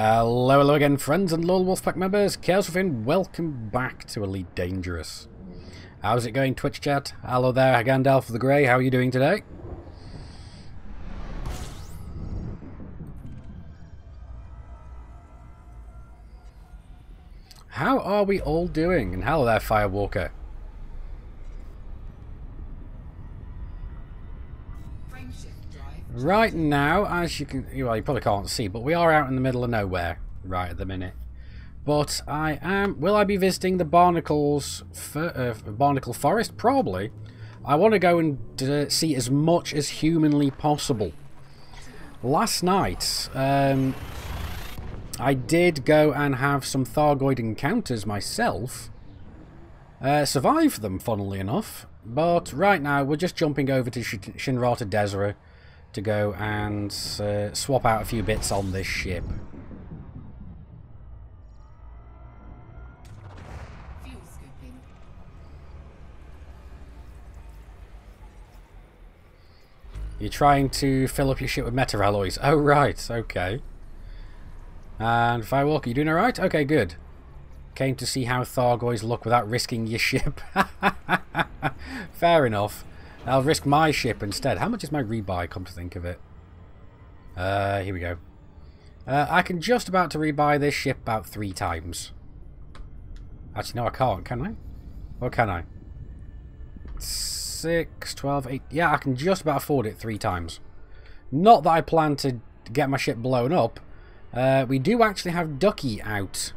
Hello again, friends and loyal WulffPack members. Chaos Within, welcome back to Elite Dangerous. How's it going, Twitch chat? Hello there, Gandalf the Grey. How are you doing today? How are we all doing? And hello there, Firewalker. Right now, as you can, well, you probably can't see, but we are out in the middle of nowhere right at the minute. But will I be visiting the Barnacle Forest? Probably. I want to go and see as much as humanly possible. Last night, I did go and have some Thargoid encounters myself. Survived them, funnily enough. But right now, we're just jumping over to Shinrata Desra to go and swap out a few bits on this ship. You're trying to fill up your ship with meta alloys. Oh right, okay. And Firewalker, you doing alright? Okay, good. Came to see how Thargoids look without risking your ship. Fair enough. I'll risk my ship instead. How much is my rebuy, come to think of it? Here we go. I can just about to rebuy this ship about 3 times. Actually, no, I can't, can I? Or can I? 6, 12, 8... Yeah, I can just about afford it 3 times. Not that I plan to get my ship blown up. We do actually have Ducky out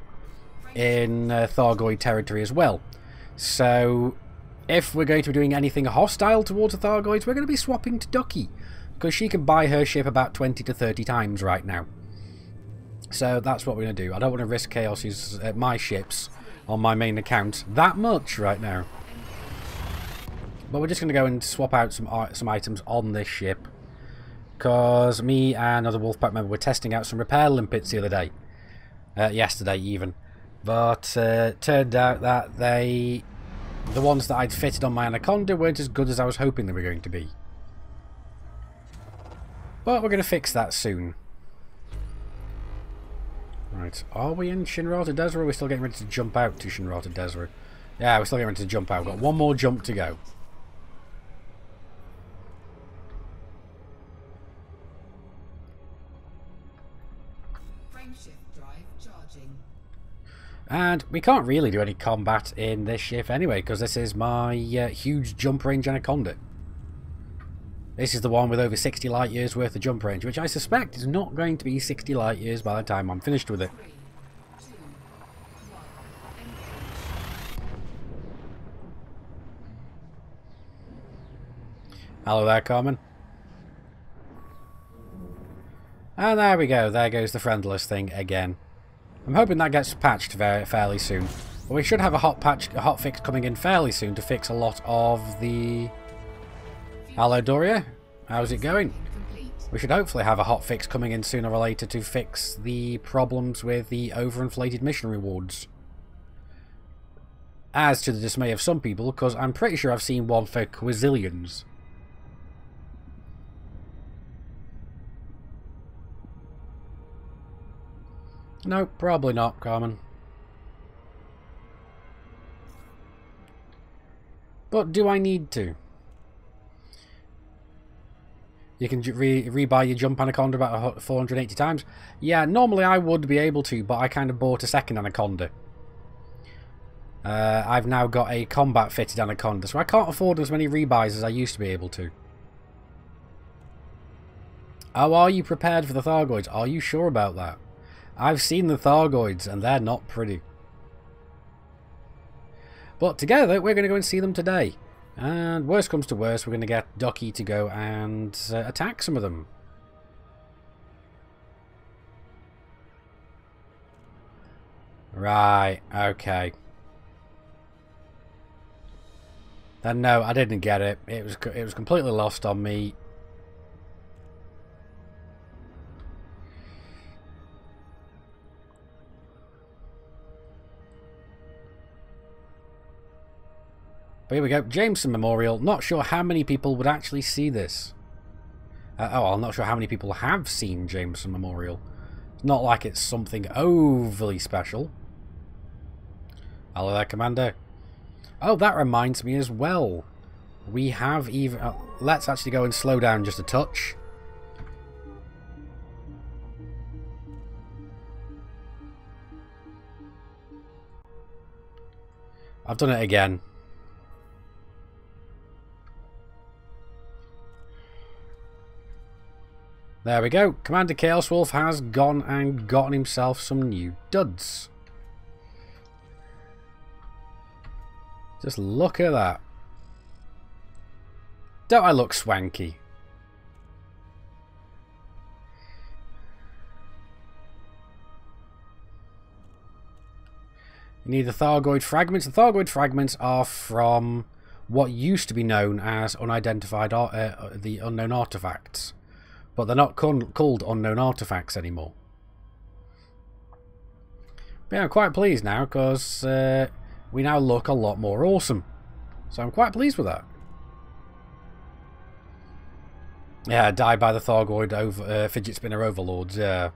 in Thargoid territory as well. So if we're going to be doing anything hostile towards the Thargoids, we're going to be swapping to Ducky, because she can buy her ship about 20 to 30 times right now. So that's what we're going to do. I don't want to risk Chaos's my ships on my main account that much right now. But we're just going to go and swap out some items on this ship, because me and another WulffPack member were testing out some repair limpets the other day. Yesterday even. But turned out that the ones that I'd fitted on my Anaconda weren't as good as I was hoping they were going to be. But we're going to fix that soon. Right, are we in Shinrata Desra, or are we still getting ready to jump out to Shinrata Desra? Yeah, we're still getting ready to jump out. We've got one more jump to go. And we can't really do any combat in this ship anyway, because this is my huge jump range Anaconda. This is the one with over 60 light years worth of jump range, which I suspect is not going to be 60 light years by the time I'm finished with it. Hello there, Carmen. And there we go, there goes the friendless thing again. I'm hoping that gets patched fairly soon. But we should have a hot fix coming in fairly soon to fix a lot of the... Hello Doria, how's it going? We should hopefully have a hot fix coming in sooner or later to fix the problems with the overinflated mission rewards. As to the dismay of some people, because I'm pretty sure I've seen one for Quizillions. No, probably not, Carmen. But do I need to? You can rebuy your jump Anaconda about 480 times. Yeah, normally I would be able to, but I kind of bought a second Anaconda. I've now got a combat fitted Anaconda, so I can't afford as many rebuys as I used to be able to. Oh, are you prepared for the Thargoids? Are you sure about that? I've seen the Thargoids, and they're not pretty. But together, we're going to go and see them today. And worst comes to worst, we're going to get Ducky to go and attack some of them. Right, okay. Then no, I didn't get it. It was completely lost on me. But here we go, Jameson Memorial. Not sure how many people would actually see this. I'm not sure how many people have seen Jameson Memorial. It's not like it's something overly special. Hello there, Commander. Oh, that reminds me as well. We have even... let's actually go and slow down just a touch. I've done it again. There we go. Commander Chaos Wolf has gone and gotten himself some new duds. Just look at that. Don't I look swanky? You need the Thargoid fragments. The Thargoid fragments are from what used to be known as unidentified, the unknown artifacts. But they're not called unknown artifacts anymore. But yeah, I'm quite pleased now because we now look a lot more awesome. So I'm quite pleased with that. Yeah, die by the Thargoid fidget spinner overlords, yeah.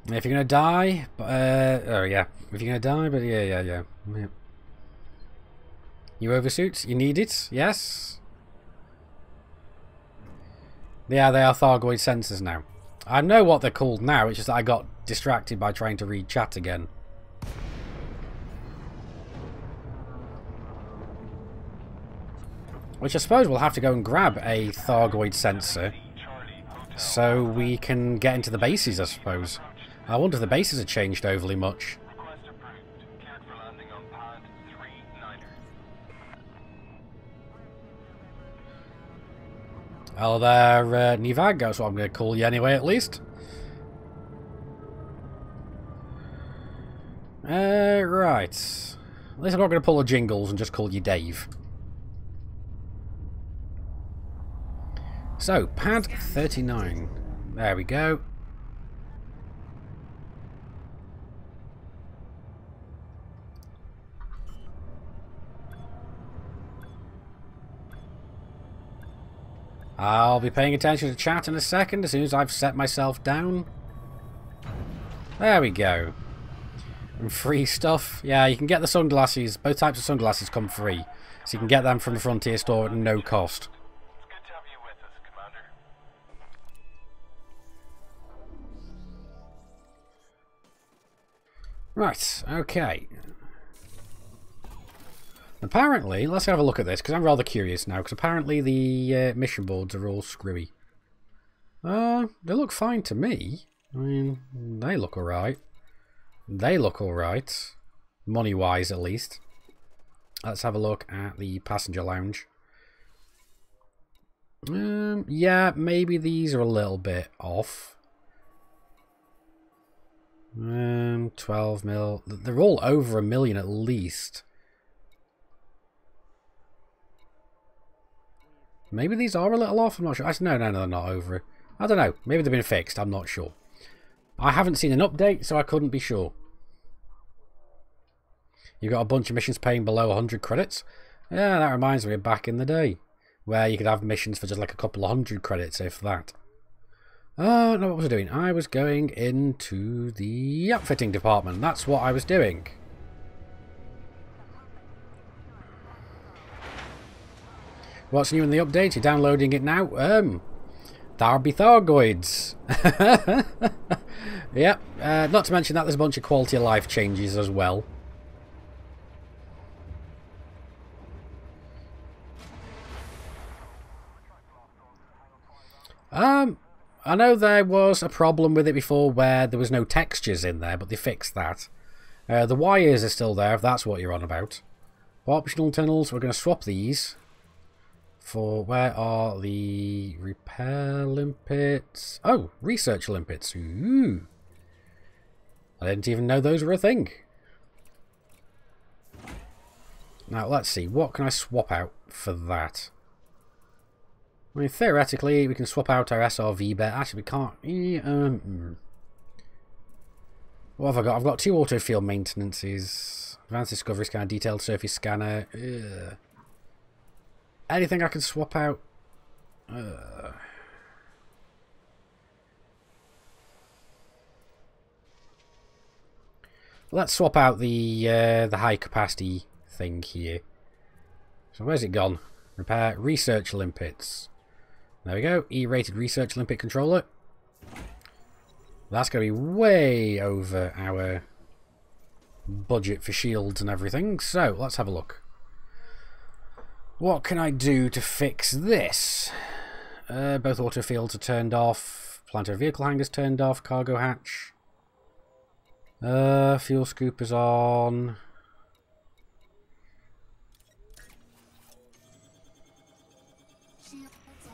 If you're gonna die, oh yeah, if you're gonna die, but yeah. You oversuits, you need it, yes. Yeah, they are Thargoid sensors now. I know what they're called now, it's just that I got distracted by trying to read chat again. Which I suppose we'll have to go and grab a Thargoid sensor so we can get into the bases, I suppose. I wonder if the bases have changed overly much. Hello there, Nivag, that's what I'm going to call you anyway, at least. Right. At least I'm not going to pull the jingles and just call you Dave. So, pad 39. There we go. I'll be paying attention to chat in a second as soon as I've set myself down. There we go. And free stuff. Yeah, you can get the sunglasses. Both types of sunglasses come free. So you can get them from the Frontier store at no cost. It's good to have you with us, Commander. Right, okay. Apparently, let's have a look at this, because I'm rather curious now, because apparently the mission boards are all screwy. They look fine to me. I mean, they look alright. They look alright. Money-wise, at least. Let's have a look at the passenger lounge. Yeah, maybe these are a little bit off. 12 mil. They're all over $1 million at least. Maybe these are a little off, I'm not sure. Actually, no, they're not over it. I don't know. Maybe they've been fixed, I'm not sure. I haven't seen an update, so I couldn't be sure. You've got a bunch of missions paying below 100 credits. Yeah, that reminds me of back in the day, where you could have missions for just like a couple of 100 credits, if that. Oh, no, what was I doing? I was going into the outfitting department. That's what I was doing. What's new in the update? You're downloading it now? There'll be Thargoids. Yep. Not to mention that there's a bunch of quality of life changes as well. I know there was a problem with it before where there was no textures in there, but they fixed that. The wires are still there, if that's what you're on about. For optional tunnels, we're going to swap these. For where are the repair limpets? Oh, research limpets. Ooh. I didn't even know those were a thing. Now, let's see. What can I swap out for that? I mean, theoretically, we can swap out our SRV bit. Actually, we can't. What have I got? I've got 2 auto field maintenances. Advanced discovery scanner, detailed surface scanner. Ugh. Anything I can swap out? let's swap out the high capacity thing here. So where's it gone? Repair research limpets. There we go. E-rated research limpet controller. That's going to be way over our budget for shields and everything. So let's have a look. What can I do to fix this? Both auto fields are turned off. Planetary vehicle hangers turned off. Cargo hatch. Fuel scoopers on.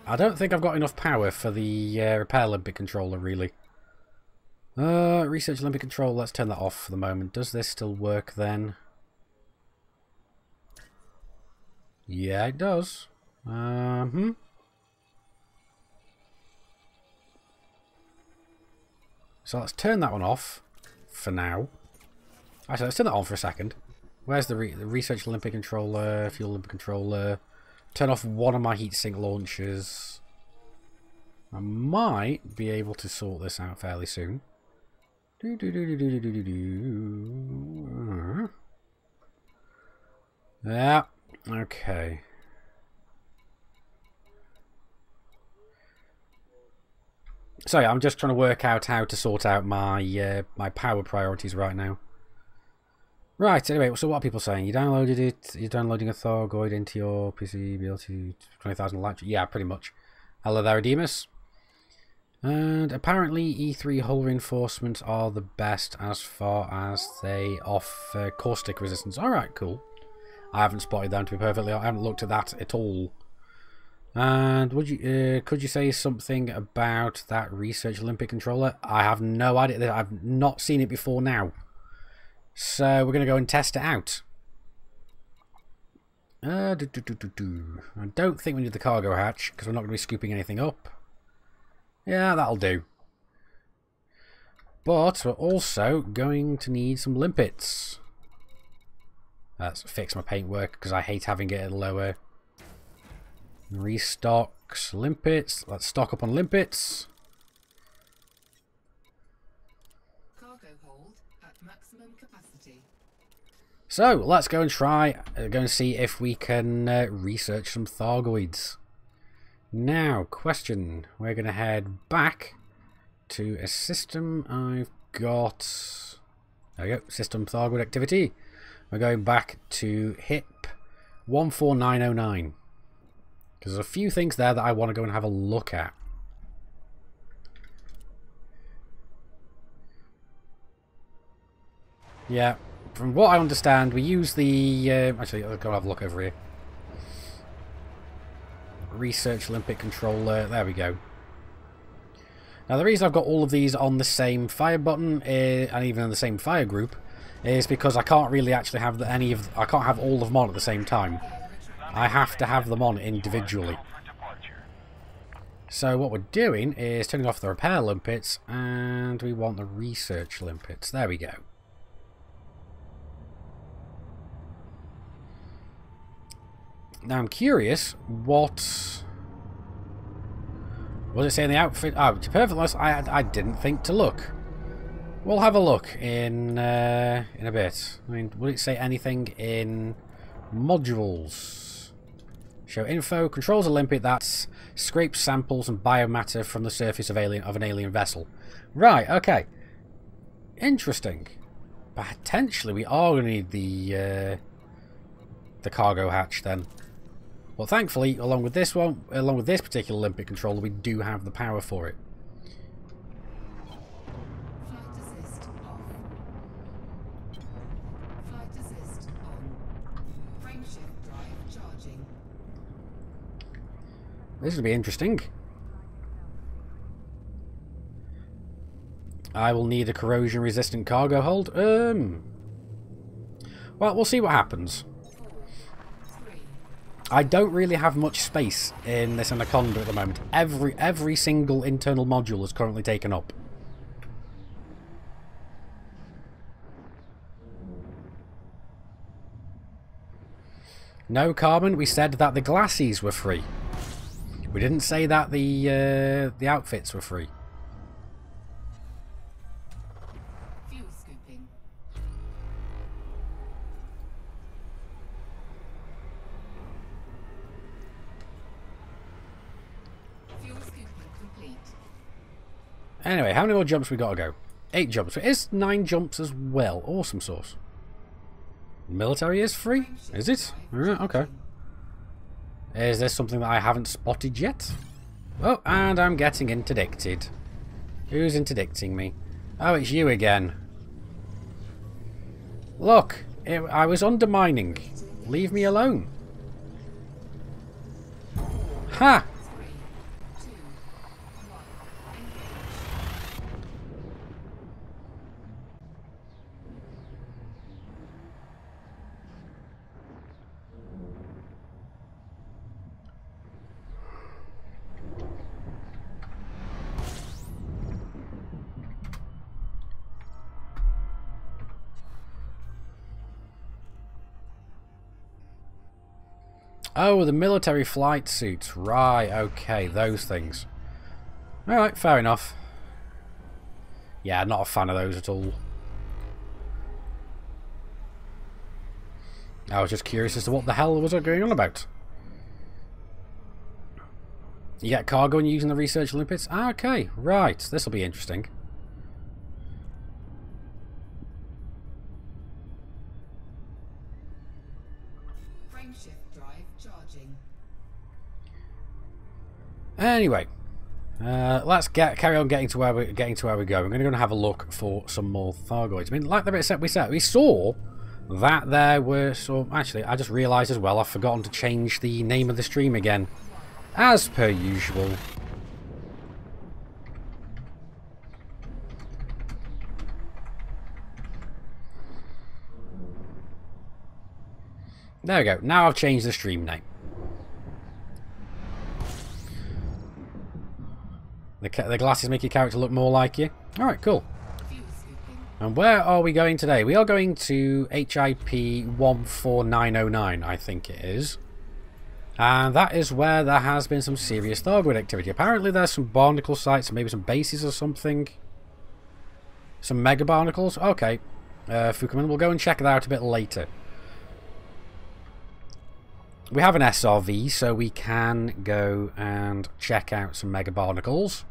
I don't think I've got enough power for the repair limpet controller, really. Research limpet control, let's turn that off for the moment. Does this still work then? Yeah, it does. So let's turn that one off for now. Actually, let's turn that on for a second. Where's the research limpet controller, fuel limpet controller? Turn off one of my heatsink launchers. I might be able to sort this out fairly soon. Yeah, okay. Sorry, I'm just trying to work out how to sort out my my power priorities right now. Right, anyway, so what are people saying? You downloaded it, you're downloading a Thargoid into your PC, BLT 20,000 latch? Yeah, pretty much. Hello there, Demus. And apparently E3 hull reinforcements are the best as far as they offer caustic resistance. Alright, cool. I haven't spotted them, to be perfectly honest. I haven't looked at that at all. And would you could you say something about that research limpet controller? I have no idea. I've not seen it before now. So we're going to go and test it out. I don't think we need the cargo hatch because we're not going to be scooping anything up. Yeah, that'll do. But we're also going to need some limpets. Let's fix my paintwork because I hate having it at lower. Restocks limpets. Let's stock up on limpets. So let's go and try, go and see if we can research some Thargoids. Now, question. We're going to head back to a system I've got. There we go, system Thargoid activity. We're going back to HIP 14909. Because there's a few things there that I want to go and have a look at. Yeah. From what I understand, we use the... actually, I'll go have a look over here. Research limpet controller. There we go. Now, the reason I've got all of these on the same fire button, and even in the same fire group, is because I can't really actually have I can't have all of them on at the same time. I have to have them on individually. So what we're doing is turning off the repair limpets, and we want the research limpets. There we go. Now I'm curious, what does it say in the outfit? Oh, to be perfectly honest, I didn't think to look. We'll have a look in a bit. I mean, will it say anything in modules? Show info. Controls a limpet that scrapes samples and biomatter from the surface of an alien vessel. Right. Okay. Interesting. Potentially, we are going to need the cargo hatch then. Well, thankfully, along with this particular limpet controller, we do have the power for it. Flight assist off. Flight assist on. Frameshift drive charging. This will be interesting. I will need a corrosion-resistant cargo hold. Well, we'll see what happens. I don't really have much space in this Anaconda at the moment. Every single internal module is currently taken up. No, Carmen, we said that the glassies were free. We didn't say that the outfits were free. Fuel scooping. complete. Anyway, how many more jumps we got to go? 8 jumps. It is 9 jumps as well. Awesome sauce. Military is free? Is it? Alright, okay. Is there something that I haven't spotted yet? Oh, and I'm getting interdicted. Who's interdicting me? Oh, it's you again. Look, I was undermining. Leave me alone. Ha! Oh, the military flight suits. Right, okay, those things. Alright, fair enough. Yeah, not a fan of those at all. I was just curious as to what the hell was I going on about. You get cargo and using the research Olympics? Ah, okay, right. This will be interesting. Anyway, let's carry on getting to where we're going. We're going to go and have a look for some more Thargoids. I mean, like the bit we saw that there were some. Actually, I just realised as well I've forgotten to change the name of the stream again, as per usual. There we go. Now I've changed the stream name. The glasses make your character look more like you. Alright, cool. And where are we going today? We are going to HIP14909, I think it is. And that is where there has been some serious Thargoid activity. Apparently there's some barnacle sites, maybe some bases or something. Some mega barnacles. Okay. Fukuman, we'll go and check it out a bit later. We have an SRV, so we can go and check out some mega barnacles.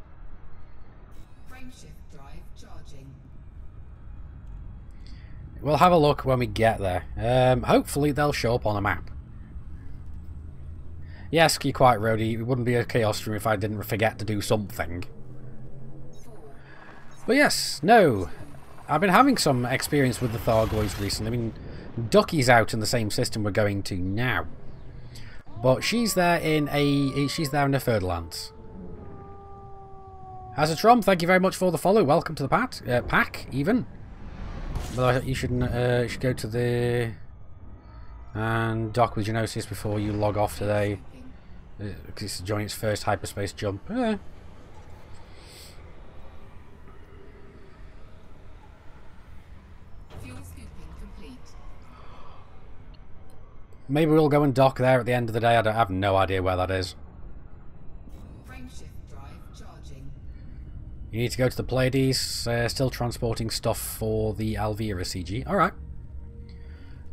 We'll have a look when we get there. Hopefully they'll show up on a map. Yes, you're quite right, Rody. It wouldn't be a chaos stream if I didn't forget to do something. But yes, no. I've been having some experience with the Thargoids recently. I mean, Ducky's out in the same system we're going to now. But she's there in the Furtherlands. Hazatrom, thank you very much for the follow. Welcome to the pack, even. But you should go to the and dock with Genosis before you log off today. Because it's joining its first hyperspace jump. Maybe we'll go and dock there at the end of the day. I have no idea where that is. You need to go to the Pleiades. Still transporting stuff for the Alvira CG. Alright.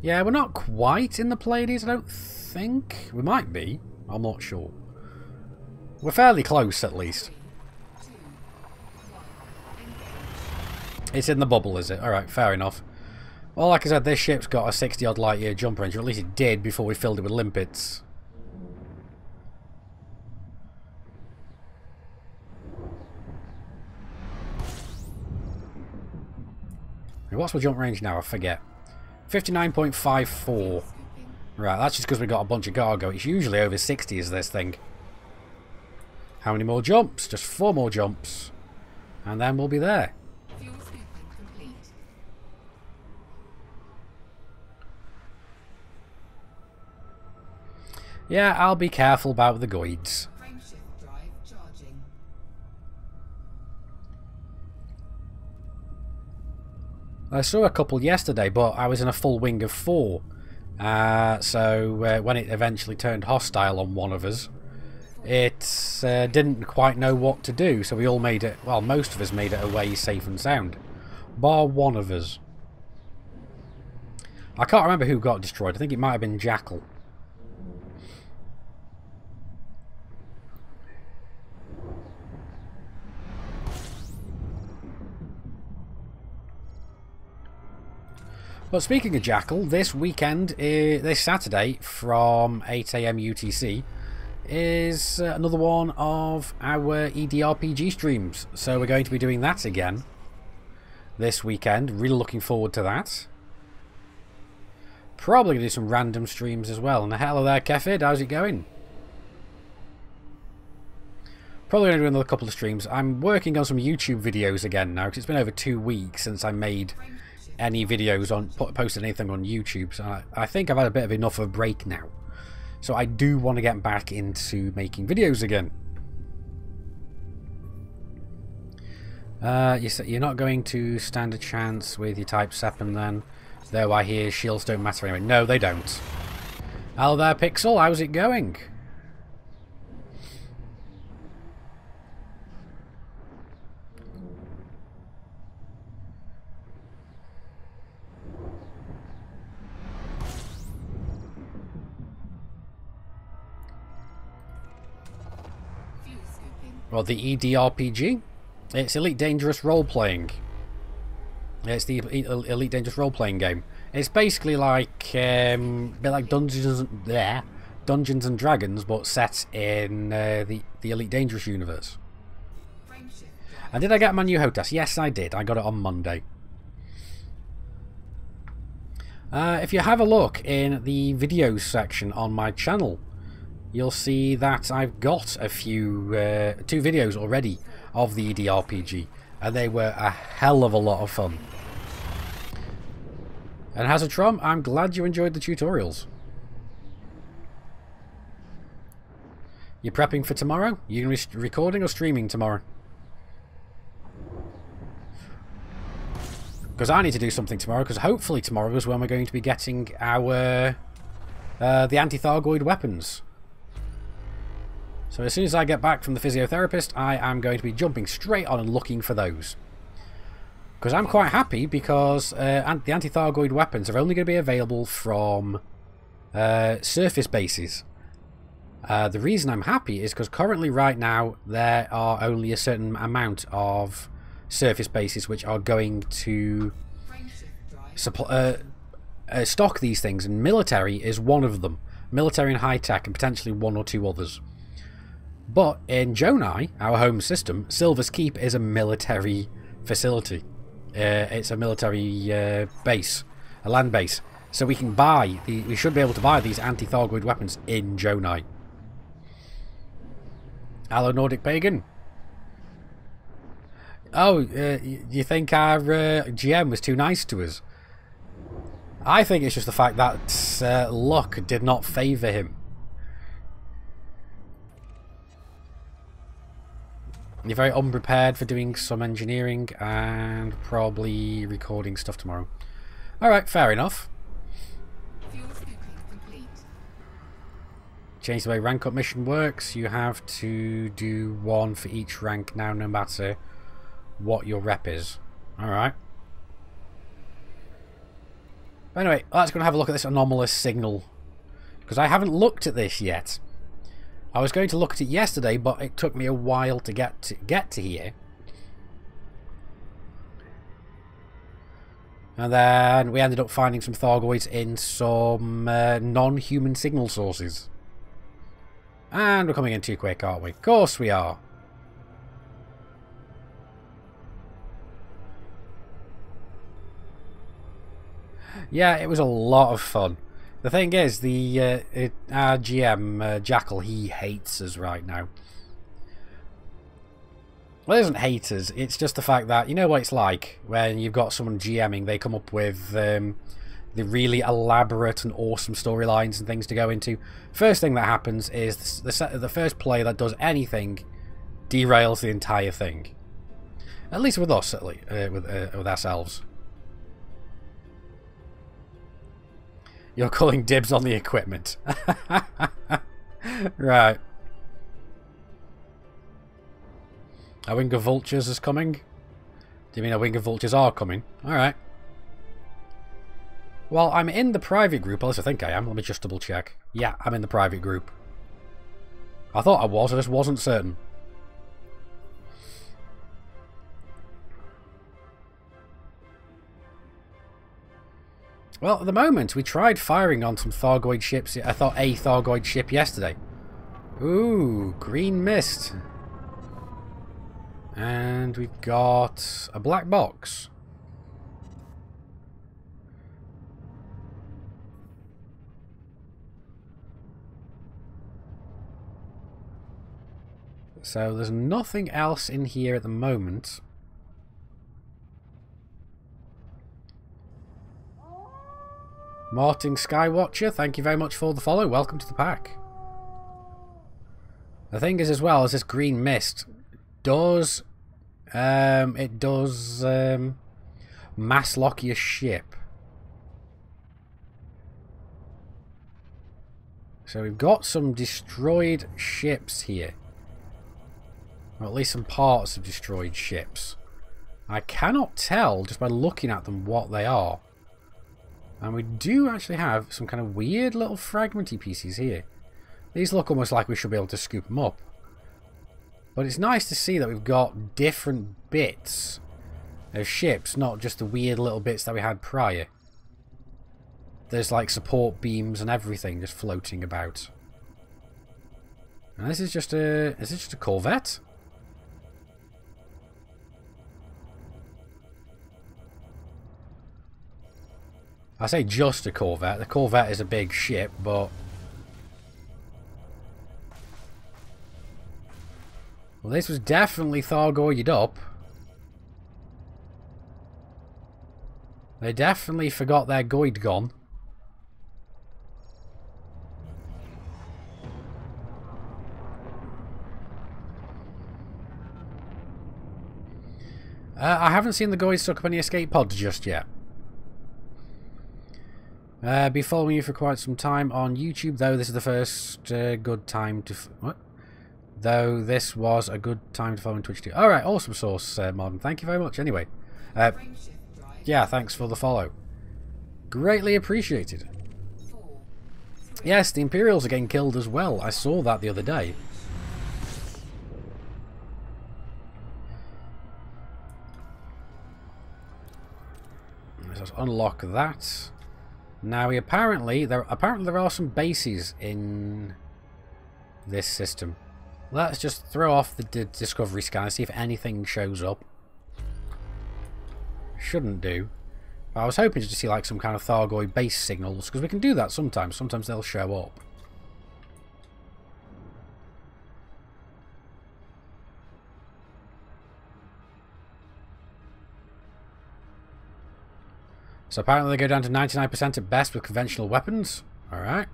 Yeah, we're not quite in the Pleiades, I don't think. We might be. I'm not sure. We're fairly close, at least. It's in the bubble, is it? Alright, fair enough. Well, like I said, this ship's got a 60-odd light-year jump range, or at least it did before we filled it with limpets. What's my jump range now? I forget. 59.54. Right, that's just because we got a bunch of cargo. It's usually over 60 is this thing. How many more jumps? Just 4 more jumps. And then we'll be there. Yeah, I'll be careful about the Goids. I saw a couple yesterday, but I was in a full wing of 4. So when it eventually turned hostile on one of us, it didn't quite know what to do. So we all made it, well, most of us made it away safe and sound. Bar one of us. I can't remember who got destroyed. I think it might have been Jackal. But speaking of Jackal, this weekend, this Saturday from 8 AM UTC, is another one of our EDRPG streams. So we're going to be doing that again this weekend. Really looking forward to that. Probably going to do some random streams as well. And hello there, Kefid. How's it going? Probably going to do another couple of streams. I'm working on some YouTube videos again now, because it's been over 2 weeks since I made any videos on, posted anything on YouTube. So I think I've had a bit of enough of a break now. So I do want to get back into making videos again. You said you're not going to stand a chance with your Type 7 then? Though I hear shields don't matter anyway. No, they don't. Hello there, Pixel. How's it going? Well, the EDRPG? It's Elite Dangerous Role-Playing. It's the Elite Dangerous Role-Playing game. It's basically like, a bit like Dungeons and Dragons, but set in the Elite Dangerous universe. And did I get my new HOTAS? Yes, I did. I got it on Monday. If you have a look in the videos section on my channel, you'll see that I've got a few, 2 videos already of the EDRPG, and they were a hell of a lot of fun. And Hazardtrom, I'm glad you enjoyed the tutorials. You prepping for tomorrow? You going to be recording or streaming tomorrow? Because I need to do something tomorrow, because hopefully tomorrow is when we're going to be getting our the anti-Thargoid weapons. So as soon as I get back from the physiotherapist, I am going to be jumping straight on and looking for those. Because I'm quite happy, because the anti-Thargoid weapons are only going to be available from surface bases. The reason I'm happy is because currently right now there are only a certain amount of surface bases which are going to stock these things, and military is one of them. Military and high-tech, and potentially 1 or 2 others. But in Jonai, our home system, Silver's Keep is a military facility. It's a military base, a land base. So we can buy, we should be able to buy these anti-Thargoid weapons in Jonai. Hello, Nordic Pagan. Oh, you think our GM was too nice to us? I think it's just the fact that luck did not favour him. You're very unprepared for doing some engineering and probably recording stuff tomorrow. Alright, fair enough. Change the way rank up mission works. You have to do 1 for each rank now, no matter what your rep is. Alright. Anyway, let's go and have a look at this anomalous signal, because I haven't looked at this yet. I was going to look at it yesterday, but it took me a while to get to here. And then we ended up finding some Thargoids in some non-human signal sources. And we're coming in too quick, aren't we? Of course we are. Yeah, it was a lot of fun. The thing is, our GM, Jackal, he hates us right now. Well, it doesn't hate us, it's just the fact that, you know what it's like when you've got someone GMing, they come up with the really elaborate and awesome storylines and things to go into. First thing that happens is the first player that does anything derails the entire thing. At least with us, at least, with ourselves. You're calling dibs on the equipment. Right. A wing of vultures is coming? Do you mean a wing of vultures are coming? Alright. Well, I'm in the private group, at least I think I am. Let me just double check. Yeah, I'm in the private group. I thought I was, I just wasn't certain. Well, at the moment, we tried firing on some Thargoid ships. I thought a Thargoid ship yesterday. Ooh, green mist. And we've got a black box. So there's nothing else in here at the moment. Martin Skywatcher, thank you very much for the follow. Welcome to the pack. The thing is, as well, as this green mist does, mass lock your ship. So we've got some destroyed ships here. Or at least some parts of destroyed ships. I cannot tell just by looking at them what they are. And we do actually have some kind of weird little fragmenty pieces here. These look almost like we should be able to scoop them up. But it's nice to see that we've got different bits of ships, not just the weird little bits that we had prior. There's like support beams and everything just floating about. And this is just a... is this just a corvette? I say just a corvette. The corvette is a big ship, but... well, this was definitely Thargoided up. They definitely forgot their Goid gone. I haven't seen the Goid stuck up any escape pods just yet. Be following you for quite some time on YouTube, though this is the first good time to... what? Though this was a good time to follow on Twitch too. Alright, awesome source, Modern. Thank you very much. Anyway, yeah, thanks for the follow. Greatly appreciated. Yes, the Imperials are getting killed as well. I saw that the other day. Let's unlock that. Now, apparently there are some bases in this system. Let's just throw off the discovery scanner, see if anything shows up. Shouldn't do. But I was hoping to see like some kind of Thargoid base signals, because we can do that sometimes. Sometimes they'll show up. So apparently they go down to 99% at best with conventional weapons. Alright.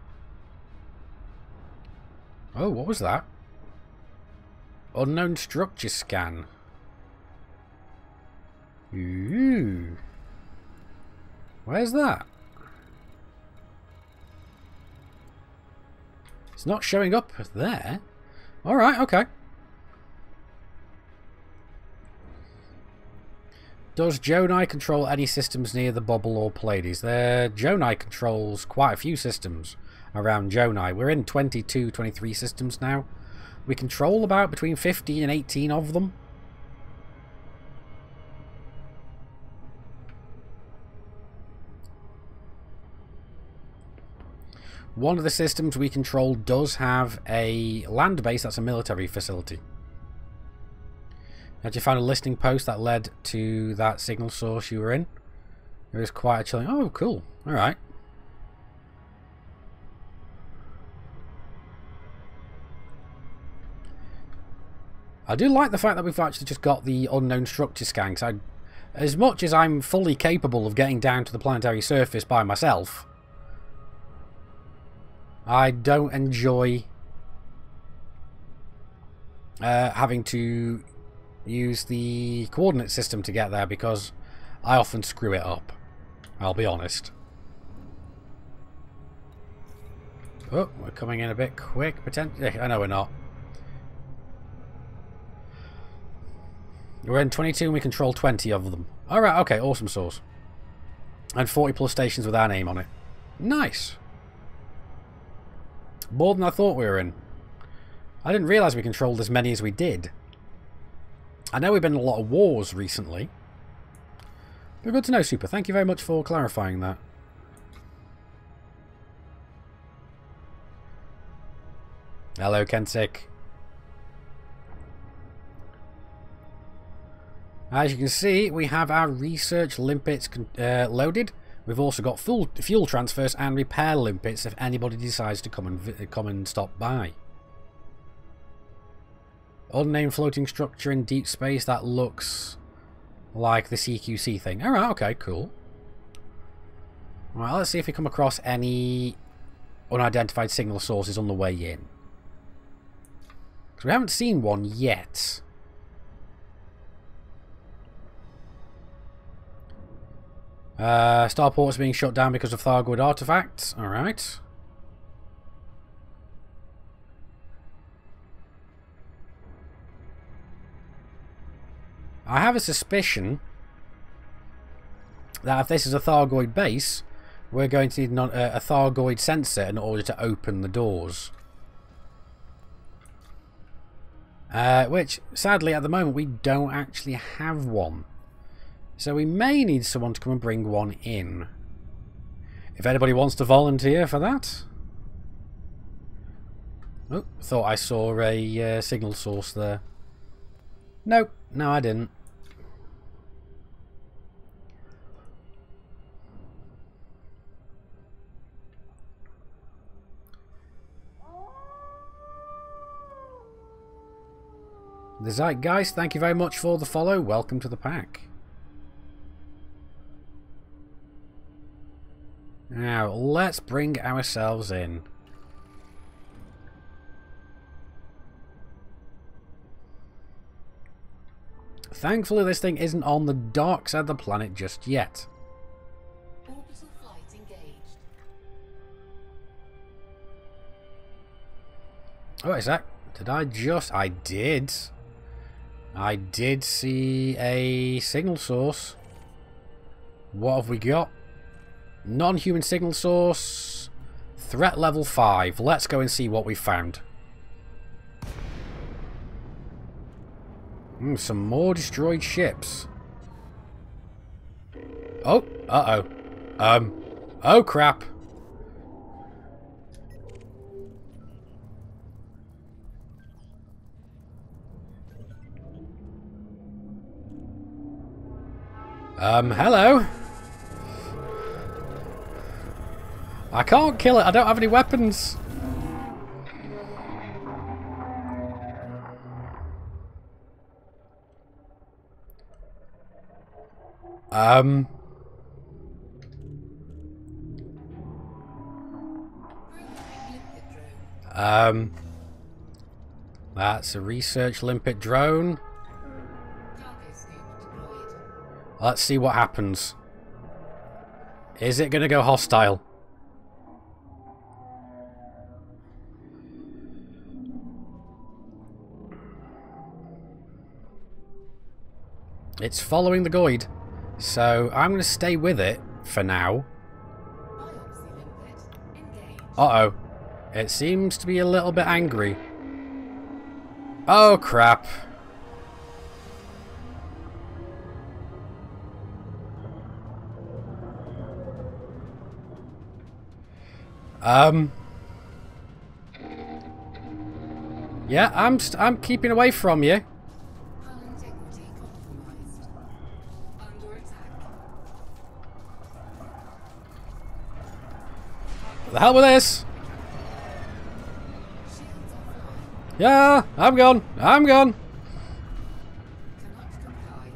Oh, what was that? Unknown structure scan. Ooh. Where's that? It's not showing up there. Alright, okay. Does Jonai control any systems near the bubble or Pleiades? Jonai controls quite a few systems around Jonai. We're in 22, 23 systems now. We control about between 15 and 18 of them. One of the systems we control does have a land base that's a military facility. Had you found a listing post that led to that signal source you were in? It was quite a chilling... oh, cool. Alright. I do like the fact that we've actually just got the unknown structure scan, because as much as I'm fully capable of getting down to the planetary surface by myself, I don't enjoy having to use the coordinate system to get there, because I often screw it up. I'll be honest. Oh, we're coming in a bit quick, potentially. I know we're not. We're in 22 and we control 20 of them. Alright, okay, awesome source. And 40 plus stations with our name on it. Nice. More than I thought we were in. I didn't realise we controlled as many as we did. I know we've been in a lot of wars recently. But good to know, Super. Thank you very much for clarifying that. Hello, Kensick. As you can see, we have our research limpets loaded. We've also got full fuel transfers and repair limpets if anybody decides to come and stop by. Unnamed floating structure in deep space that looks like the CQC thing. Alright, okay, cool. Right, let's see if we come across any unidentified signal sources on the way in. Because we haven't seen one yet. Starport's being shut down because of Thargoid artifacts. Alright. I have a suspicion that if this is a Thargoid base, we're going to need a Thargoid sensor in order to open the doors. Which, sadly, at the moment, we don't actually have one. So we may need someone to come and bring one in. If anybody wants to volunteer for that. Oh, thought I saw a signal source there. Nope, no I didn't. The Zeitgeist, thank you very much for the follow. Welcome to the pack. Now, let's bring ourselves in. Thankfully, this thing isn't on the dark side of the planet just yet. Orbital flight engaged. Oh, wait a sec. Did I just... I did. I did see a signal source. What have we got? Non-human signal source. Threat level 5. Let's go and see what we found. Some more destroyed ships. Oh, uh-oh. Oh crap. Hello? I can't kill it, I don't have any weapons. That's a research limpet drone. Let's see what happens. Is it going to go hostile? It's following the Goid. So I'm going to stay with it for now. Uh-oh. It seems to be a little bit angry. Oh, crap. Yeah, I'm keeping away from you. Hull integrity compromised. Under attack. The hell with this? Shields offline. Yeah, I'm gone. I'm gone. Cannot comply.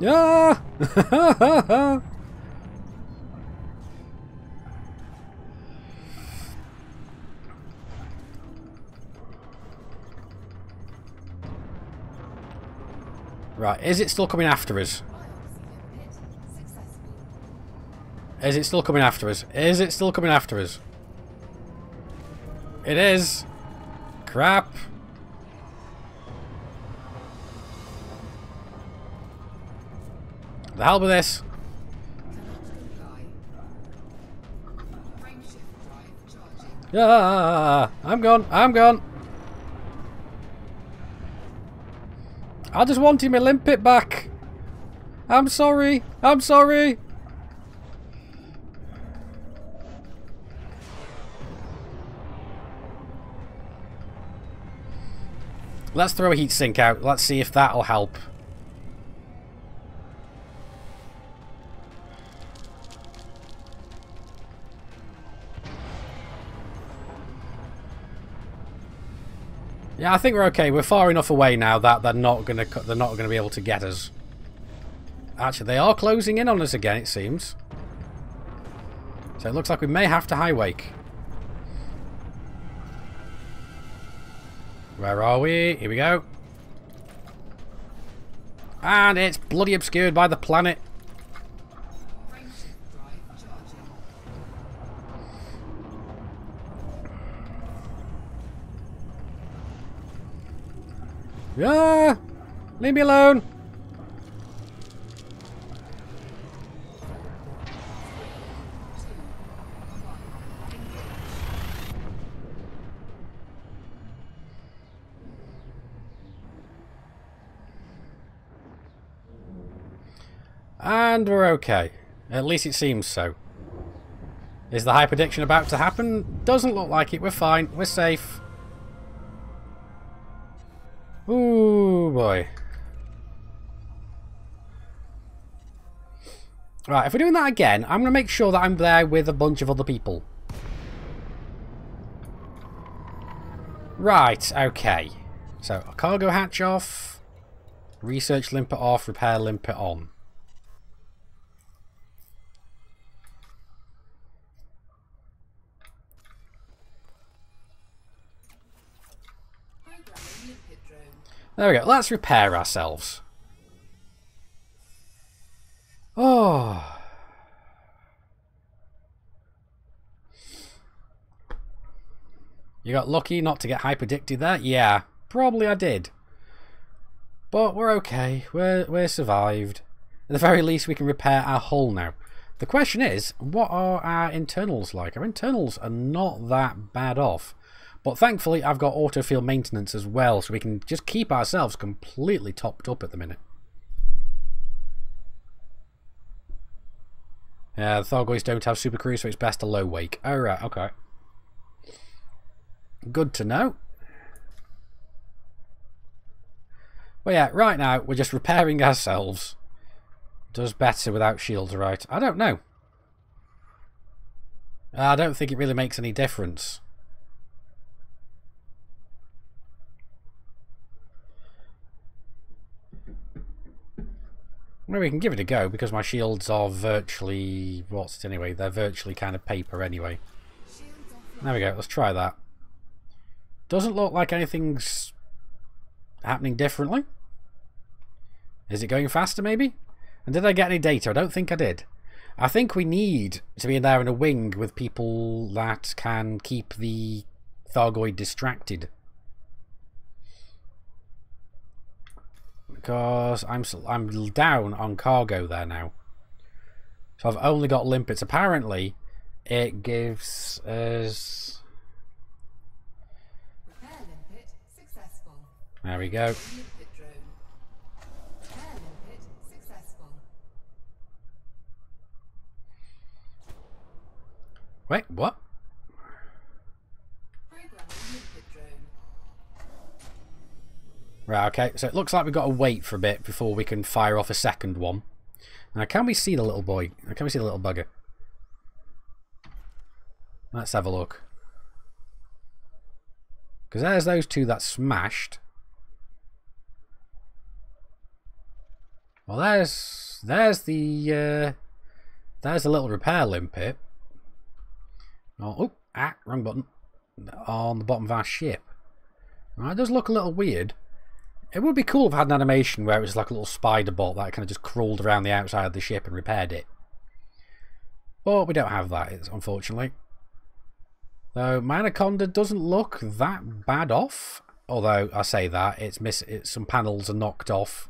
Yeah. Right, is it still coming after us? Is it still coming after us? Is it still coming after us? It is. Crap. The hell with this. Yeah, I'm gone. I'm gone. I just wanted my limpet back. I'm sorry. I'm sorry. Let's throw a heatsink out. Let's see if that'll help. Yeah, I think we're okay. We're far enough away now that they're not gonna be able to get us. Actually, they are closing in on us again, it seems. So it looks like we may have to high wake. Where are we? Here we go. And it's bloody obscured by the planet. Yeah! Leave me alone! And we're okay. At least it seems so. Is the high prediction about to happen? Doesn't look like it. We're fine. We're safe. Ooh, boy. Right, if we're doing that again, I'm going to make sure that I'm there with a bunch of other people. Right, okay. So, cargo hatch off. Research limpet off. Repair limpet on. There we go. Let's repair ourselves. Oh. You got lucky not to get hyperdicted there? Yeah, probably I did. But we're okay. We're survived. At the very least, we can repair our hull now. The question is, what are our internals like? Our internals are not that bad off. But thankfully, I've got autofield maintenance as well, so we can just keep ourselves completely topped up at the minute. Yeah, the Thargoids don't have super cruise, so it's best to low wake. Alright, okay. Good to know. Well, yeah, right now, we're just repairing ourselves. Does better without shields, right? I don't know. I don't think it really makes any difference. Well, we can give it a go because my shields are virtually... what's it anyway? They're virtually kind of paper anyway. There we go. Let's try that. Doesn't look like anything's happening differently. Is it going faster maybe? And did I get any data? I don't think I did. I think we need to be in there in a wing with people that can keep the Thargoid distracted. Because I'm down on cargo there now. So I've only got limpets. Apparently, it gives us... Repair limpet successful. There we go. Limpet drone. Repair limpet successful. Wait, what? Programming limpet drone. Right, okay. So it looks like we've got to wait for a bit before we can fire off a second one. Now, can we see the little boy? Can we see the little bugger? Let's have a look. Because there's those two that smashed. Well, there's the little repair limpet. Oh, wrong button. On the bottom of our ship. Well, it does look a little weird. It would be cool if I had an animation where it was like a little spider bot that kind of just crawled around the outside of the ship and repaired it. But we don't have that, unfortunately. Though my Anaconda doesn't look that bad off. Although I say that, some panels are knocked off.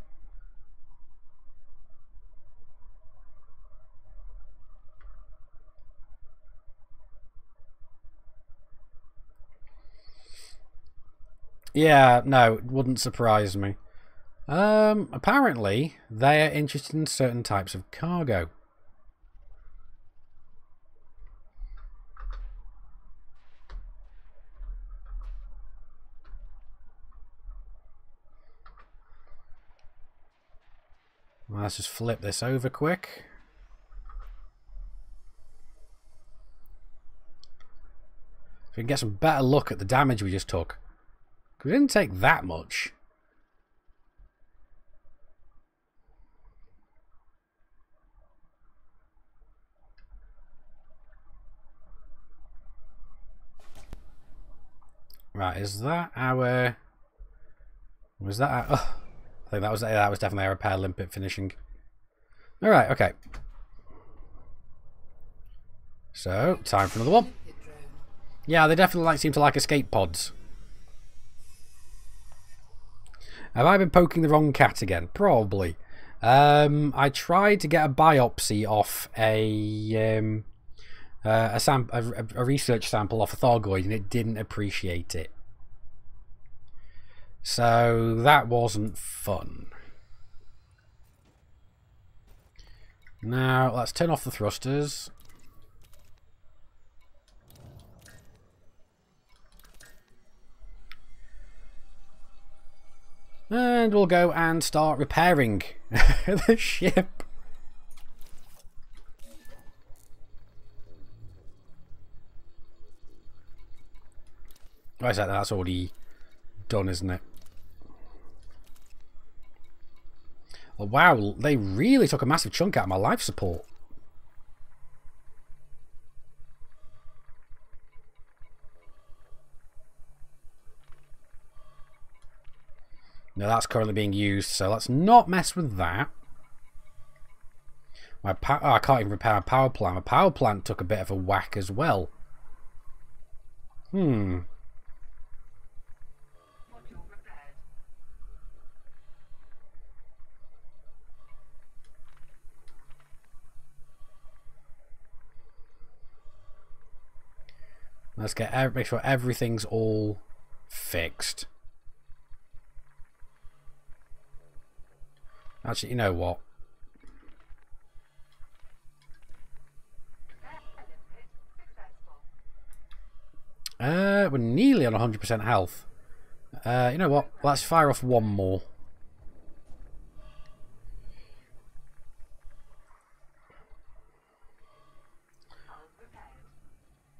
Yeah, no, it wouldn't surprise me. Apparently, they are interested in certain types of cargo. Let's just flip this over quick. So we can get some better look at the damage we just took. We didn't take that much. Right, is that our... Was that our... Oh, I think that was definitely our repair limpet finishing. Alright, okay. So, time for another one. Yeah, they definitely seem to like escape pods. Have I been poking the wrong cat again? Probably. I tried to get a biopsy off a research sample off a Thargoid, and it didn't appreciate it. So that wasn't fun. Now let's turn off the thrusters. And we'll go and start repairing the ship. Oh, is that? That's already done, isn't it? Oh, wow, they really took a massive chunk out of my life support. No, that's currently being used, so let's not mess with that. I can't even repair my power plant. My power plant took a bit of a whack as well. Let's make sure everything's all fixed. Actually, you know what? We're nearly on 100% health. You know what? Let's fire off one more.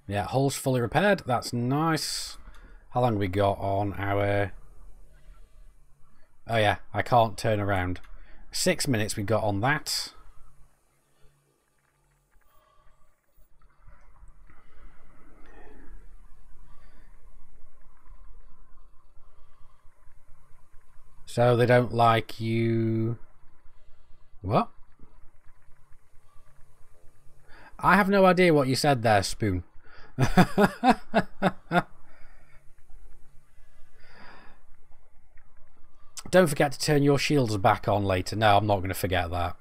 Yeah, hull's fully repaired. That's nice. How long have we got on our... Oh yeah, I can't turn around. 6 minutes we got on that. So they don't like you... What? I have no idea what you said there, Spoon. Don't forget to turn your shields back on later. No, I'm not going to forget that.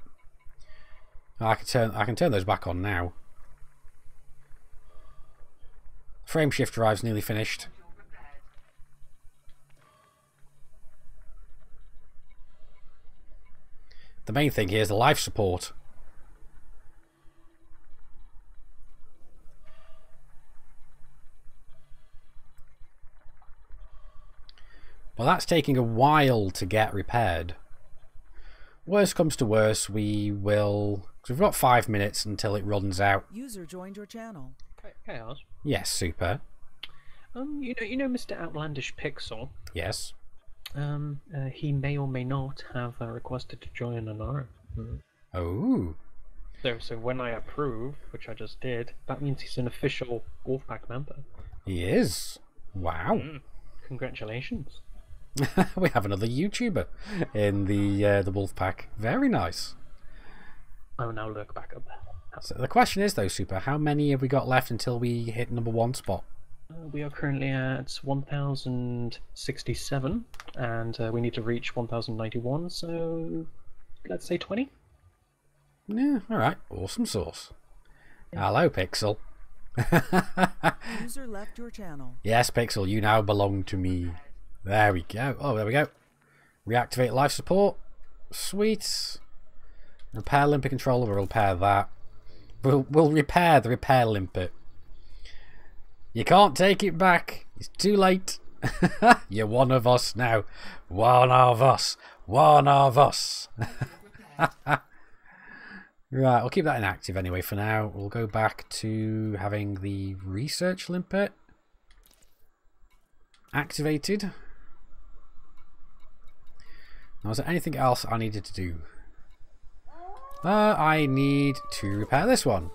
I can turn those back on now. Frameshift drive's nearly finished. The main thing here is the life support. Well, that's taking a while to get repaired. Worst comes to worst, we will... Cause we've got 5 minutes until it runs out. User joined your channel. Chaos. Yes, super. You know Mr. Outlandish Pixel? Yes. He may or may not have requested to join an R. Oh. So when I approve, which I just did, that means he's an official WulffPack member. He is. Wow. Congratulations. We have another YouTuber in the WulffPack. Very nice. I will now look back up. So the question is though, Super, how many have we got left until we hit #1 spot? We are currently at 1067, and we need to reach 1091, so let's say 20. Yeah, alright. Awesome sauce. Yeah. Hello, Pixel. User left your channel. Yes, Pixel, you now belong to me. There we go. Oh, there we go. Reactivate life support. Sweet. Repair limpet controller. We'll repair that. We'll repair the repair limpet. You can't take it back. It's too late. You're one of us now. One of us. One of us. Right, I'll keep that inactive anyway for now. We'll go back to having the research limpet activated. Now, is there anything else I needed to do? I need to repair this one.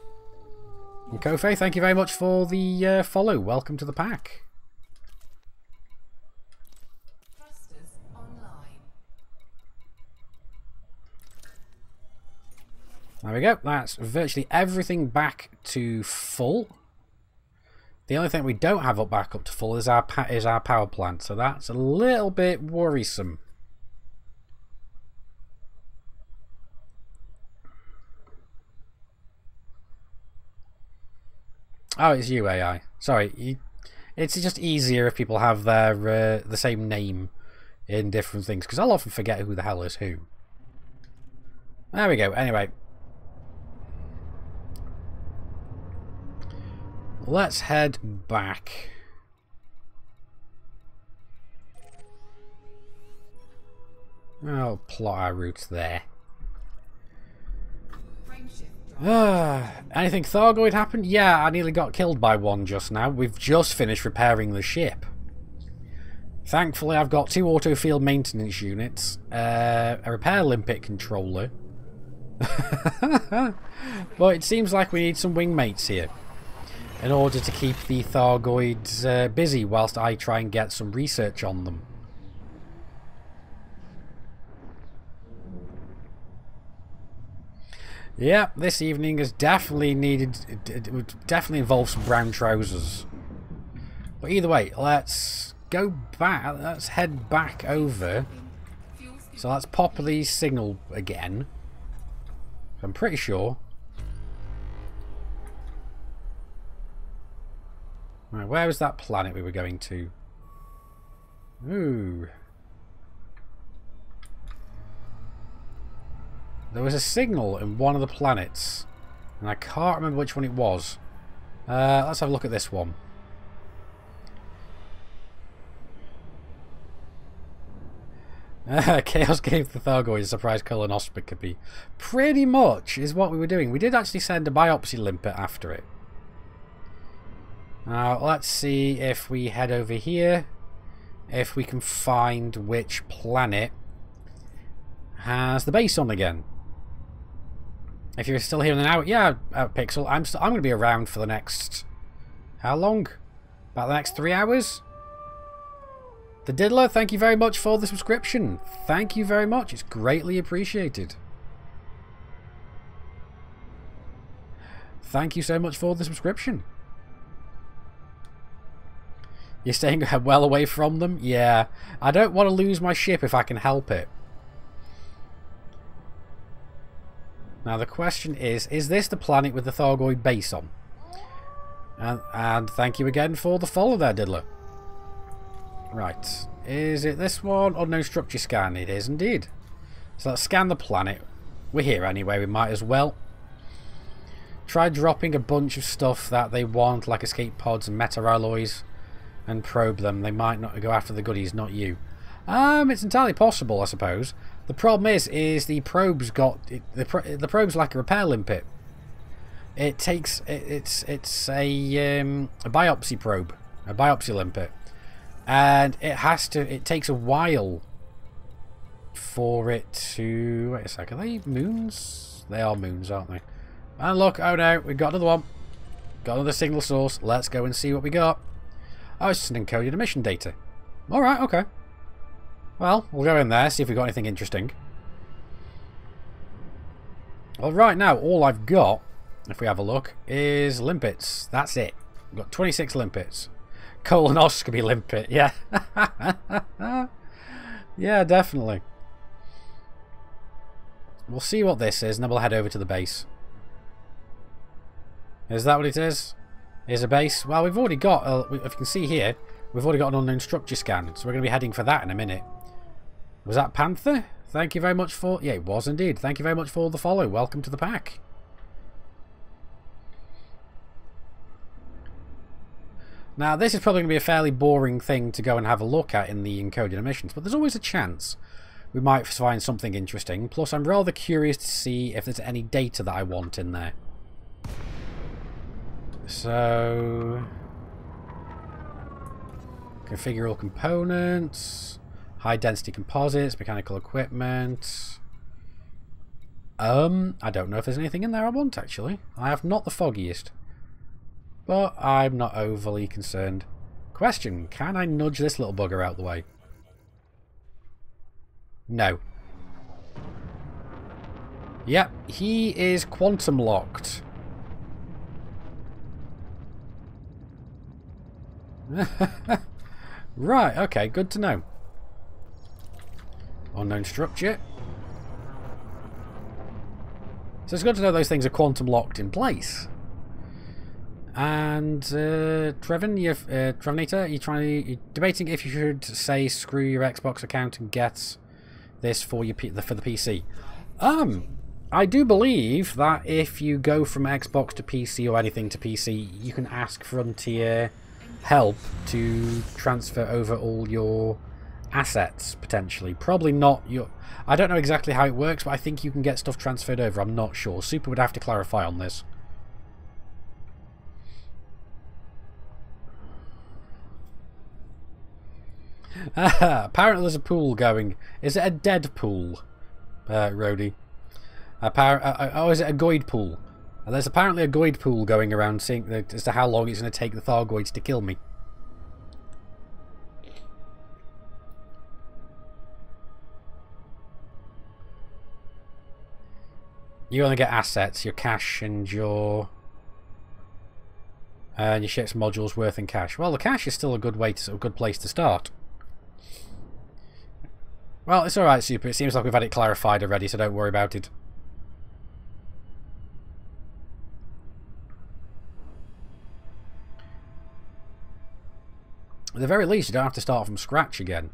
And Kofe, thank you very much for the follow. Welcome to the pack. Thrusters online. There we go. That's virtually everything back to full. The only thing we don't have back up to full is our power plant, so that's a little bit worrisome. Oh, it's you, AI. Sorry, it's just easier if people have their the same name in different things, because I'll often forget who the hell is who. There we go. Anyway, let's head back. I'll plot our routes there. Anything Thargoid happened? Yeah, I nearly got killed by one just now. We've just finished repairing the ship. Thankfully, I've got 2 auto field maintenance units, a repair limpet controller. But it seems like we need some wingmates here in order to keep the Thargoids busy whilst I try and get some research on them. Yeah, this evening has definitely it would definitely involve some brown trousers. But either way, let's go back, let's head back over. So let's pop the signal again. I'm pretty sure. Right, where was that planet we were going to? Ooh. There was a signal in one of the planets, and I can't remember which one it was. Let's have a look at this one. Chaos gave the Thargoids a surprise colonoscopy. Pretty much is what we were doing. We did actually send a biopsy limpet after it. Now, let's see if we head over here, if we can find which planet has the base on again. If you're still here in an hour, yeah, Pixel, I'm going to be around for the next, how long? About the next 3 hours? The Diddler, thank you very much for the subscription. Thank you very much. It's greatly appreciated. Thank you so much for the subscription. You're staying well away from them? Yeah. I don't want to lose my ship if I can help it. Now the question is this the planet with the Thargoid base on? And thank you again for the follow there, Diddler. Right. Is it this one? Unknown structure scan. It is indeed. So let's scan the planet. We're here anyway, we might as well. Try dropping a bunch of stuff that they want, like escape pods and meta-alloys, and probe them. They might not go after the goodies, not you. It's entirely possible, I suppose. The problem is the probe's got the probe's like a repair limpet. It takes it's a biopsy probe, a biopsy limpet, and it takes a while for it to. Wait a second, are they moons? They are moons, aren't they? And look, oh no, we've got another one. Got another signal source. Let's go and see what we got. Oh, it's just an encoded emission data. All right, okay. Well, we'll go in there, see if we've got anything interesting. Well, right now, all I've got, if we have a look, is limpets. That's it. We've got 26 limpets. Colonoscopy limpet, yeah. Yeah, definitely. We'll see what this is, and then we'll head over to the base. Is that what it is? Is a base? Well, we've already got, if you can see here, we've already got an unknown structure scan, so we're going to be heading for that in a minute. Was that Panther? Thank you very much for... Yeah, it was indeed. Thank you very much for the follow. Welcome to the pack. Now, this is probably going to be a fairly boring thing to go and have a look at in the encoded emissions, but there's always a chance. we might find something interesting. Plus, I'm rather curious to see if there's any data that I want in there. So, configure all components, high density composites, mechanical equipment. I don't know if there's anything in there I want, actually. I have not the foggiest. But I'm not overly concerned. Question, can I nudge this little bugger out the way? No. Yep, he is quantum locked. Right, okay, good to know. Unknown structure. So it's good to know those things are quantum locked in place. And Trevinator, you're debating if you should say screw your Xbox account and get this for the PC. I do believe that if you go from Xbox to PC or anything to PC, you can ask Frontier help to transfer over all your assets, potentially. Probably not your... I don't know exactly how it works, but I think you can get stuff transferred over. I'm not sure. Super would have to clarify on this. Apparently there's a pool going. Is it a dead pool, Rhodey? Oh, is it a Goid pool? There's apparently a Goid pool going around, seeing as to how long it's going to take the Thargoids to kill me. You only get assets, your cash and your ship's modules worth in cash. Well, the cash is still a good place to start. Well, it's alright, Super. It seems like we've had it clarified already, so don't worry about it. At the very least, you don't have to start from scratch again.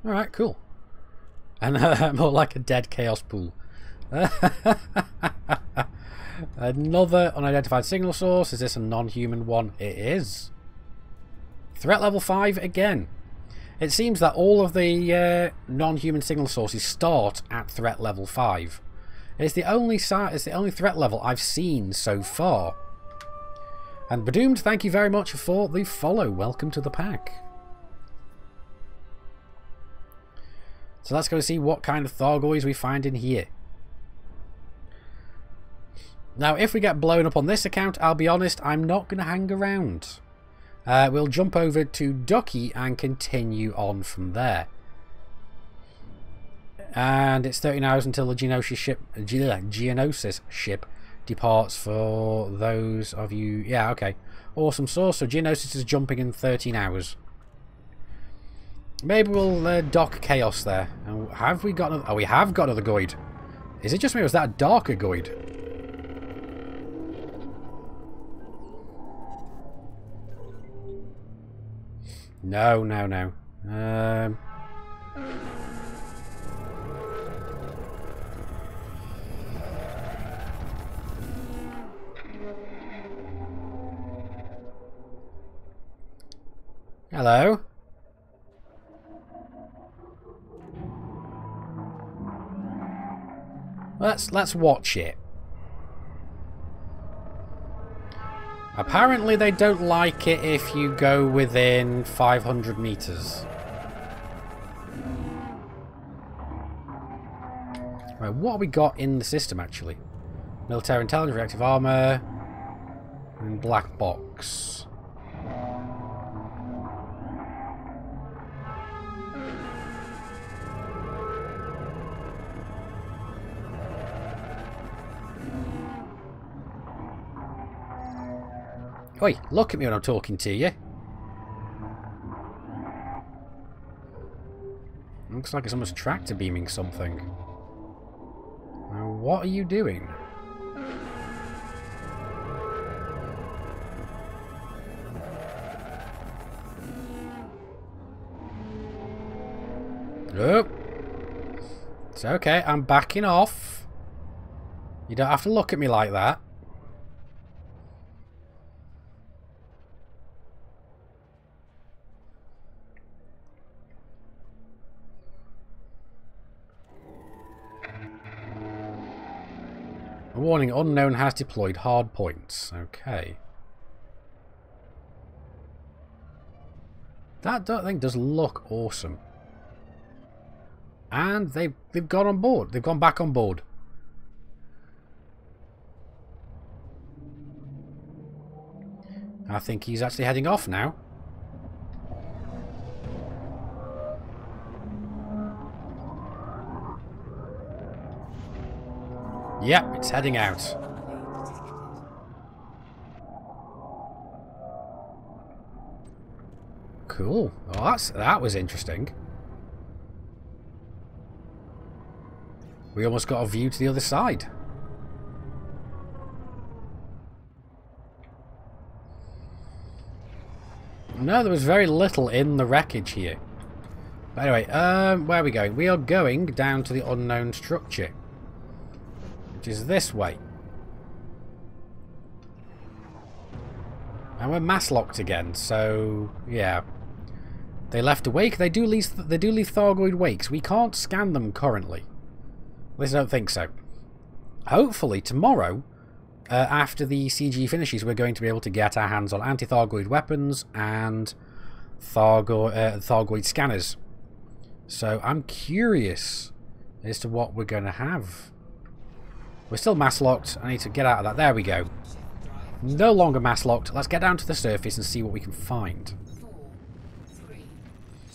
Alright, cool. And more like a dead chaos pool. Another unidentified signal source. Is this a non-human one? It is. Threat level 5 again. It seems that all of the non-human signal sources start at threat level 5. It's the only threat level I've seen so far. And Badoomed, thank you very much for the follow. Welcome to the pack. So let's go see what kind of Thargoids we find in here. Now, if we get blown up on this account, I'll be honest, I'm not going to hang around. We'll jump over to Ducky and continue on from there. And it's 13 hours until the Geonosis ship departs for those of you... Yeah, okay. Awesome source. So Geonosis is jumping in 13 hours. Maybe we'll dock Chaos there. And have we got another... Oh, we have got another Goid. Is it just me or is that a darker Goid? No, no, no. Hello? Let's watch it. Apparently they don't like it if you go within 500 meters. Right, what have we got in the system actually? Military intelligence, reactive armor, and black box. Oi, look at me when I'm talking to you. Looks like it's almost tractor beaming something. Now, what are you doing? Oh. It's okay, I'm backing off. You don't have to look at me like that. Warning, unknown has deployed hard points. Okay. That thing does look awesome. And they've gone on board. They've gone back on board. I think he's actually heading off now. Yep, it's heading out. Cool. Well, that was interesting. We almost got a view to the other side. No, there was very little in the wreckage here. But anyway, where are we going? We are going down to the unknown structure, which is this way. And we're mass locked again, so yeah. They left a wake. They do leave Thargoid wakes. We can't scan them currently. At least I don't think so. Hopefully tomorrow, after the CG finishes, we're going to be able to get our hands on anti-Thargoid weapons and Thargoid scanners. So I'm curious as to what we're going to have. We're still mass locked. I need to get out of that. There we go. No longer mass locked. Let's get down to the surface and see what we can find. 4, 3,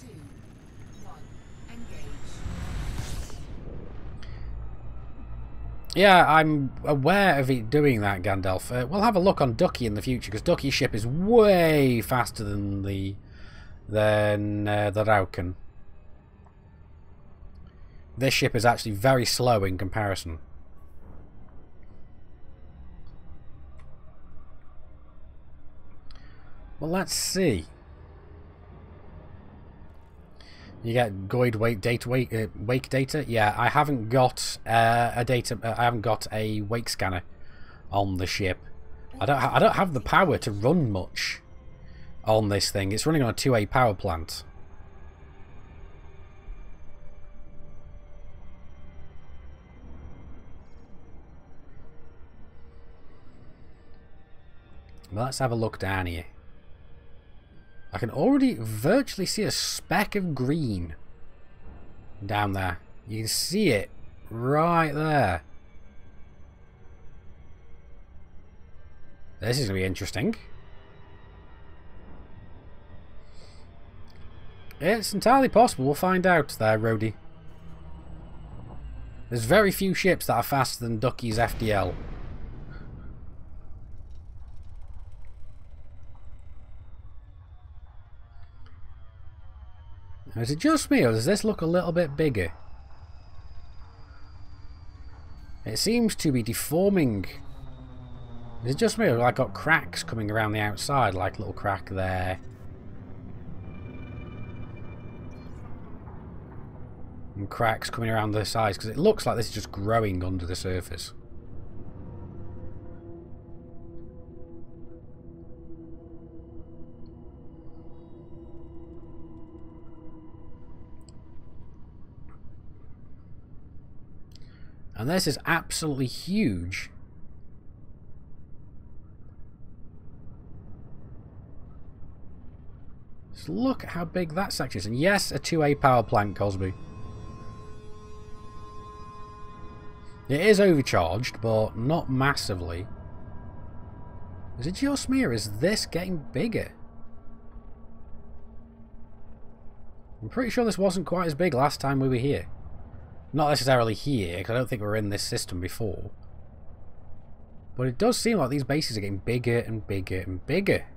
2, 1, engage. Yeah, I'm aware of it doing that, Gandalf. We'll have a look on Ducky in the future, because Ducky's ship is way faster than the Rauken. This ship is actually very slow in comparison. Well, let's see. You get Goid wake data. Yeah, I haven't got I haven't got a wake scanner on the ship. I don't have the power to run much on this thing. It's running on a 2A power plant. Well, let's have a look down here. I can already virtually see a speck of green down there. You can see it right there. This is going to be interesting. It's entirely possible. We'll find out there, Rhodey. There's very few ships that are faster than Ducky's FDL. Is it just me, or does this look a little bit bigger? It seems to be deforming. Is it just me, or have I got cracks coming around the outside, like a little crack there? And cracks coming around the sides, because it looks like this is just growing under the surface. And this is absolutely huge. Just look at how big that section is. And yes, a 2A power plant, Cosby. It is overcharged, but not massively. Is it just me, or is this getting bigger? I'm pretty sure this wasn't quite as big last time we were here. Not necessarily here, because I don't think we were in this system before. But it does seem like these bases are getting bigger and bigger and bigger.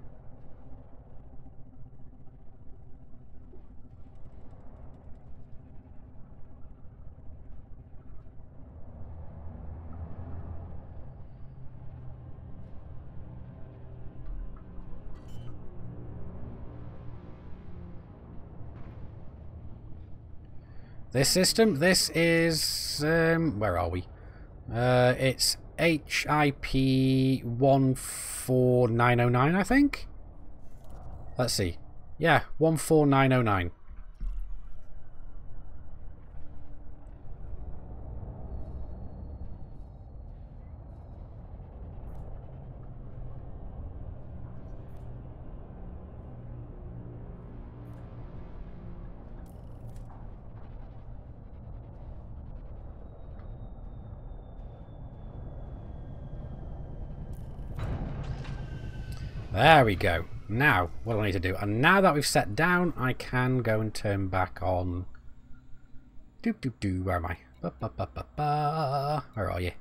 This system, this is, where are we? It's HIP14909, I think? Let's see. Yeah, 14909. There we go. Now, what do I need to do? And now that we've set down, I can go and turn back on... Doop doop doo. Where am I? Ba, ba, ba, ba, ba. Where are you?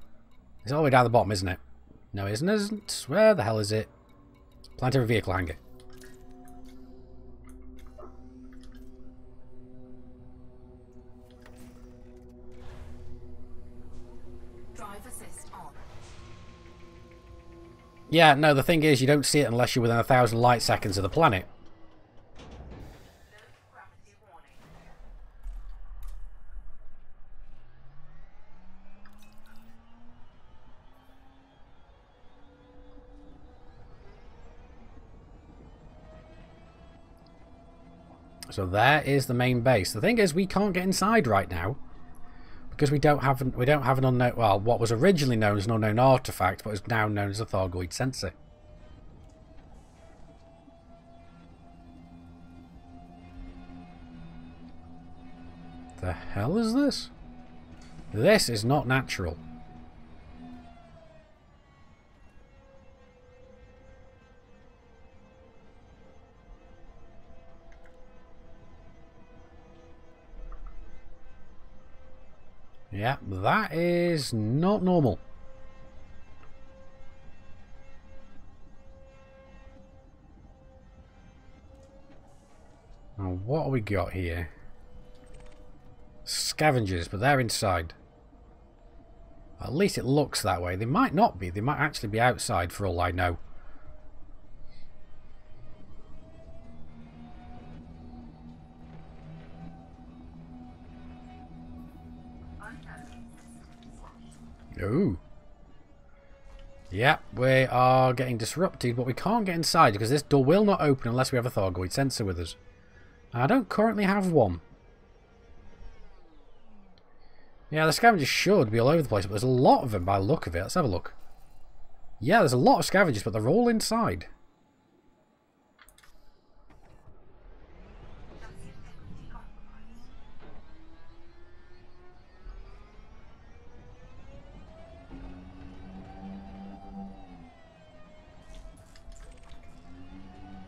It's all the way down the bottom, isn't it? No, it isn't. Where the hell is it? Planetary vehicle hangar. Drive assist on. Yeah, no, the thing is, you don't see it unless you're within 1,000 light seconds of the planet. Gravity warning. So there is the main base. The thing is, we can't get inside right now because we don't have an unknown. Well, what was originally known as an unknown artifact, but is now known as a Thargoid sensor. The hell is this? This is not natural. Yeah, that is not normal. Now, what have we got here? Scavengers, but they're inside. At least it looks that way. They might not be. They might actually be outside for all I know. Ooh. Yeah, we are getting disrupted, but we can't get inside because this door will not open unless we have a Thargoid sensor with us. I don't currently have one. Yeah, the scavengers should be all over the place, but there's a lot of them by the look of it. Let's have a look. Yeah, there's a lot of scavengers, but they're all inside.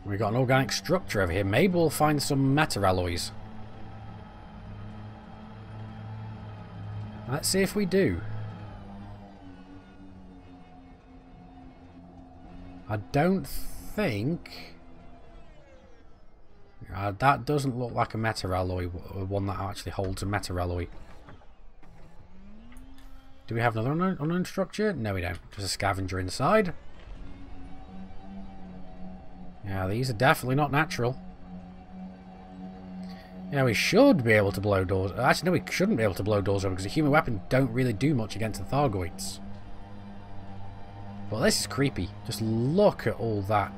We've got an organic structure over here. Maybe we'll find some metal alloys. Let's see if we do. I don't think... that doesn't look like a metal alloy, one that actually holds a metal alloy. Do we have another unknown structure? No, we don't. Just a scavenger inside. Yeah, these are definitely not natural. Yeah, we should be able to blow doors. Actually, no, we shouldn't be able to blow doors over because a human weapon don't really do much against the Thargoids. But this is creepy. Just look at all that.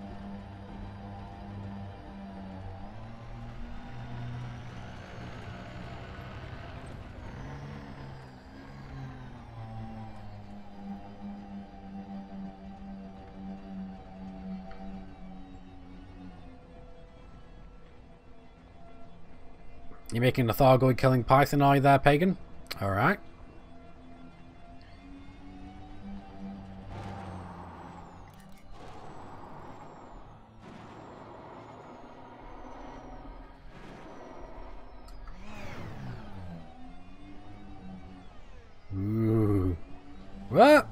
You making a Thargoid killing python, are you there, pagan? Alright. Ooh. What?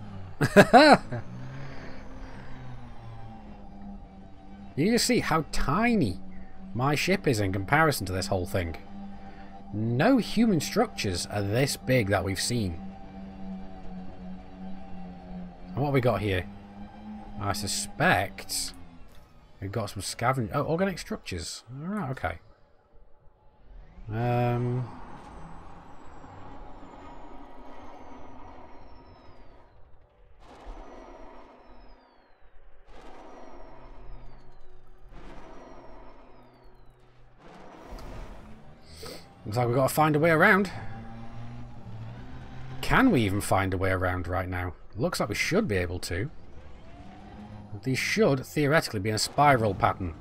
You just see how tiny my ship is in comparison to this whole thing. No human structures are this big that we've seen. And what have we got here? I suspect we've got some scavenger... Oh, organic structures. Alright, okay. Looks like we've got to find a way around. Can we even find a way around right now? Looks like we should be able to. These should theoretically be in a spiral pattern.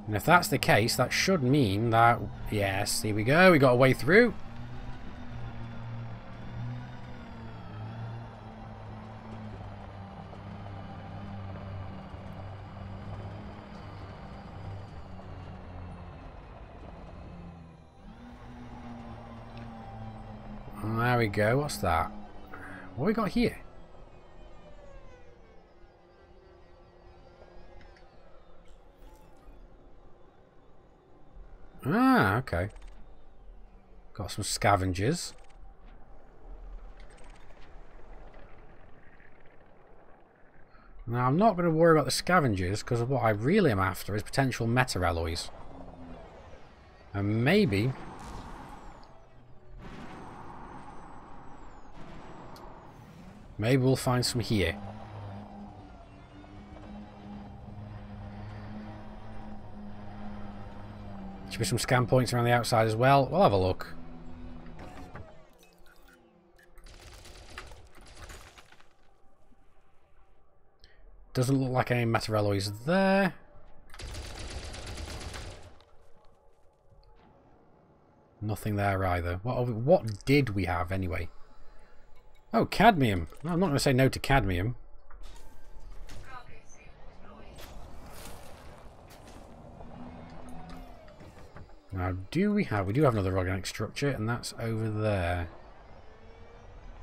And if that's the case, that should mean that... Yes, here we go. We got a way through. There we go. What's that? What we got here? Ah, okay. Got some scavengers. Now, I'm not going to worry about the scavengers, because what I really am after is potential meta alloys. And maybe... maybe we'll find some here. Should be some scan points around the outside as well. We'll have a look. Doesn't look like any meta alloys there. Nothing there either. What did we have anyway? Oh, cadmium. No, I'm not going to say no to cadmium. Now, do we have... we do have another organic structure, and that's over there.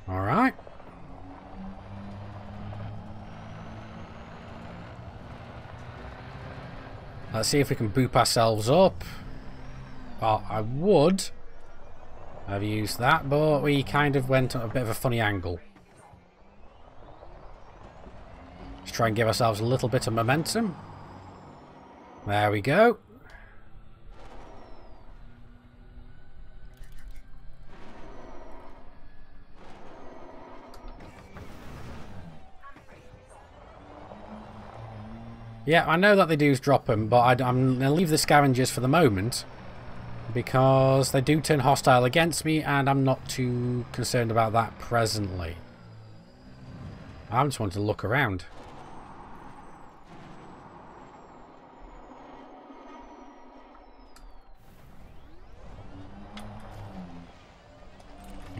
Alright. Let's see if we can boop ourselves up. Well, I would have used that, but we kind of went on a bit of a funny angle. Let's try and give ourselves a little bit of momentum. There we go. Yeah, I know that they do drop them, but I'm going to leave the scavengers for the moment because they do turn hostile against me, and I'm not too concerned about that presently. I just wanted to look around.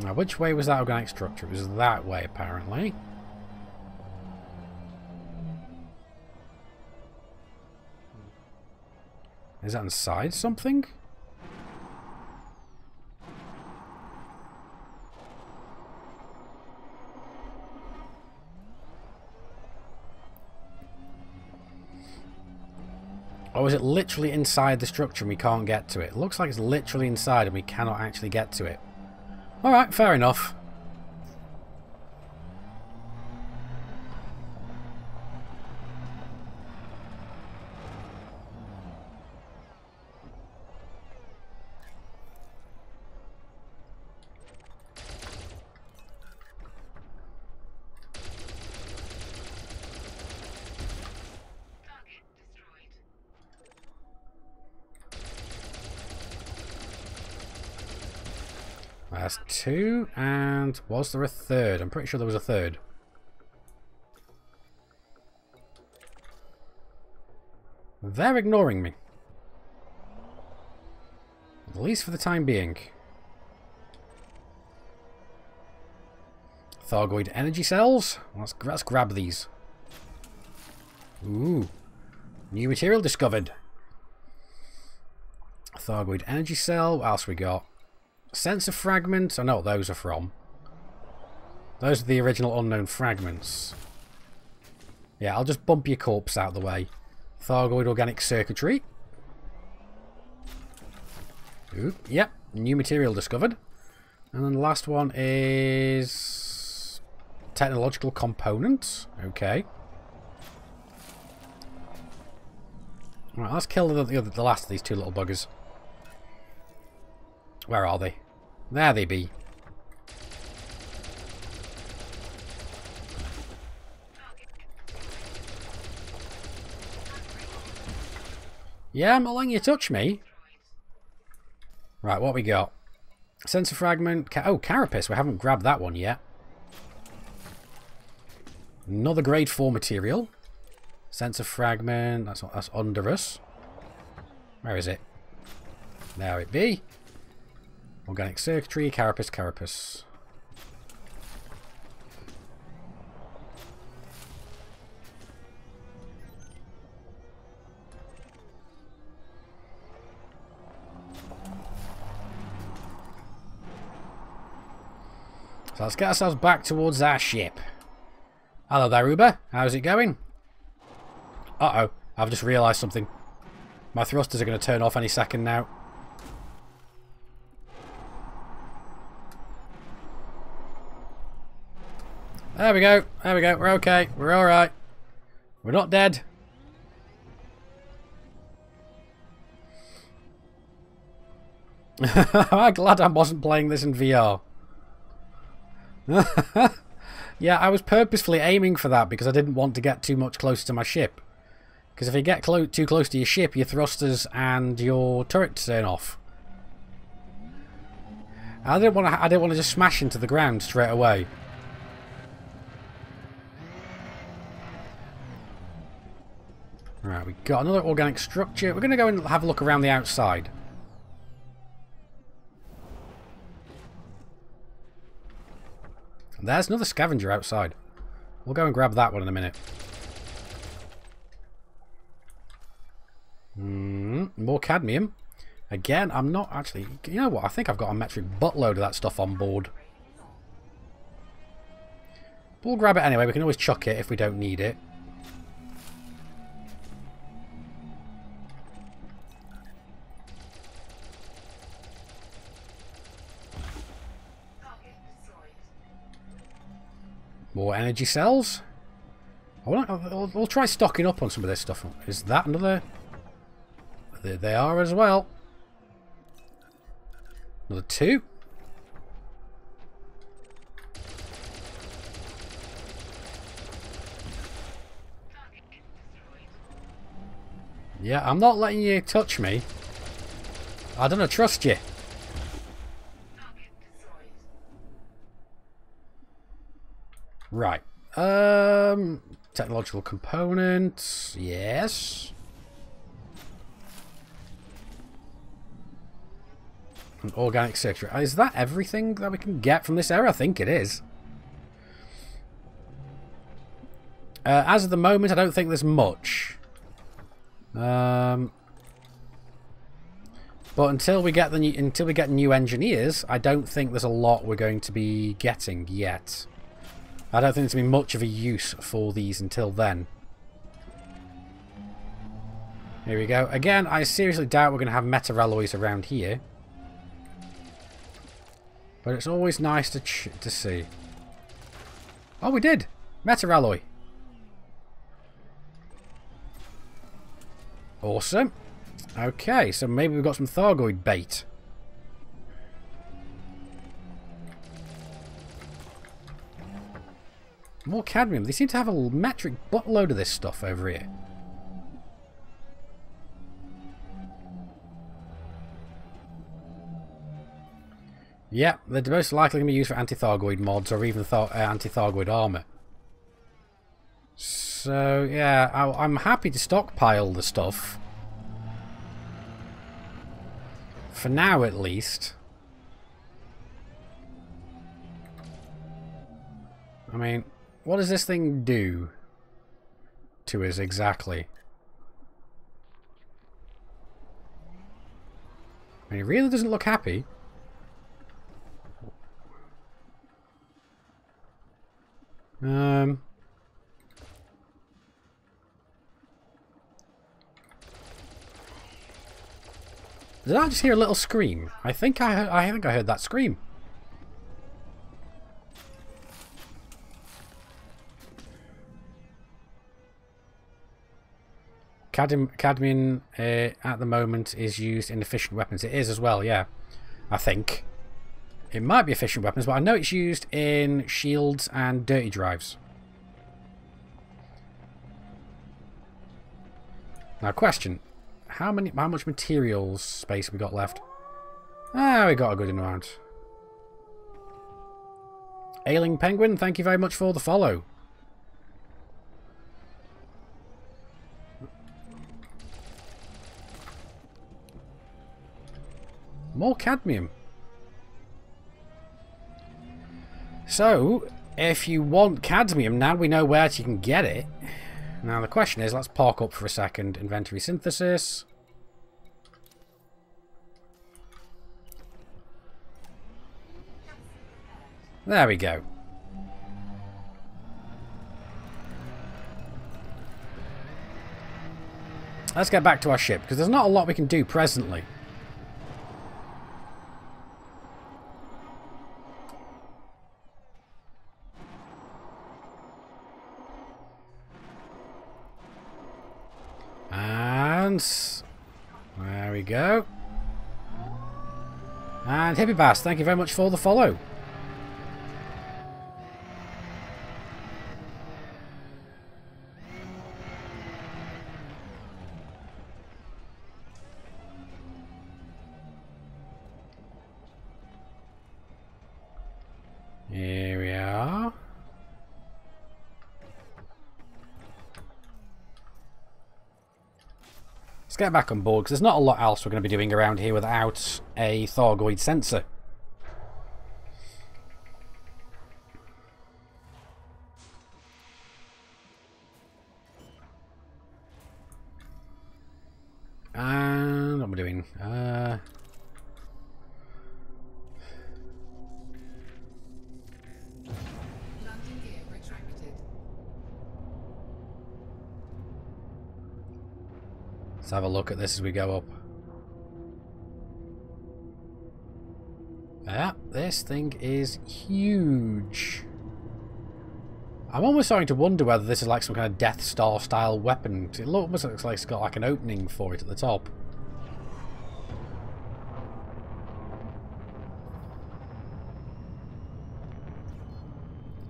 Now, which way was that organic structure? It was that way, apparently. Is that inside something? Or is it literally inside the structure and we can't get to it? It looks like it's literally inside and we cannot actually get to it. Alright, fair enough. That's two, and was there a third? I'm pretty sure there was a third. They're ignoring me. At least for the time being. Thargoid energy cells. Let's grab these. Ooh. New material discovered. Thargoid energy cell. What else we got? Sensor fragment. I know what those are from. Those are the original unknown fragments. Yeah, I'll just bump your corpse out of the way. Thargoid organic circuitry. Ooh, yep, new material discovered. And then the last one is technological components. Okay. Right, let's kill the last of these two little buggers. Where are they? There they be. Yeah, I'm not letting you touch me. Right, what we got? Sensor fragment. Oh, carapace. We haven't grabbed that one yet. Another grade 4 material. Sensor fragment. That's under us. Where is it? There it be. Organic circuitry. Carapace. So let's get ourselves back towards our ship. Hello there, Uber. How's it going? Uh-oh. I've just realised something. My thrusters are going to turn off any second now. There we go. There we go. We're okay. We're alright. We're not dead. I'm glad I wasn't playing this in VR. Yeah, I was purposefully aiming for that because I didn't want to get too much closer to my ship. Because if you get too close to your ship, your thrusters and your turrets turn off. I didn't want to just smash into the ground straight away. Right, we got another organic structure. We're going to go and have a look around the outside. There's another scavenger outside. We'll go and grab that one in a minute. More cadmium. Again, I'm not actually... You know what? I think I've got a metric buttload of that stuff on board. But we'll grab it anyway. We can always chuck it if we don't need it. More energy cells. We'll try stocking up on some of this stuff. Is that another? There they are as well. Another two. Yeah, I'm not letting you touch me. I don't trust you. Right. Technological components. Yes. An organic circuitry. Is that everything that we can get from this area? I think it is. As of the moment, I don't think there's much. But until we get new engineers, I don't think there's a lot we're going to be getting yet. I don't think there's going to be much of a use for these until then. Here we go. Again, I seriously doubt we're going to have metal alloys around here. But it's always nice to see. Oh, we did! Metal alloy. Awesome. Okay, so maybe we've got some Thargoid bait. More cadmium. They seem to have a metric buttload of this stuff over here. Yeah, they're most likely going to be used for anti-Thargoid mods or even anti-Thargoid armor. So, yeah, I'm happy to stockpile the stuff. For now, at least. I mean... What does this thing do to us exactly? I mean, it really doesn't look happy. Did I just hear a little scream? I think I heard that scream. Cadmium at the moment is used in efficient weapons. It is as well, yeah. I think. It might be efficient weapons, but I know it's used in shields and dirty drives. Now, question. How much materials space have we got left? Ah, we got a good amount. Ailing Penguin, thank you very much for the follow. More cadmium. So, if you want cadmium, now we know where you can get it. Now the question is, let's park up for a second. Inventory synthesis. There we go. Let's get back to our ship, because there's not a lot we can do presently. And there we go. And Hippie Bass, thank you very much for the follow. Here we are. Let's get back on board, because there's not a lot else we're going to be doing around here without a Thargoid sensor. And what am I doing? Landing gear retracted. Let's have a look at this as we go up. Yeah, this thing is huge. I'm almost starting to wonder whether this is like some kind of Death Star style weapon. It almost looks like it's got like an opening for it at the top.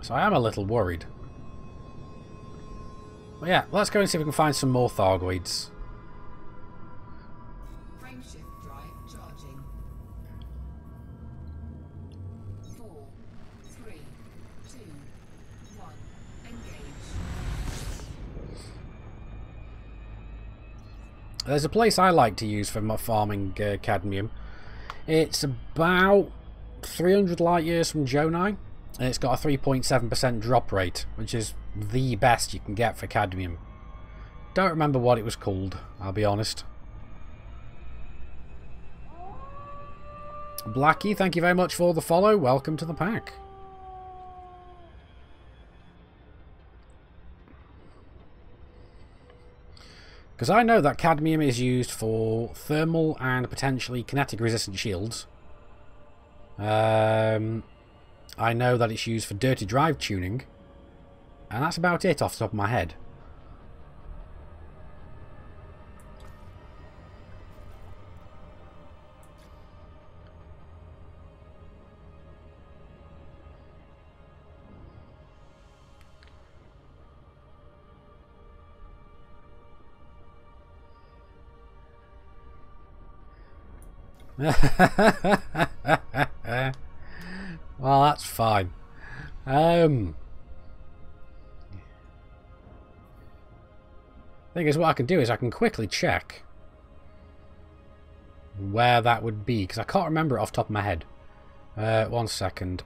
So I am a little worried. But yeah, let's go and see if we can find some more Thargoids. Frameshift drive charging. 4, 3, 2, 1. Engage. There's a place I like to use for my farming cadmium. It's about 300 light years from Jonai, and it's got a 3.7% drop rate, which is the best you can get for cadmium. Don't remember what it was called, I'll be honest. Blackie, thank you very much for the follow. Welcome to the pack. Because I know that cadmium is used for thermal and potentially kinetic resistant shields. I know that it's used for dirty drive tuning. And that's about it off the top of my head. Well, that's fine. Thing is, what I can do is I can quickly check where that would be, because I can't remember it off the top of my head. 1 second.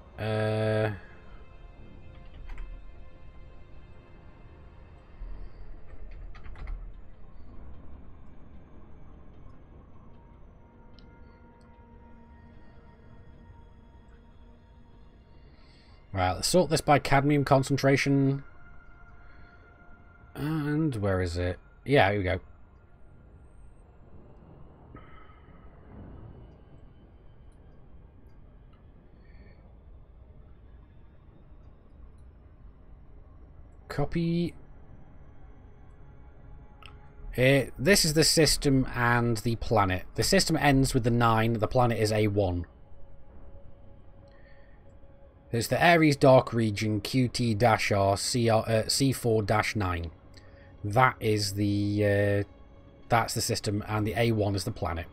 Right, let's sort this by cadmium concentration. And where is it? Yeah, here we go. Copy. This is the system and the planet. The system ends with the 9, the planet is A1. It's the Aries Dark Region QT-R C4-9. That is the that's the system, and the A1 is the planet.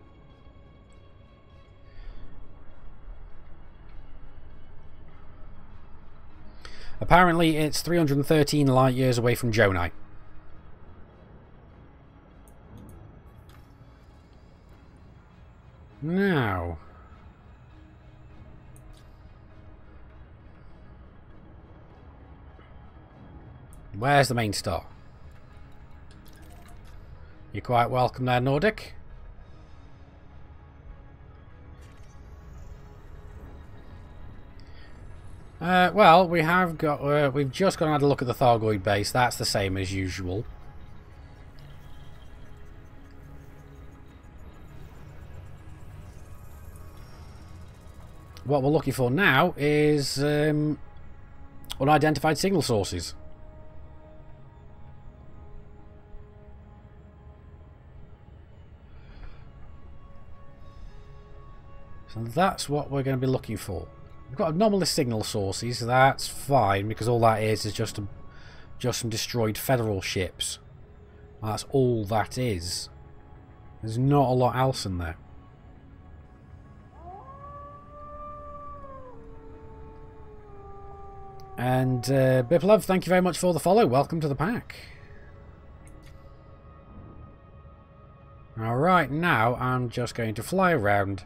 Apparently, it's 313 light years away from Jonai. Now, where's the main star? You're quite welcome there, Nordic. Well, we have got. We've just gone and had a look at the Thargoid base. That's the same as usual. What we're looking for now is unidentified signal sources. So that's what we're going to be looking for. We've got anomalous signal sources. That's fine because all that is just some destroyed Federal ships. That's all that is. There's not a lot else in there. And Biplove, thank you very much for the follow. Welcome to the pack. Alright, now I'm just going to fly around,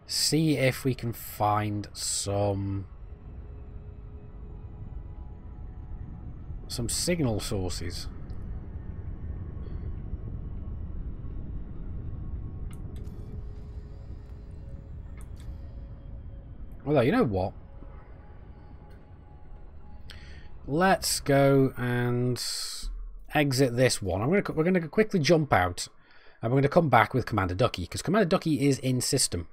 see if we can find some signal sources. Although, you know what? Let's go and exit this one. We're going to quickly jump out, and we're going to come back with Commander Ducky, because Commander Ducky is in system.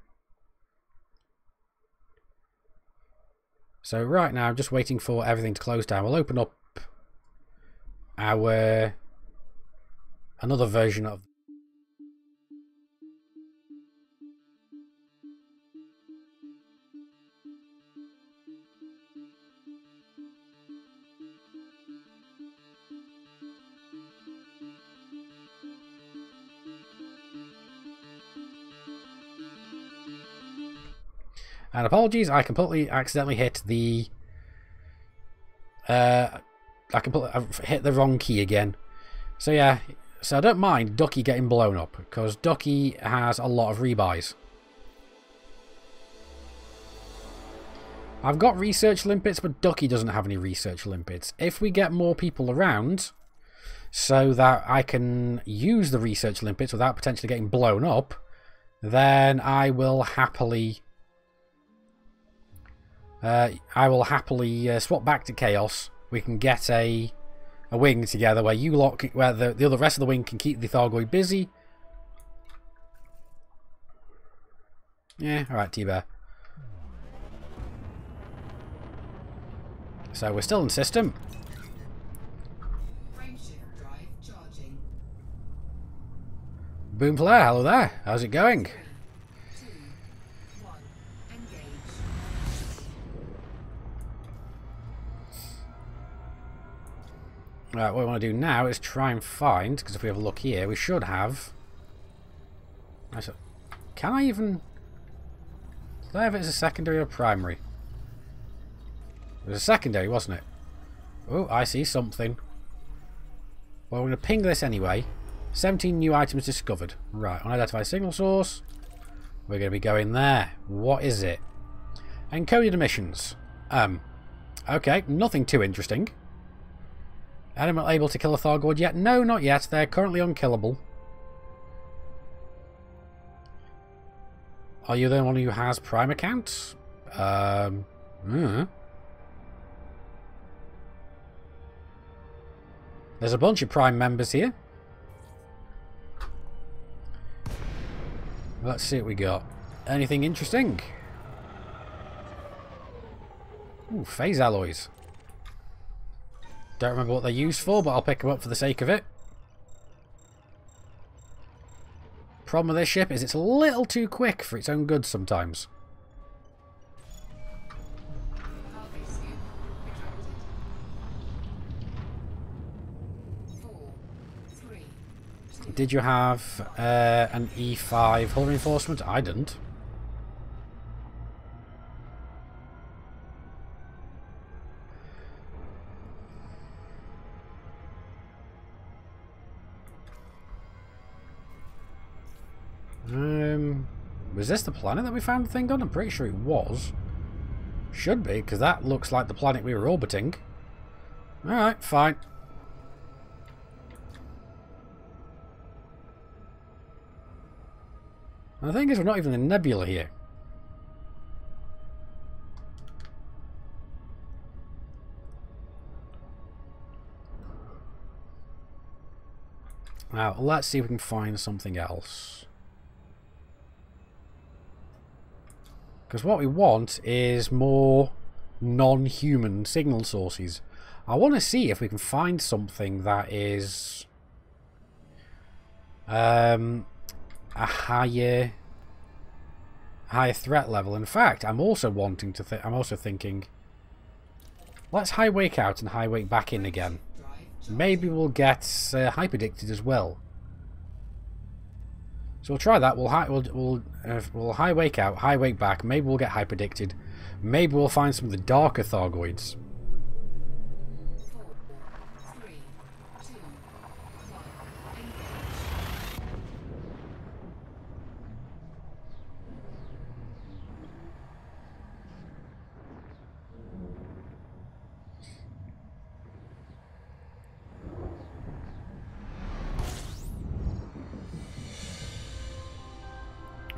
So right now, I'm just waiting for everything to close down. We'll open up our another version of. And apologies, I completely accidentally hit the I've hit the wrong key again. So yeah, so I don't mind Ducky getting blown up, because Ducky has a lot of rebuys. I've got research limpets, but Ducky doesn't have any research limpets. If we get more people around, so that I can use the research limpets without potentially getting blown up, then I will happily swap back to Chaos. We can get a wing together where you lot, where the other rest of the wing can keep the Thargoid busy. Yeah, all right, T-Bear. So we're still in system. Frameshift drive charging. Boom Flare, hello there. How's it going? 2, 1, engage. Right, what we want to do now is try and find, because if we have a look here, we should have. Can I even? Do I have it as a secondary or primary? It was a secondary, wasn't it? Oh, I see something. Well, we're going to ping this anyway. 17 new items discovered. Right, unidentified signal source. We're going to be going there. What is it? Encoded emissions. Okay, nothing too interesting. Anyone able to kill a Thargoid yet? No, not yet. They're currently unkillable. Are you the one who has Prime accounts? There's a bunch of Prime members here. Let's see what we got. Anything interesting? Ooh, phase alloys. Don't remember what they're used for, but I'll pick them up for the sake of it. Problem with this ship is it's a little too quick for its own good sometimes. Cargo scoop retracted. 4, 3, 2. Did you have an E5 hull reinforcement? I didn't. Was this the planet that we found the thing on? I'm pretty sure it was. Should be, because that looks like the planet we were orbiting. Alright, fine. And the thing is, we're not even in nebula here. Now, let's see if we can find something else. Because what we want is more non-human signal sources. I want to see if we can find something that is a higher threat level. In fact, I'm also wanting to. I'm also thinking, let's high wake out and high wake back in again. Maybe we'll get hyperdicted as well. So we'll try that. We'll high wake out, high wake back. Maybe we'll get hyperdicted. Maybe we'll find some of the darker Thargoids. 4, 3, 2, 1, engage.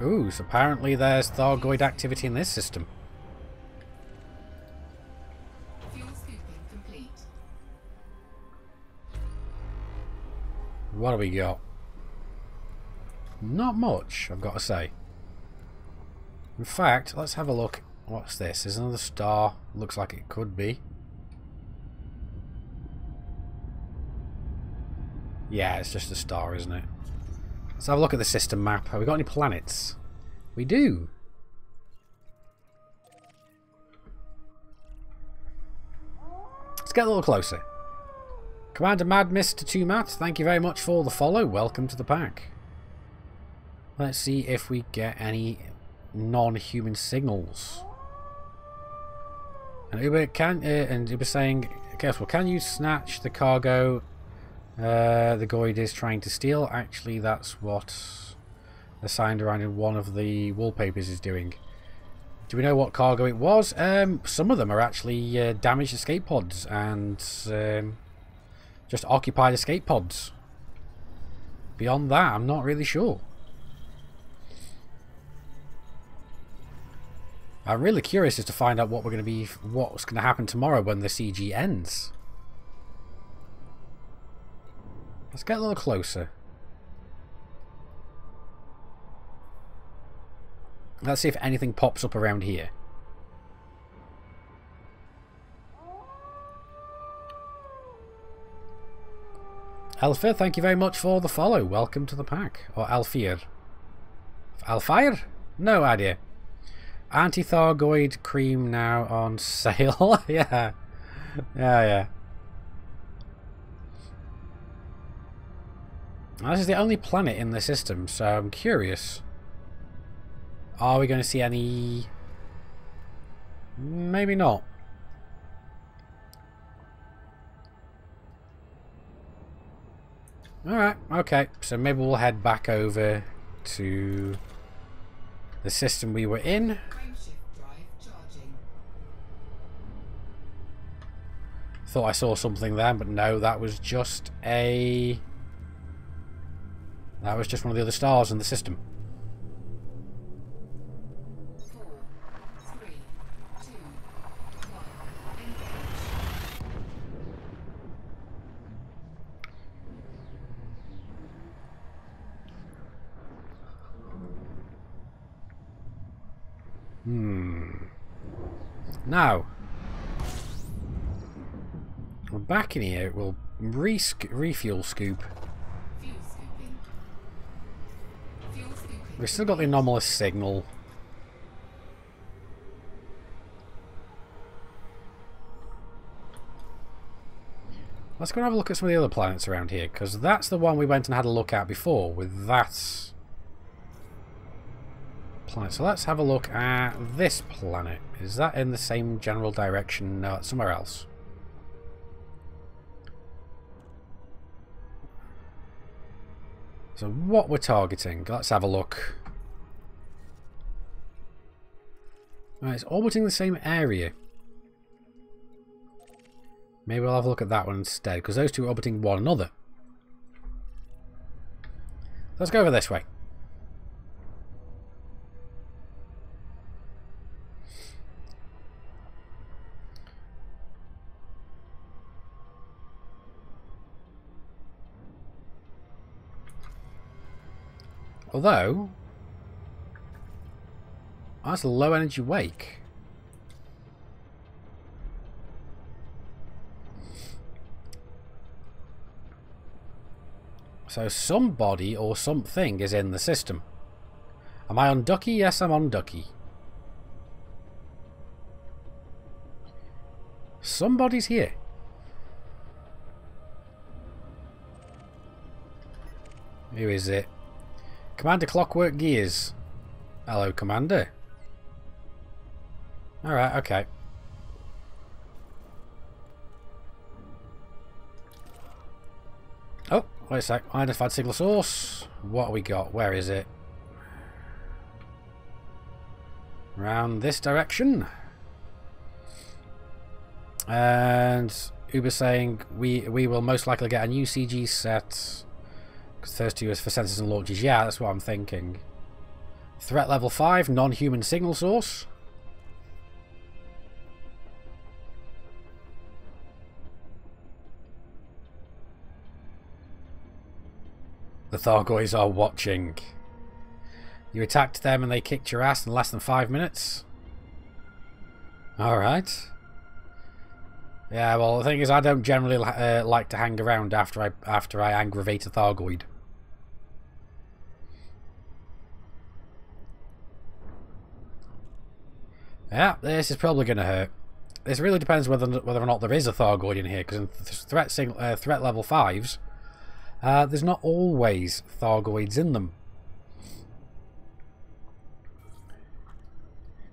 Ooh, so apparently there's Thargoid activity in this system. Fuel scooping complete. What do we got? Not much, I've got to say. In fact, let's have a look. What's this? There's another star. Looks like it could be. Yeah, it's just a star, isn't it? Let's have a look at the system map. Have we got any planets? We do. Let's get a little closer. Commander Mad Mr. 2Matt, thank you very much for the follow. Welcome to the pack. Let's see if we get any non-human signals. And Uber saying, careful, can you snatch the cargo the Goid is trying to steal? Actually, that's what the sign around in one of the wallpapers is doing. Do we know what cargo it was? Some of them are actually damaged escape pods and just occupied escape pods. Beyond that, I'm not really sure. I'm really curious as to find out what's going to happen tomorrow when the CG ends. Let's get a little closer. Let's see if anything pops up around here. Alfir, thank you very much for the follow. Welcome to the pack. Or Alfir. Alfire? No idea. Anti-Thargoid cream now on sale. Yeah. Yeah. Now, this is the only planet in the system, so I'm curious. Are we going to see any... Maybe not. Alright, okay. So maybe we'll head back over to the system we were in. Frameshift drive charging. Thought I saw something there, but no, that was just a... That was just one of the other stars in the system. 4, 3, 2, 1, engage. Now, we're back in here. We'll refuel scoop. Fuel scooping. Fuel scooping. We've still got the anomalous signal. Let's go and have a look at some of the other planets around here, because that's the one we went and had a look at before with that planet. So let's have a look at this planet. Is that in the same general direction? No, it's somewhere else. So what we're targeting, let's have a look. Right, it's orbiting the same area. Maybe we'll have a look at that one instead, because those two are orbiting one another. Let's go over this way. Although, that's a low energy wake. So somebody or something is in the system. Am I on Ducky? Yes, I'm on Ducky. Somebody's here. Who is it? Commander Clockwork Gears. Hello, Commander. Alright, okay. Oh, wait a sec. Identified signal source. What have we got? Where is it? Round this direction. And Uber saying we will most likely get a new CG set. Because first two is for sensors and launches. Yeah, that's what I'm thinking. Threat level 5, non-human signal source. The Thargoids are watching. You attacked them and they kicked your ass in less than 5 minutes. Alright. Yeah, well, the thing is, I don't generally like to hang around after I aggravate a Thargoid. Yeah, this is probably going to hurt. This really depends whether or not there is a Thargoid in here, because in threat level 5s, there's not always Thargoids in them.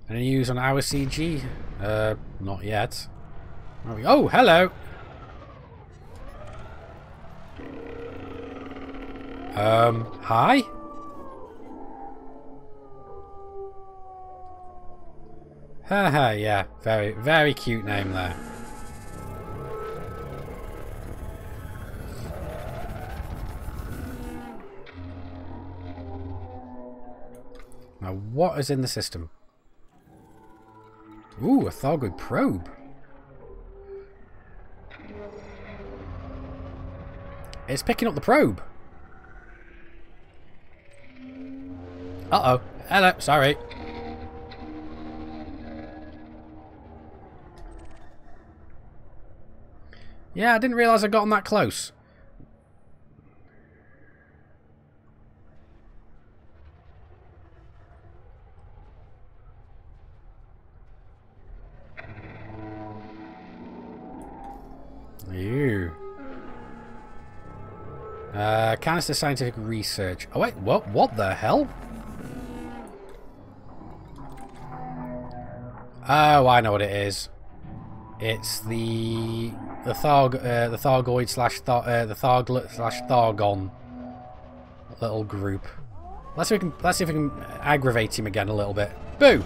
Any news on our CG? Not yet. Oh, hello! Hi? Haha, yeah. Very, very cute name there. Now, what is in the system? Ooh, a Thargoid probe. It's picking up the probe. Uh-oh. Hello, sorry. Yeah, I didn't realise I'd gotten that close. Ew. Canister scientific research. Oh wait, what the hell? Oh, I know what it is. It's the Thargoid slash the Tharglet slash Thargon little group. Let's see if we can aggravate him again a little bit. Boo!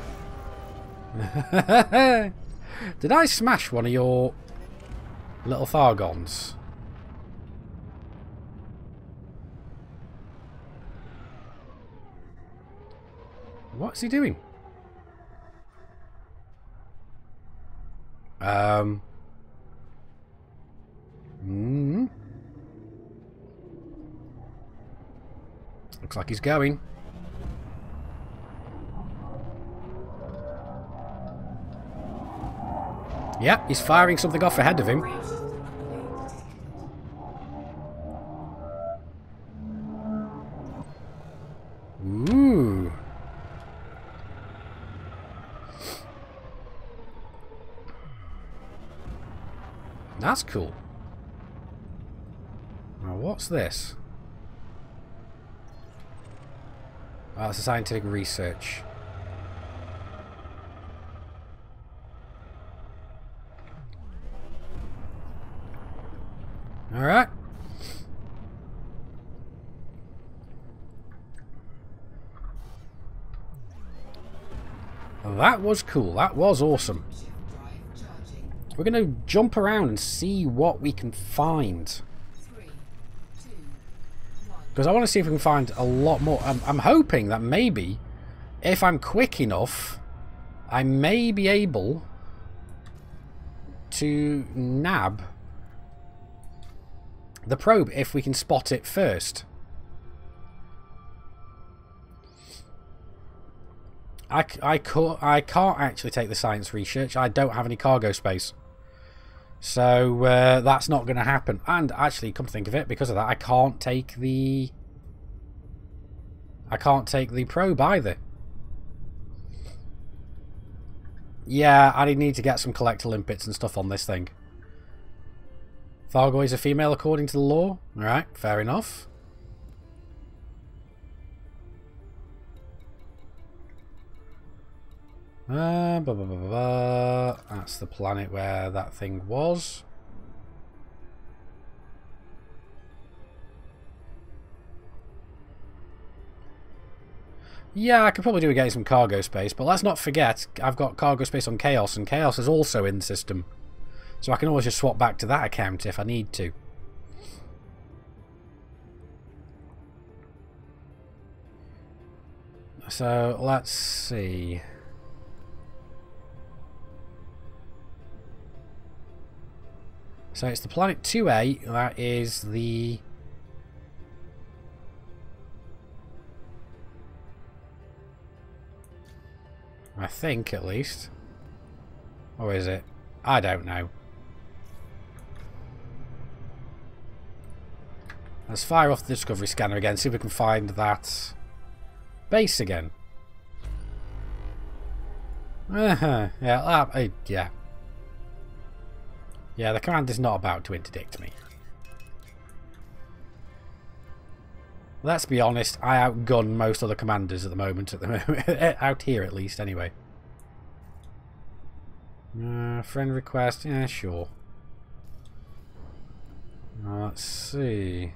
Did I smash one of your little Thargons? What's he doing? Looks like he's going. Yep, he's firing something off ahead of him. Ooh. That's cool. Now what's this? Oh, that's a scientific research. Alright. That was cool. That was awesome. We're going to jump around and see what we can find. Because I want to see if we can find a lot more. I'm hoping that maybe, if I'm quick enough, I may be able to nab the probe if we can spot it first. I can't actually take the science research. I don't have any cargo space. So that's not going to happen. And actually, come to think of it, because of that, I can't take the probe either. Yeah, I need to get some collector limpets and stuff on this thing. Thargoids are female according to the law. Alright, fair enough. That's the planet where that thing was. Yeah, I could probably do with getting some cargo space, but let's not forget I've got cargo space on Chaos, and Chaos is also in the system. So I can always just swap back to that account if I need to. So, let's see. So it's the planet 2A, that is the... I think, at least. Or is it? I don't know. Let's fire off the Discovery Scanner again, see if we can find that base again. Yeah, yeah. Yeah, the command is not about to interdict me. Let's be honest, I outgun most other commanders at the moment, out here at least, anyway. Friend request, yeah, sure. Let's see.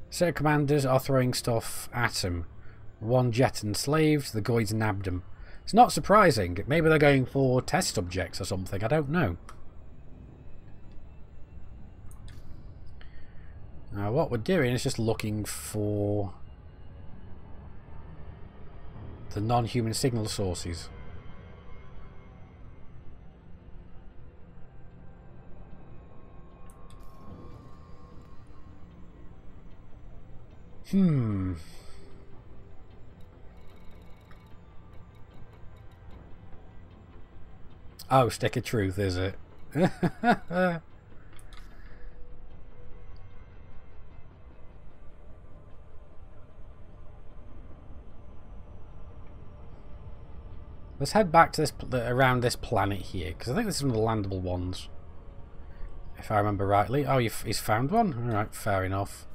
Set of commanders are throwing stuff at him. One jet enslaved, the Goids nabbed him. It's not surprising. Maybe they're going for test subjects or something. I don't know. Now, what we're doing is just looking for the non-human signal sources. Oh, stick of truth, is it? Let's head back to this around this planet here, because I think this is one of the landable ones, if I remember rightly. Oh, he's found one. All right, fair enough.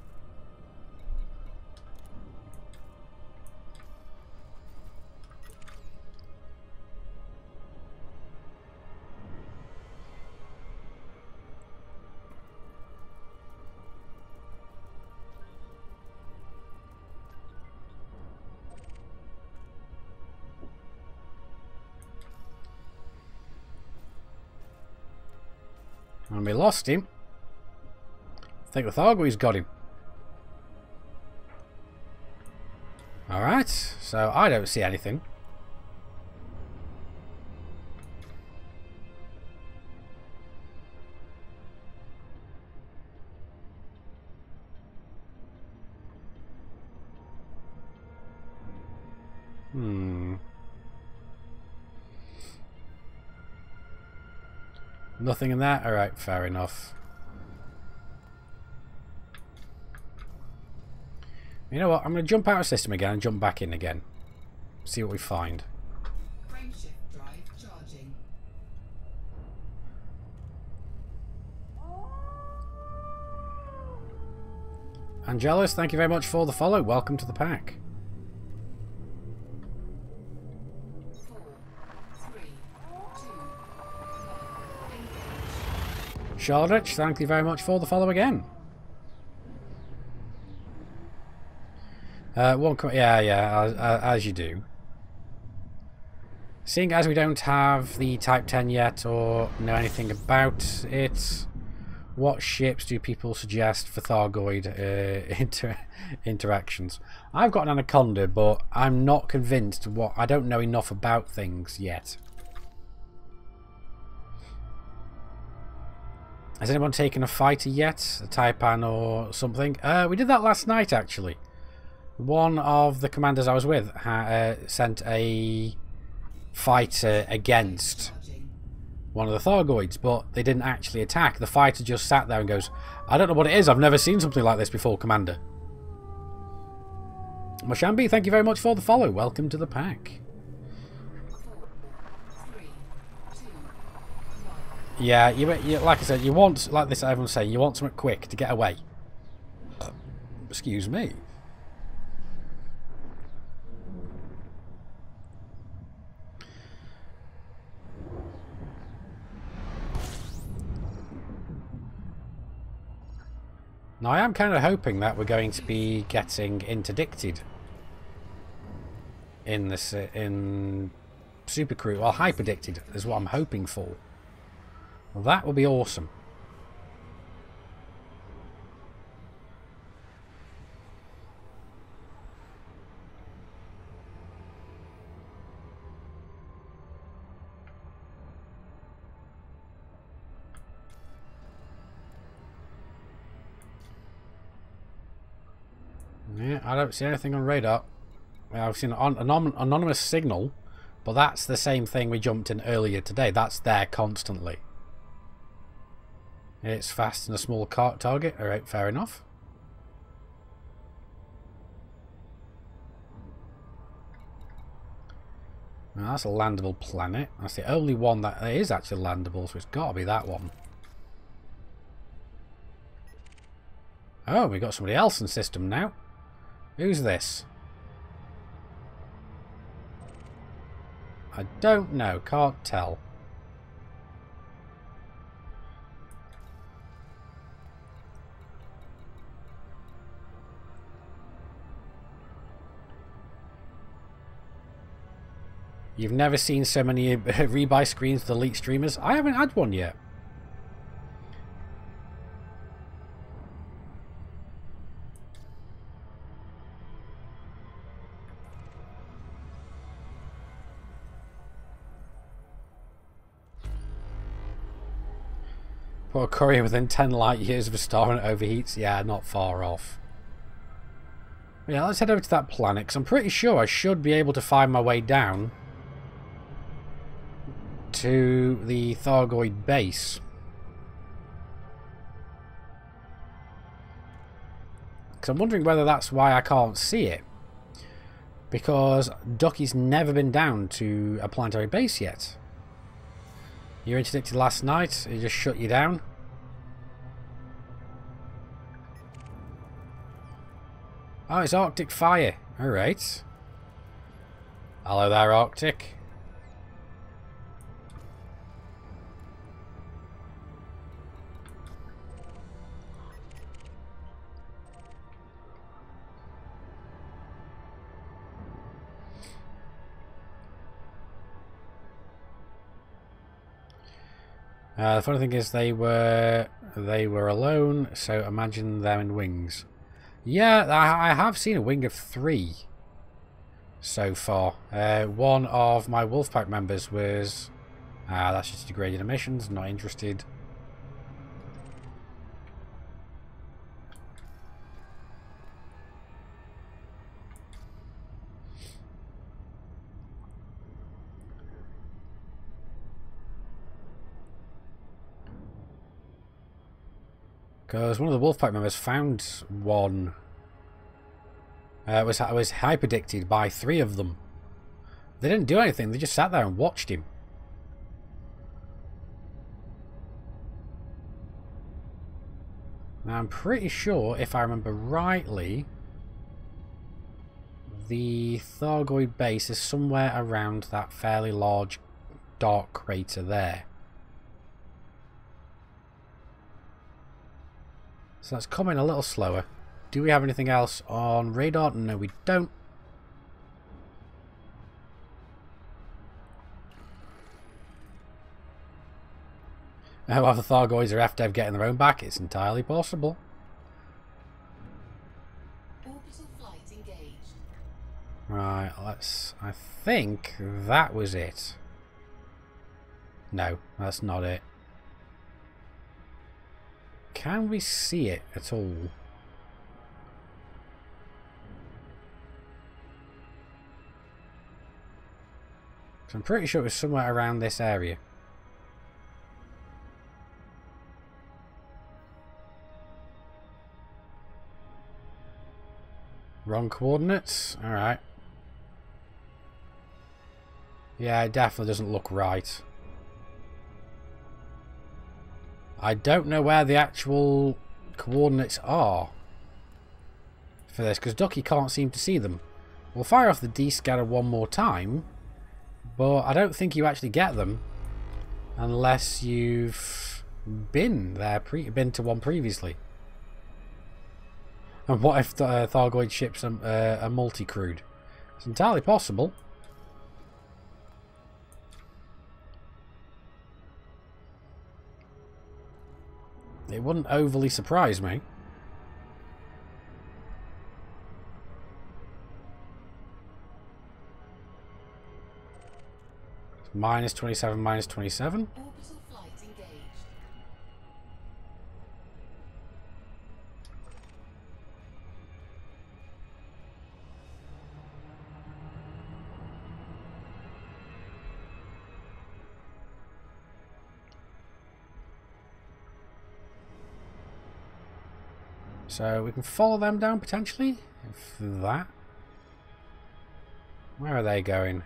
And we lost him. I think the Thargoids got him. Alright, so I don't see anything. Nothing in that? Alright, fair enough. You know what? I'm going to jump out of system again and jump back in again. See what we find. Frameshift drive charging. Angelus, thank you very much for the follow. Welcome to the pack. 4, 3, 2, 1. Shardrich, thank you very much for the follow again. As you do. Seeing as we don't have the Type 10 yet or know anything about it, what ships do people suggest for Thargoid interactions? I've got an Anaconda, but I'm not convinced. I don't know enough about things yet. Has anyone taken a fighter yet? A Taipan or something? We did that last night, actually. One of the commanders I was with sent a fighter against one of the Thargoids, but they didn't actually attack. The fighter just sat there and goes, I don't know what it is. I've never seen something like this before, Commander. Moshambi, thank you very much for the follow. Welcome to the pack. 4, 3, 2, 1. Yeah, you like I said, you want, like this everyone's saying, you want something quick to get away. Excuse me. Now I am kind of hoping that we're going to be getting interdicted in this in Super Crew, well, hyperdicted is what I'm hoping for. Well, that will be awesome. Yeah, I don't see anything on radar. I've seen an anonymous signal, but that's the same thing we jumped in earlier today. That's there constantly. It's fast and a small target. Alright, fair enough. Now that's a landable planet. That's the only one that is actually landable, so it's got to be that one. Oh, we got somebody else in system now. Who's this? I don't know, can't tell. You've never seen so many rebuy screens with elite streamers? I haven't had one yet. Poor courier within 10 light years of a star and it overheats. Yeah, not far off. Yeah, let's head over to that planet, because I'm pretty sure I should be able to find my way down to the Thargoid base. Because I'm wondering whether that's why I can't see it. Because Ducky's never been down to a planetary base yet. You were interdicted last night, it just shut you down. Oh, it's Arctic Fire. Alright. Hello there, Arctic. The funny thing is they were alone, so imagine them in wings. Yeah, I have seen a wing of 3 so far. One of my WulffPack members was that's just degraded emissions, not interested. Because one of the WulffPack members found one. I was hyperdicted by 3 of them. They didn't do anything, they just sat there and watched him. Now I'm pretty sure, if I remember rightly, the Thargoid base is somewhere around that fairly large dark crater there. So let's come in a little slower. Do we have anything else on radar? No, we don't. However, the Thargoids are after getting their own back. It's entirely possible. Orbital flight engaged. Right, let's... I think that was it. No, that's not it. can we see it at all? So I'm pretty sure it was somewhere around this area. Wrong coordinates? Alright. Yeah, it definitely doesn't look right. I don't know where the actual coordinates are for this, because Ducky can't seem to see them. We'll fire off the D-scanner one more time, but I don't think you actually get them unless you've been there, been to one previously. And what if Thargoid ships a multi-crude? It's entirely possible. It wouldn't overly surprise me. Minus 27, minus 27. Orbital flight engaged. So we can follow them down potentially. If that. Where are they going?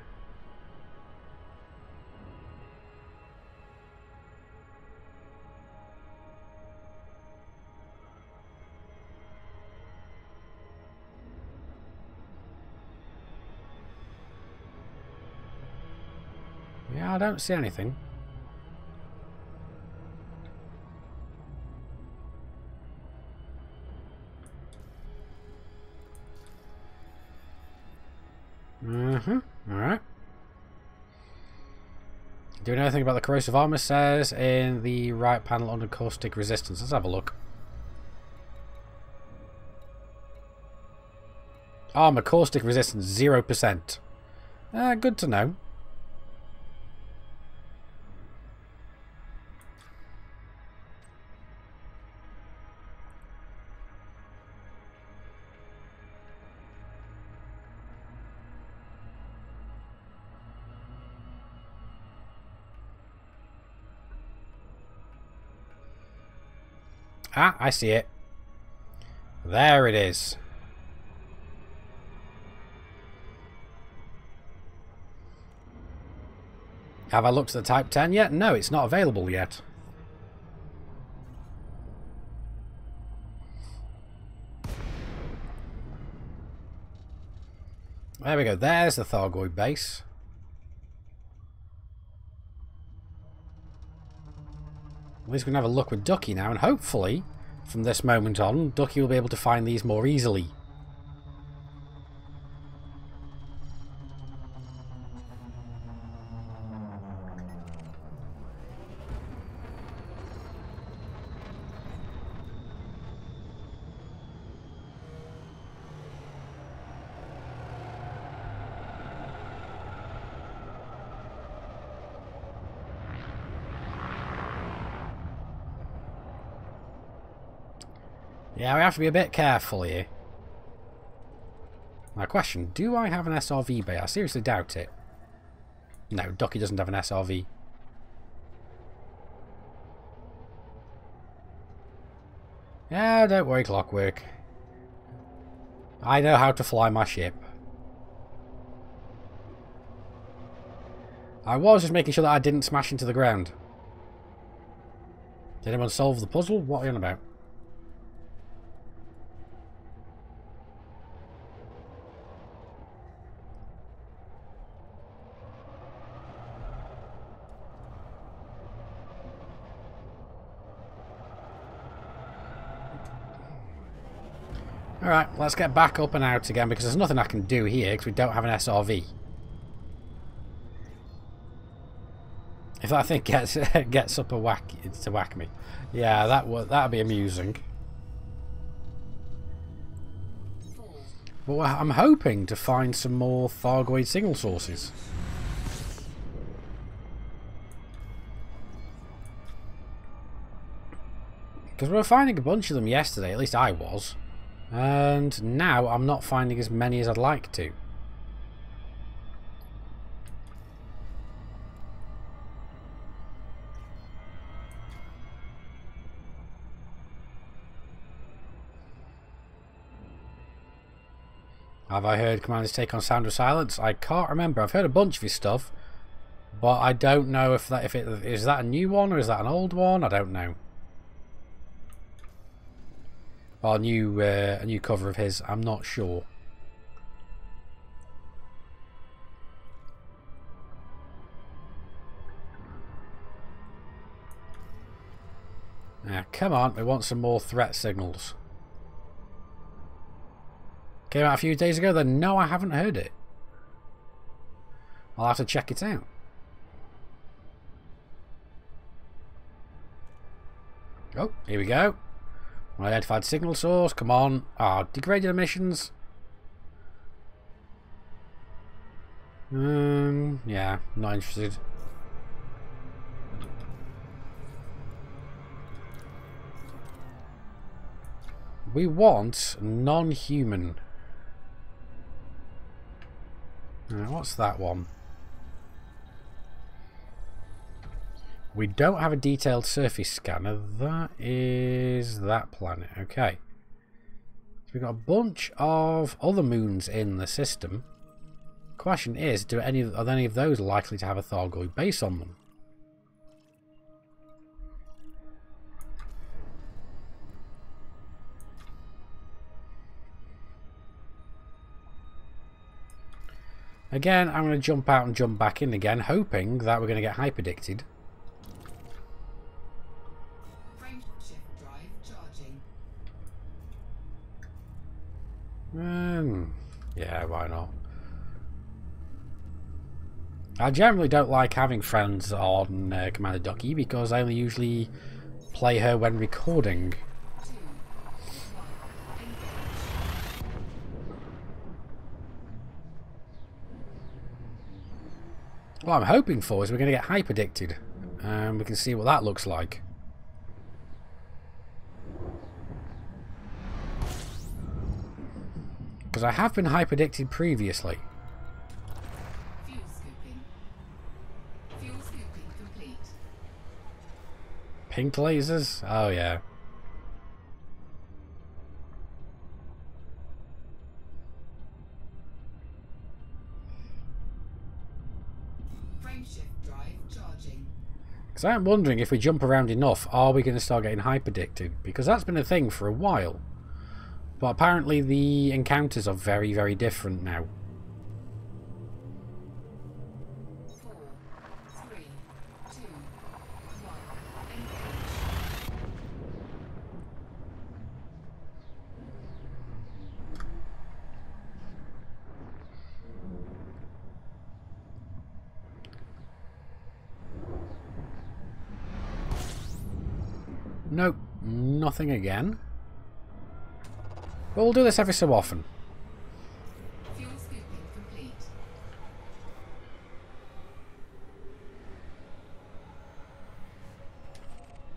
Yeah, I don't see anything. Alright. Do we know anything about the corrosive armor? Says in the right panel under caustic resistance. Let's have a look. Armor caustic resistance 0%. Good to know. Ah, I see it. There it is. Have I looked at the Type 10 yet? No, it's not available yet. There we go. There's the Thargoid base. At least we can have a look with Ducky now, and hopefully, from this moment on, Ducky will be able to find these more easily. Yeah, we have to be a bit careful here. My question, do I have an SRV bay? I seriously doubt it. No, Ducky doesn't have an SRV. Yeah, don't worry, Clockwork. I know how to fly my ship. I was just making sure that I didn't smash into the ground. Did anyone solve the puzzle? What are you on about? Alright, let's get back up and out again, because there's nothing I can do here because we don't have an SRV. If that thing gets up to whack me. Yeah, that'd be amusing. But I'm hoping to find some more Thargoid signal sources. Because we were finding a bunch of them yesterday, at least I was. And now I'm not finding as many as I'd like to. Have I heard Commander's take on Sound of Silence? I can't remember. I've heard a bunch of his stuff, but I don't know if it is that a new one or is that an old one. I don't know. Or a new cover of his. I'm not sure. Come on, we want some more threat signals. Came out a few days ago, then no, I haven't heard it. I'll have to check it out. Oh, here we go. Unidentified signal source, come on. Degraded emissions. Yeah, not interested. We want non-human. What's that one? We don't have a detailed surface scanner. That is that planet. Okay. So we've got a bunch of other moons in the system. Question is, are any of those likely to have a Thargoid base on them? Again, I'm going to jump out and jump back in again, hoping that we're going to get hyperdicted. Frameshift drive charging. Yeah, why not? I generally don't like having friends on Commander Ducky because I only usually play her when recording. What I'm hoping for is we're going to get hyperdicted, and we can see what that looks like. Because I have been hyperdicted previously. Fuel scooping. Fuel scooping complete. Pink lasers? Oh yeah. Frameshift drive charging. Because I'm wondering if we jump around enough, are we going to start getting hyperdicted? Because that's been a thing for a while. But apparently the encounters are very, very different now. 4, 3, 2, 1. Nope, nothing again. But we'll do this every so often. Fuel scooping complete.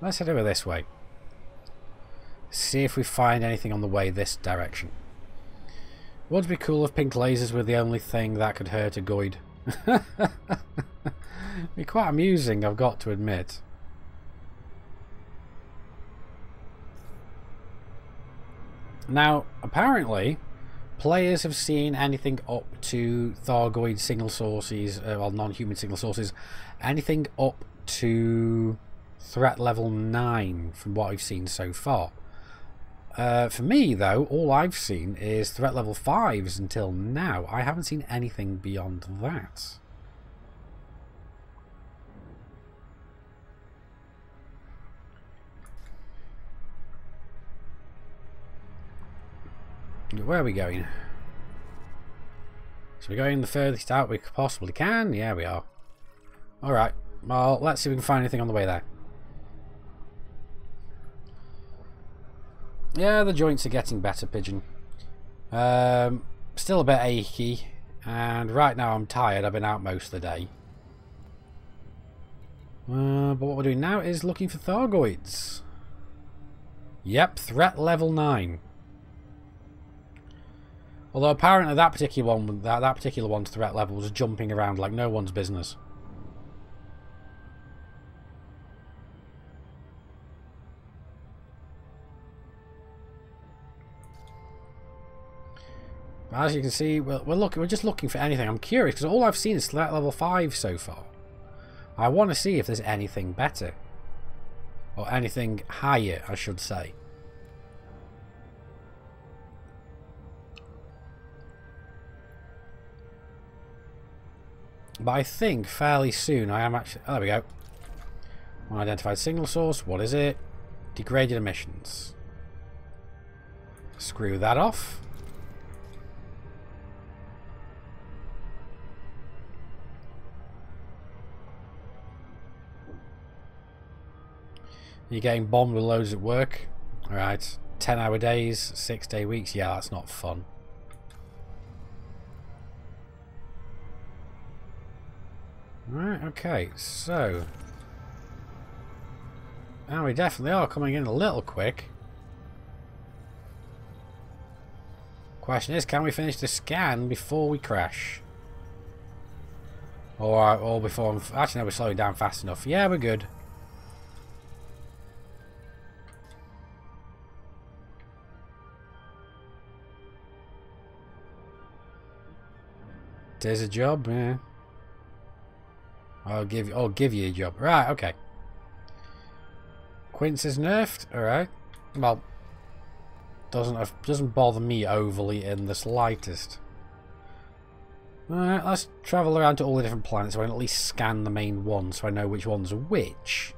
Let's head over this way. See if we find anything on the way this direction. Would be cool if pink lasers were the only thing that could hurt a Goid. Be quite amusing, I've got to admit. Now, apparently, players have seen anything up to Thargoid signal sources, well, non-human signal sources, anything up to threat level 9 from what I've seen so far. For me, though, all I've seen is threat level 5s until now. I haven't seen anything beyond that. Where are we going? So we're going the furthest out we possibly can? Yeah, we are. Alright, well, let's see if we can find anything on the way there. Yeah, the joints are getting better, Pigeon. Still a bit achy, and right now I'm tired. I've been out most of the day. But what we're doing now is looking for Thargoids. Yep, threat level 9. Although apparently that particular one's threat level was jumping around like no one's business. As you can see, we're just looking for anything. I'm curious because all I've seen is threat level 5 so far. I want to see if there's anything better. Or anything higher, I should say. But I think fairly soon I am actually... Oh, there we go. Unidentified signal source. What is it? Degraded emissions. Screw that off. You're getting bombed with loads at work. Alright. 10-hour days, 6-day weeks. Yeah, that's not fun. Right, okay, so... Now we definitely are coming in a little quick. Question is, can we finish the scan before we crash? Or before... Actually, no, we're slowing down fast enough. Yeah, we're good. There's a job, yeah. I'll give you a job. Right, okay. Quince is nerfed, alright. Well, doesn't bother me overly in the slightest. Alright, let's travel around to all the different planets so I can at least scan the main ones so I know which ones are which.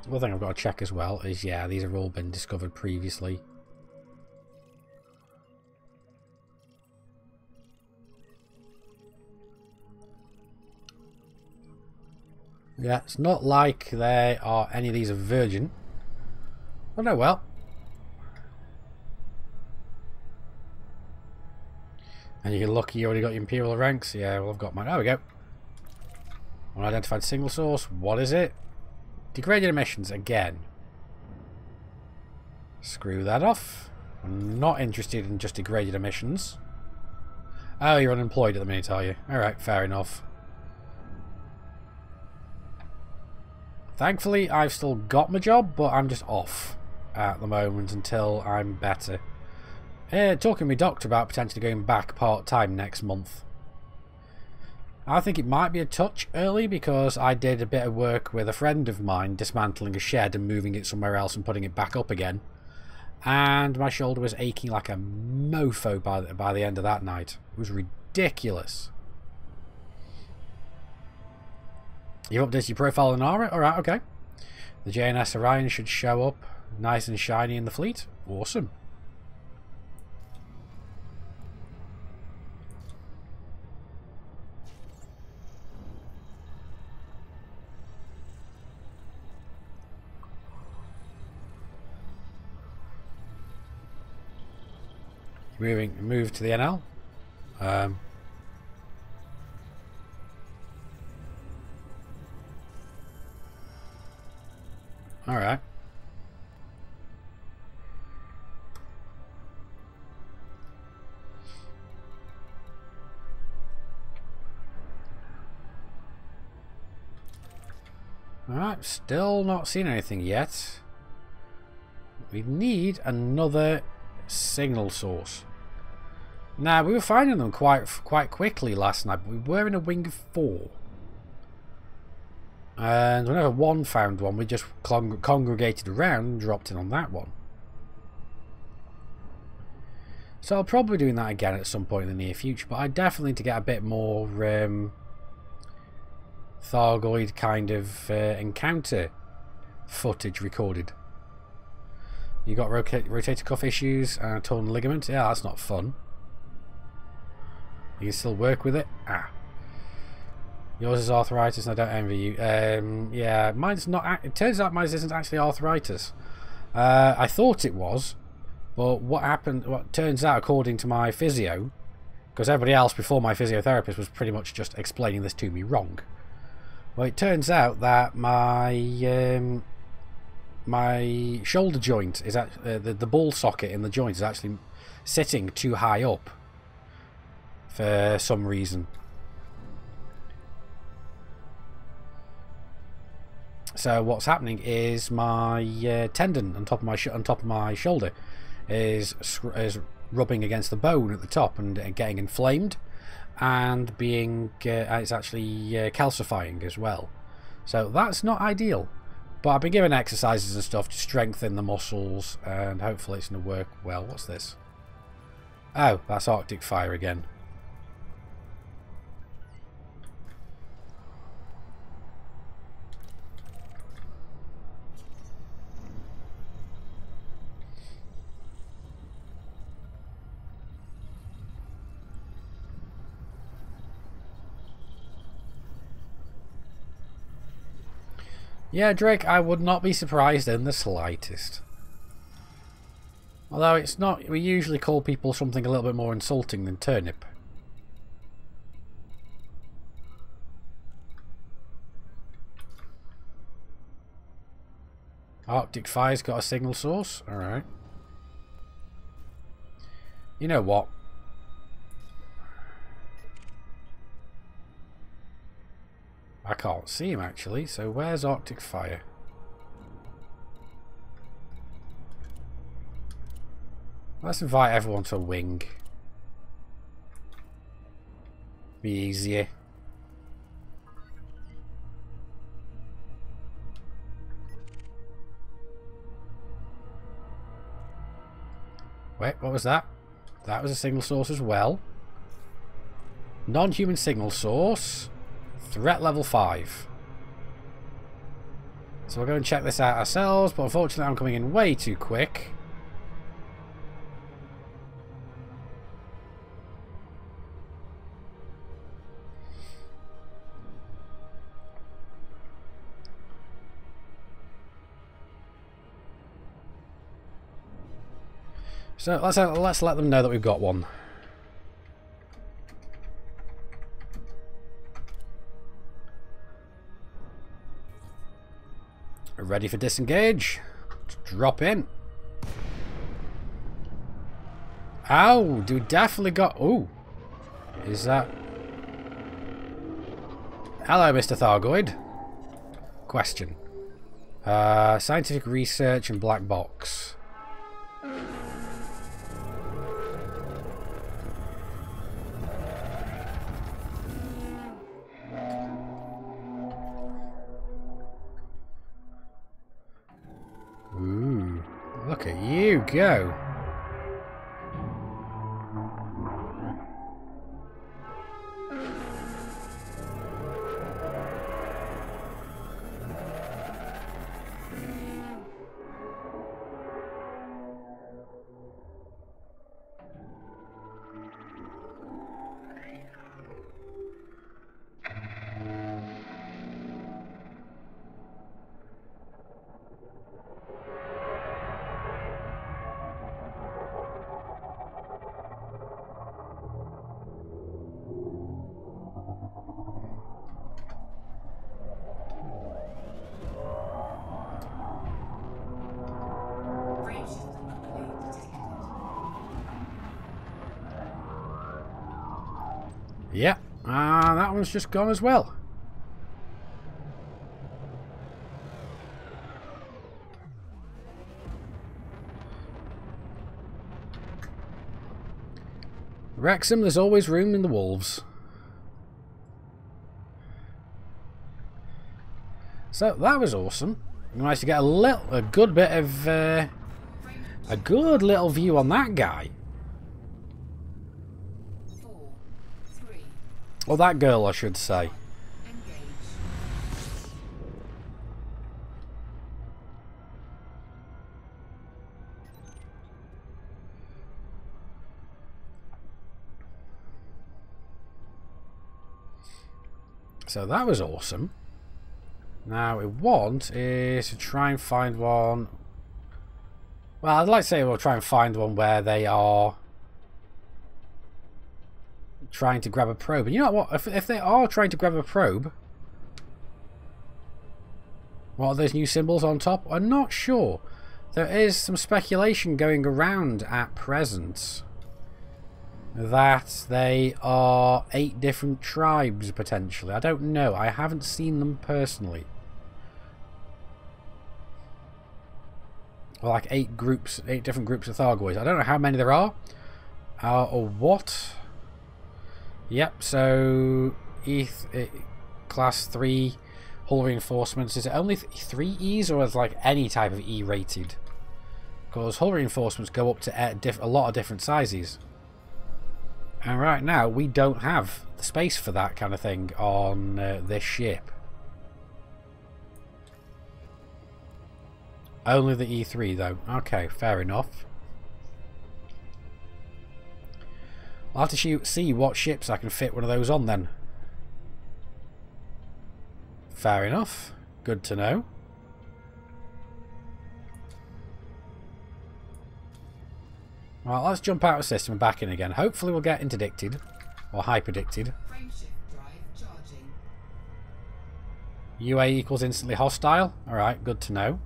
One thing I've got to check as well is, yeah, these have all been discovered previously. Yeah, it's not like there are any of these are virgin. Oh no, well. And you get lucky you already got your Imperial ranks. Yeah, well I've got mine. There we go. Unidentified signal source. What is it? Degraded emissions again. Screw that off. I'm not interested in just degraded emissions. Oh, you're unemployed at the minute, are you? Alright, fair enough. Thankfully, I've still got my job, but I'm just off at the moment until I'm better. Talking to my doctor about potentially going back part-time next month. I think it might be a touch early because I did a bit of work with a friend of mine dismantling a shed and moving it somewhere else and putting it back up again. And my shoulder was aching like a mofo by the end of that night. It was ridiculous. You've updated your profile in Aura? Alright, okay. The JNS Orion should show up nice and shiny in the fleet. Awesome. Move to the NL. Alright. Alright, still not seen anything yet. We need another signal source. Now, we were finding them quite quickly last night, but we were in a wing of 4. And whenever one found one, we just congregated around and dropped in on that one. So I'll probably be doing that again at some point in the near future, but I definitely need to get a bit more Thargoid kind of encounter footage recorded. You got rotator cuff issues and a torn ligament. Yeah, that's not fun. You can still work with it. Ah. Yours is arthritis and I don't envy you. Yeah, mine's not. It turns out mine isn't actually arthritis. I thought it was, but what turns out, according to my physio, because everybody else before my physiotherapist was pretty much just explaining this to me wrong. Well, it turns out that my shoulder joint is the ball socket in the joint is actually sitting too high up for some reason. So what's happening is my tendon on top of my shoulder is rubbing against the bone at the top and getting inflamed, and being it's actually calcifying as well. So that's not ideal. But I've been given exercises and stuff to strengthen the muscles, and hopefully it's going to work well. What's this? Oh, that's Arctic fire again. Yeah, Drake, I would not be surprised in the slightest. Although it's not, we usually call people something a little bit more insulting than turnip. Arctic Fire's got a signal source? Alright. You know what? I can't see him actually, so where's Arctic Fire? Let's invite everyone to a wing. Be easier. Wait, what was that? That was a signal source as well. Non-human signal source. Threat level 5. So we'll go and check this out ourselves, but unfortunately I'm coming in way too quick. So let's let them know that we've got one. Ready for disengage? Let's drop in. Oh, do we definitely got... Ooh. Is that... Hello, Mr. Thargoid. Question. Scientific research and black box. Ooh, look at you go. Yeah, that one's just gone as well. Wrexham, there's always room in the wolves. So that was awesome. We managed to get a good bit of a good little view on that guy. Or that girl, I should say. So that was awesome. Now what we want is to try and find one. Well, I'd like to say we'll try and find one where they are trying to grab a probe. And you know what? If they are trying to grab a probe, What are those new symbols on top? I'm not sure. There is some speculation going around at present that they are 8 different tribes, potentially. I don't know. I haven't seen them personally. Or like 8 groups, 8 different groups of Thargoids. I don't know how many there are. Or what. Yep, so class 3 hull reinforcements. Is it only 3 E's, or is like any type of E rated? Because hull reinforcements go up to a lot of different sizes. And right now we don't have the space for that kind of thing on this ship. Only the E3 though. Okay, fair enough. I'll have to see what ships I can fit one of those on then. Fair enough. Good to know. Well, let's jump out of the system and back in again. Hopefully we'll get interdicted. Or hyperdicted. Frameshift drive charging. UA equals instantly hostile. Alright, good to know.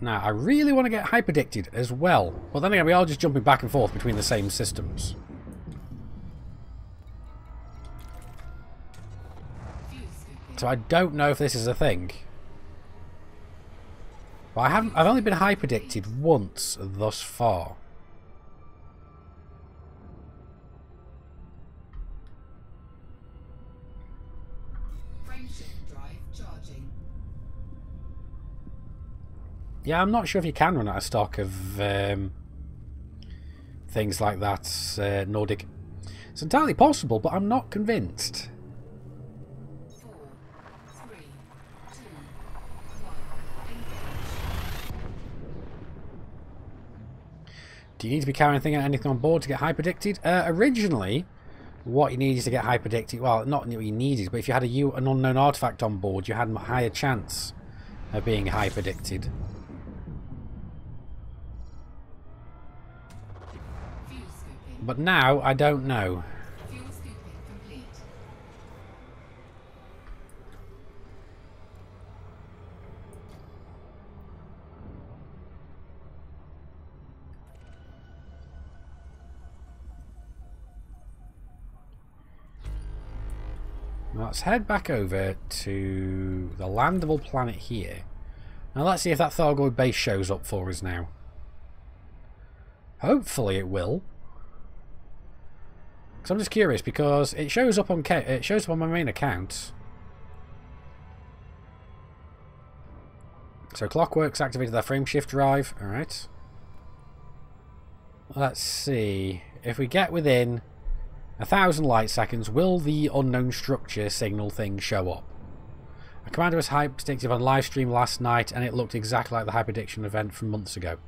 Now, I really want to get hyperdicted as well. But then again, we are just jumping back and forth between the same systems. So I don't know if this is a thing. But I've only been hyperdicted once thus far. Yeah, I'm not sure if you can run out of stock of things like that, Nordic. It's entirely possible, but I'm not convinced. 4, 3, 2, 1, Do you need to be carrying anything on board to get hyperdicted? Originally, what you needed to get hyperdicted, well, not what you needed, but if you had an unknown artifact on board, you had a higher chance of being hyperdicted. But now, I don't know. fuel scooping complete. Let's head back over to the landable planet here. Now let's see if that Thargoid base shows up for us now. Hopefully it will. Because I'm just curious, because it shows up on my main account. So Clockworks activated their frameshift drive. Alright. Let's see. If we get within 1,000 light seconds, will the unknown structure signal thing show up? A commander was hyperdicted on live stream last night, and it looked exactly like the hyperdiction event from months ago.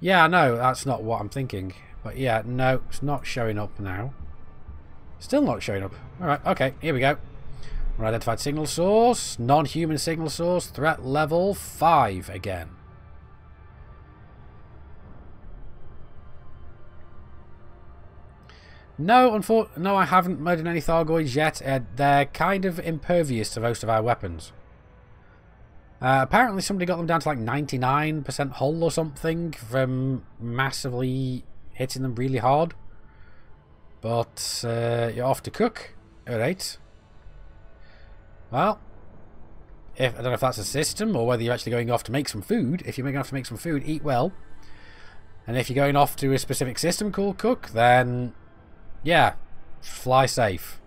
Yeah, no, that's not what I'm thinking. But yeah, no, it's not showing up now. Still not showing up. Alright, okay, here we go. Unidentified signal source, non-human signal source, threat level 5 again. No, no, I haven't murdered any Thargoids yet. They're kind of impervious to most of our weapons. Apparently somebody got them down to like 99% hull or something from massively hitting them really hard. But you're off to cook. Alright. Well, I don't know if that's a system or whether you're actually going off to make some food. If you're going off to make some food, eat well. And if you're going off to a specific system called cook, then yeah, fly safe.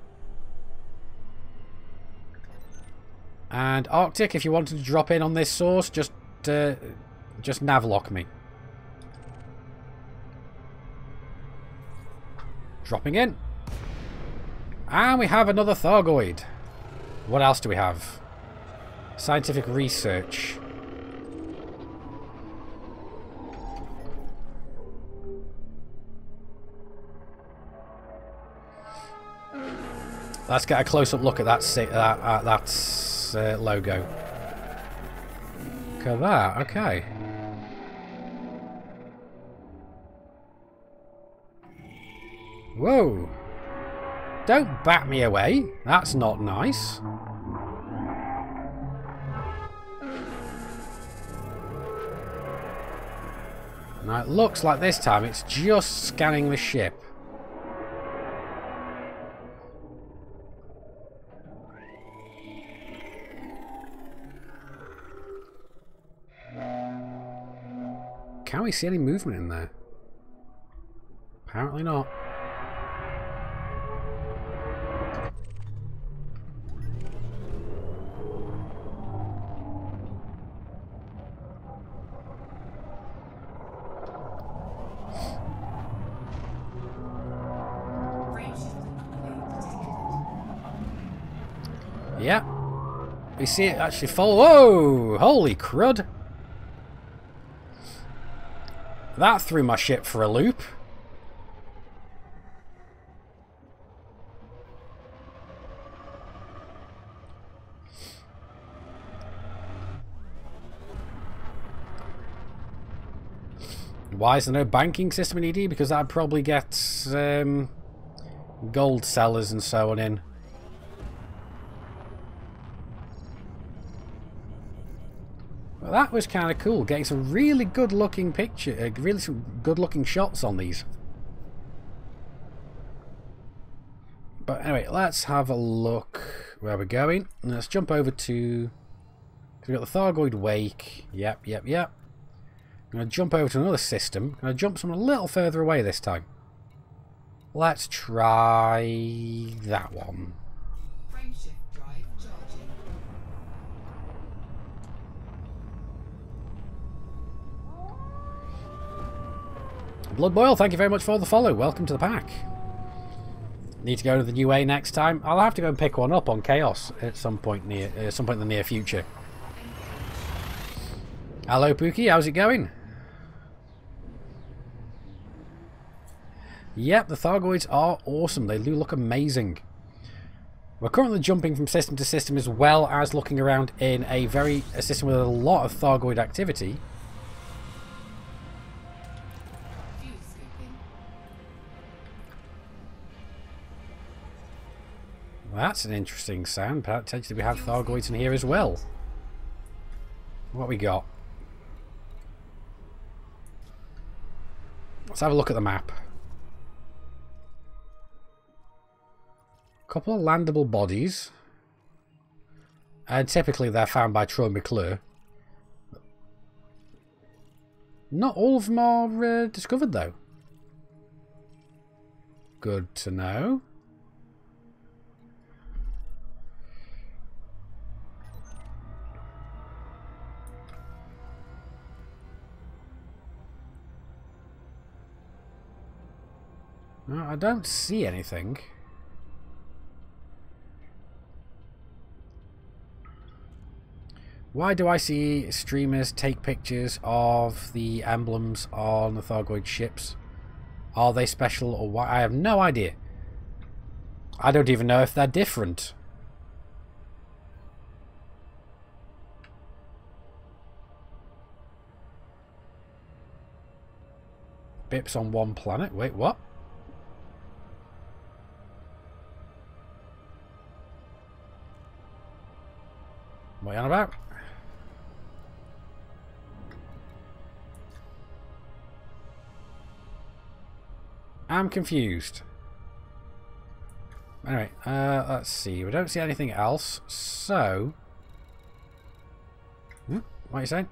And Arctic, if you wanted to drop in on this source, just navlock me. Dropping in. And we have another Thargoid. What else do we have? Scientific research. Let's get a close-up look at that logo. Look at that. Okay. Whoa. Don't bat me away. That's not nice. Now it looks like this time it's just scanning the ship. Can we see any movement in there? Apparently not. Yeah. We see it actually fall. Whoa! Holy crud! That threw my ship for a loop. Why is there no banking system in ED? Because that'd probably get gold sellers and so on in. Well, that was kind of cool, getting some really good looking really some good looking shots on these. But anyway, let's have a look where we're going. Let's jump over to... We've got the Thargoid Wake. Yep. I'm going to jump over to another system. I'm going to jump someone a little further away this time. Let's try that one. Frameshift drive charging. Blood Boil, thank you very much for the follow. Welcome to the pack. Need to go to the UA next time. I'll have to go and pick one up on Chaos at some point in the near future. Hello Pookie, how's it going? Yep, the Thargoids are awesome. They do look amazing. We're currently jumping from system to system as well as looking around in a system with a lot of Thargoid activity. That's an interesting sound. Potentially we have Thargoids in here as well. What we got? Let's have a look at the map. Couple of landable bodies. And typically they're found by Troy McClure. Not all of them are discovered though. Good to know. No, I don't see anything. Why do I see streamers take pictures of the emblems on the Thargoid ships? Are they special or why? I have no idea. I don't even know if they're different. Bips on one planet. Wait, what? What are you on about? I'm confused. Anyway, let's see. We don't see anything else, so... What are you saying?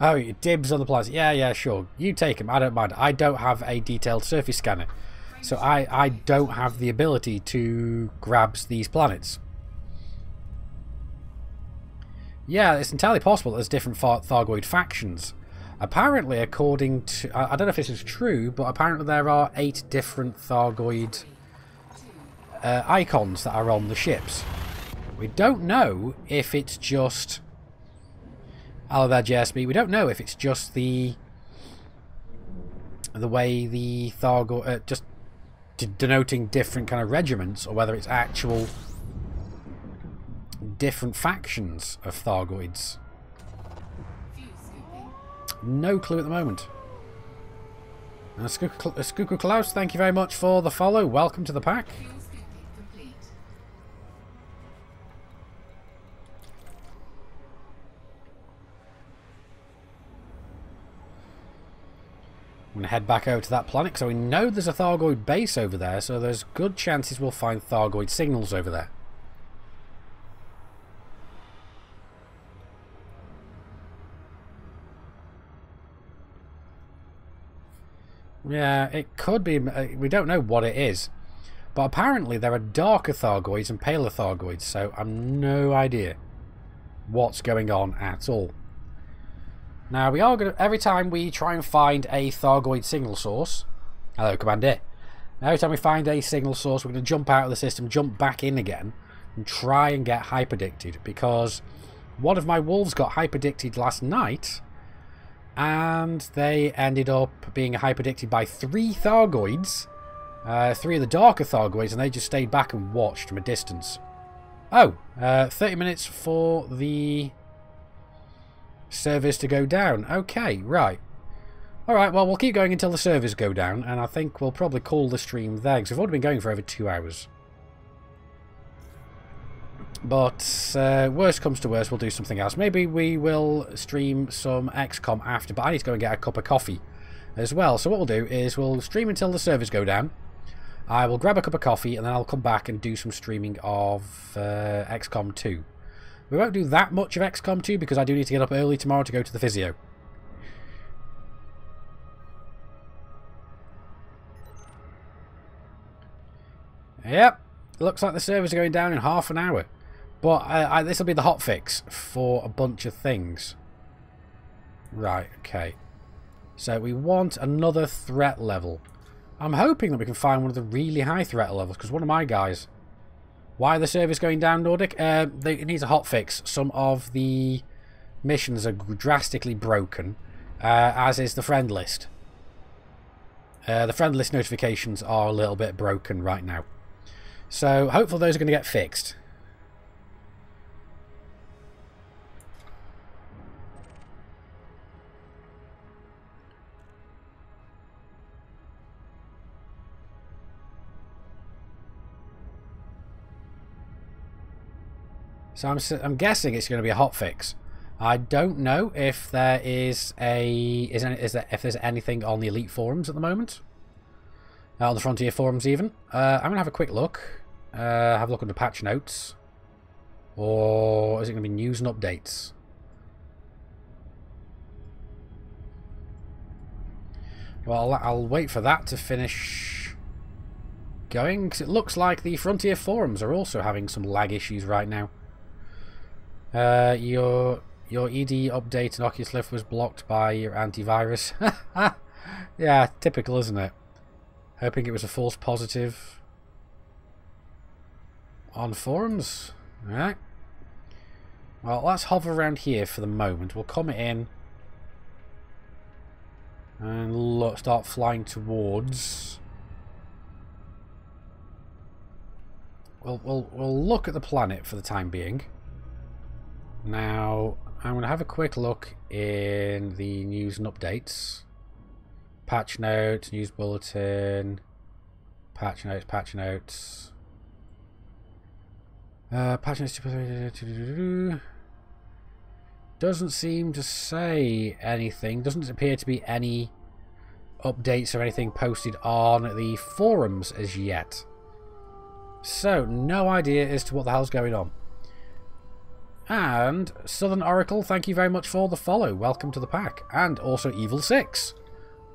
Oh, dibs on the planets. Yeah, sure. You take them. I don't mind. I don't have a detailed surface scanner, so I don't have the ability to grab these planets. Yeah, it's entirely possible that there's different Thargoid factions. Apparently, according to... I don't know if this is true, but apparently there are 8 different Thargoid icons that are on the ships. We don't know if it's just... Hello there, JSB. We don't know if it's just the way the Thargoid... just denoting different kind of regiments, or whether it's actual different factions of Thargoids. Fuel scooping. No clue at the moment. And Skuku Klaus, thank you very much for the follow. Welcome to the pack. Fuel scooping complete. I'm going to head back over to that planet, so we know there's a Thargoid base over there, so there's good chances we'll find Thargoid signals over there. Yeah, it could be. We don't know what it is. But apparently there are darker Thargoids and paler Thargoids, so I've no idea what's going on at all. Now, we are going to, every time we try and find a Thargoid signal source... Hello, Commander. Every time we find a signal source, we're going to jump out of the system, jump back in again, and try and get hyperdicted, because one of my wolves got hyperdicted last night, and they ended up being hyperdicted by 3 Thargoids, 3 of the darker Thargoids, and they just stayed back and watched from a distance. Oh, 30 minutes for the servers to go down. Okay, right. Alright, well, we'll keep going until the servers go down, and I think we'll probably call the stream there, because we've already been going for over 2 hours. But worst comes to worst, we'll do something else. Maybe we will stream some XCOM after, but I need to go and get a cup of coffee as well. So what we'll do is we'll stream until the servers go down. I will grab a cup of coffee, and then I'll come back and do some streaming of XCOM 2. We won't do that much of XCOM 2 because I do need to get up early tomorrow to go to the physio. Yep, looks like the servers are going down in half an hour. But this will be the hotfix for a bunch of things. Right, okay. So we want another threat level. I'm hoping that we can find one of the really high threat levels, because one of my guys... Why are the servers going down, Nordic? It needs a hotfix. Some of the missions are drastically broken, as is the friend list. The friend list notifications are a little bit broken right now. So hopefully those are going to get fixed. So I'm guessing it's going to be a hotfix. I don't know if there is if there's anything on the Elite forums at the moment, on the Frontier forums even. I'm going to have a quick look. Have a look under patch notes, or is it going to be news and updates? Well, I'll wait for that to finish going, because it looks like the Frontier forums are also having some lag issues right now. Your ED update and Oculus Rift was blocked by your antivirus. Yeah, typical, isn't it? Hoping it was a false positive on forums. Alright. Well, let's hover around here for the moment. We'll come in and start flying towards. We'll look at the planet for the time being. Now, I'm going to have a quick look in the news and updates. Patch notes, news bulletin, patch notes, patch notes. Patch notes. Doesn't seem to say anything. Doesn't appear to be any updates or anything posted on the forums as yet. So, no idea as to what the hell's going on. And Southern Oracle, thank you very much for the follow. Welcome to the pack. And also Evil6,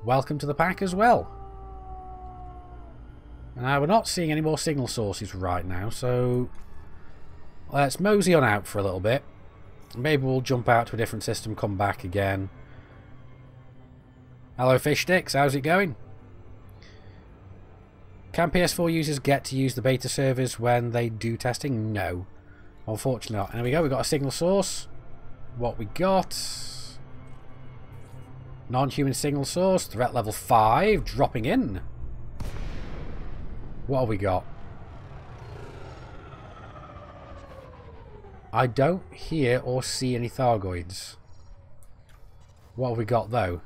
welcome to the pack as well. Now, we're not seeing any more signal sources right now, so let's mosey on out for a little bit. Maybe we'll jump out to a different system, come back again. Hello Fish Sticks, how's it going? Can PS4 users get to use the beta servers when they do testing? No. Unfortunately not. And there we go, we got a signal source. What we got? Non-human signal source, threat level 5, dropping in. What have we got? I don't hear or see any Thargoids. What have we got though?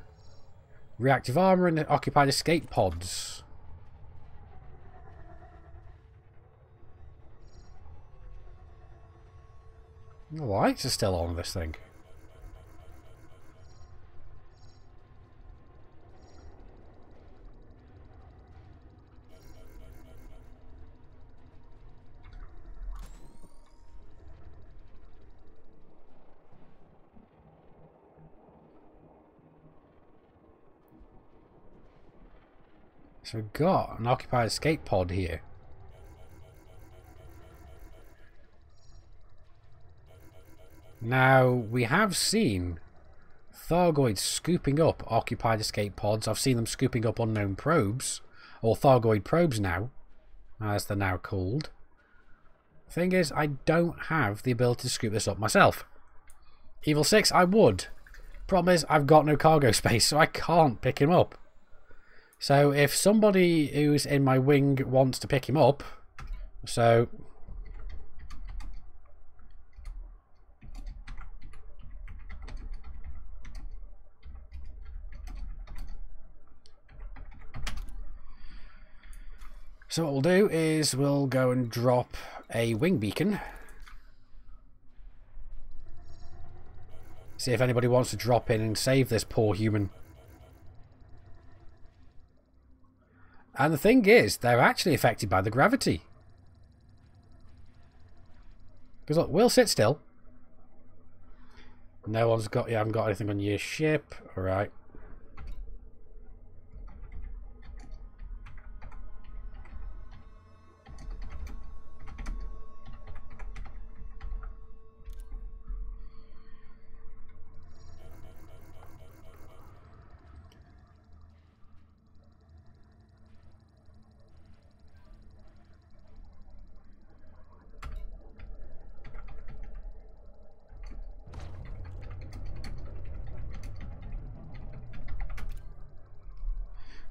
Reactive armor and occupied escape pods. The lights are still on this thing. So we've got an occupied escape pod here. Now, we have seen Thargoids scooping up occupied escape pods. I've seen them scooping up unknown probes, or Thargoid probes now, as they're now called. Thing is, I don't have the ability to scoop this up myself. Evil 6, I would. Problem is, I've got no cargo space, so I can't pick him up. So if somebody who's in my wing wants to pick him up, so what we'll do is we'll go and drop a wing beacon. See if anybody wants to drop in and save this poor human. And the thing is, they're actually affected by the gravity. Because look, we'll sit still. No one's got... You haven't got anything on your ship. Alright.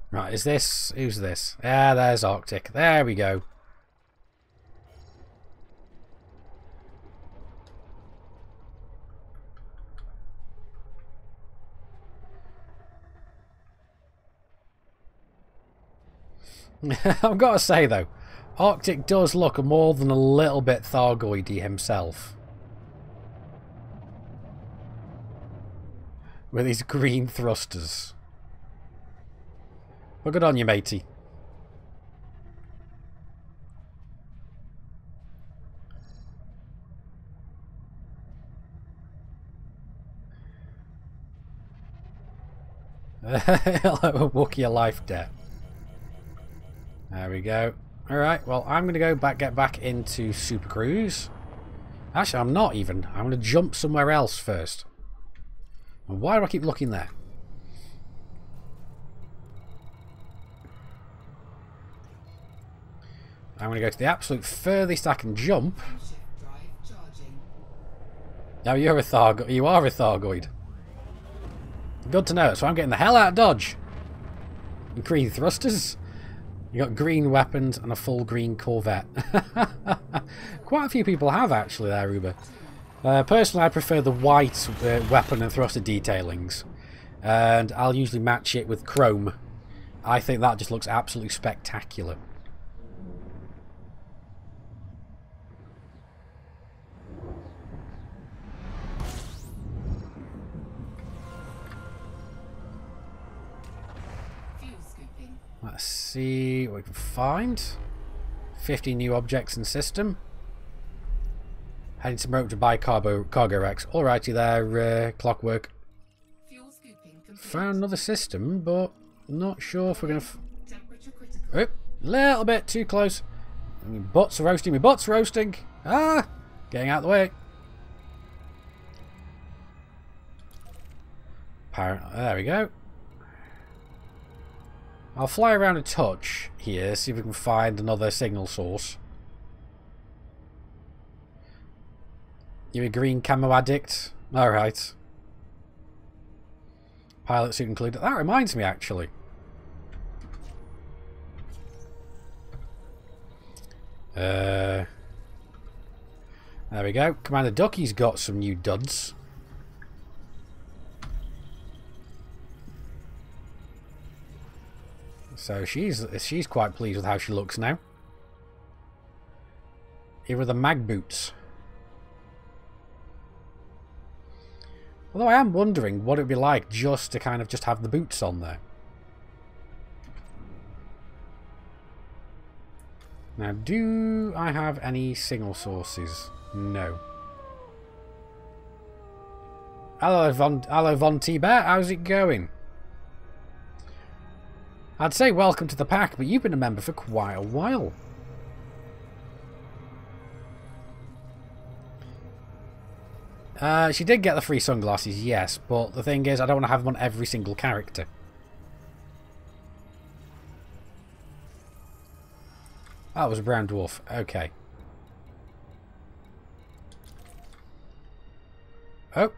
Right, is this... Who's this? Ah, there's Arctic. There we go. I've got to say, though, Arctic does look more than a little bit Thargoidy himself. With his green thrusters. Well, good on you, matey. Hello, Wookiee life debt. There we go. Alright, well, I'm going to go back, get back into Super Cruise. Actually, I'm not even. I'm going to jump somewhere else first. And why do I keep looking there? I'm going to go to the absolute furthest I can jump. Now you're a Thargoid. You are a Thargoid. Good to know. So I'm getting the hell out of Dodge. And green thrusters. You got green weapons and a full green Corvette. Quite a few people have actually there, Uber. Personally, I prefer the white weapon and thruster detailings. And I'll usually match it with chrome. I think that just looks absolutely spectacular. Let's see what we can find. 50 new objects in system. Heading to Moat to buy cargo Rex. Alrighty there, Clockwork. Found another system, but not sure if we're going to... Oh, little bit too close. My butt's roasting, my butt's roasting. Ah! Getting out of the way. Apparently, there we go. I'll fly around a touch here, see if we can find another signal source. You a green camo addict? Alright. Pilot suit included. That reminds me, actually. There we go. Commander Ducky's got some new duds. So she's quite pleased with how she looks now. Here are the mag boots. Although I am wondering what it would be like just to kind of just have the boots on there. Now, do I have any signal sources? No. Hello, Von T-Bear. How's it going? I'd say welcome to the pack, but you've been a member for quite a while. She did get the free sunglasses, yes, but the thing is, I don't want to have them on every single character. Oh, it was a brown dwarf. Okay. Oh.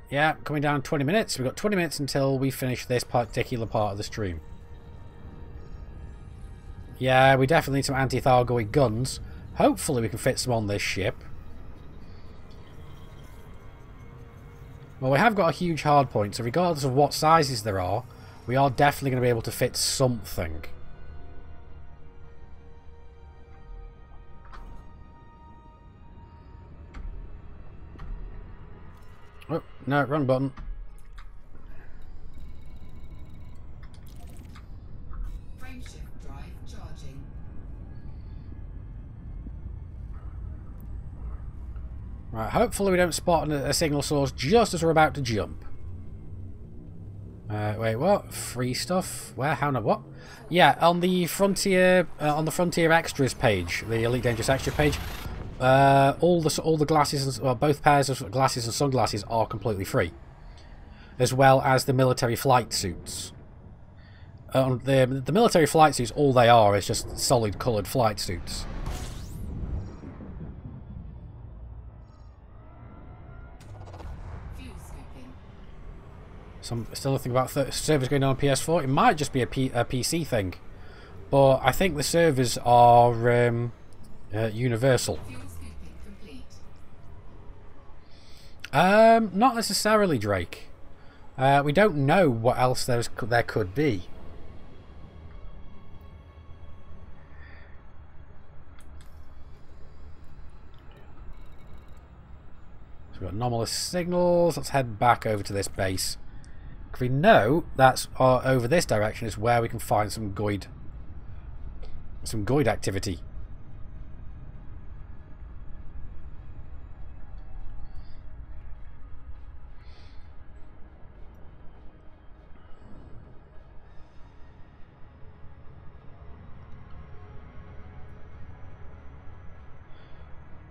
Yeah, coming down in 20 minutes. We've got 20 minutes until we finish this particular part of the stream. Yeah, we definitely need some anti-Thargoid guns. Hopefully we can fit some on this ship. Well, we have got a huge hardpoint, so regardless of what sizes there are, we are definitely going to be able to fit something. Oh, no, wrong button. Frameshift drive charging. Right, hopefully we don't spot a signal source just as we're about to jump. Wait, what? Free stuff? Where? How? Not what? Yeah, on the Frontier Extras page, the Elite Dangerous Extra page, all the glasses, well, both pairs of glasses and sunglasses are completely free, as well as the military flight suits. The military flight suits, all they are is just solid coloured flight suits. Still nothing about servers going on PS4. It might just be a PC thing, but I think the servers are universal. Not necessarily, Drake. We don't know what else there could be. So we've got anomalous signals. Let's head back over to this base. We know that's over this direction is where we can find some Goid activity.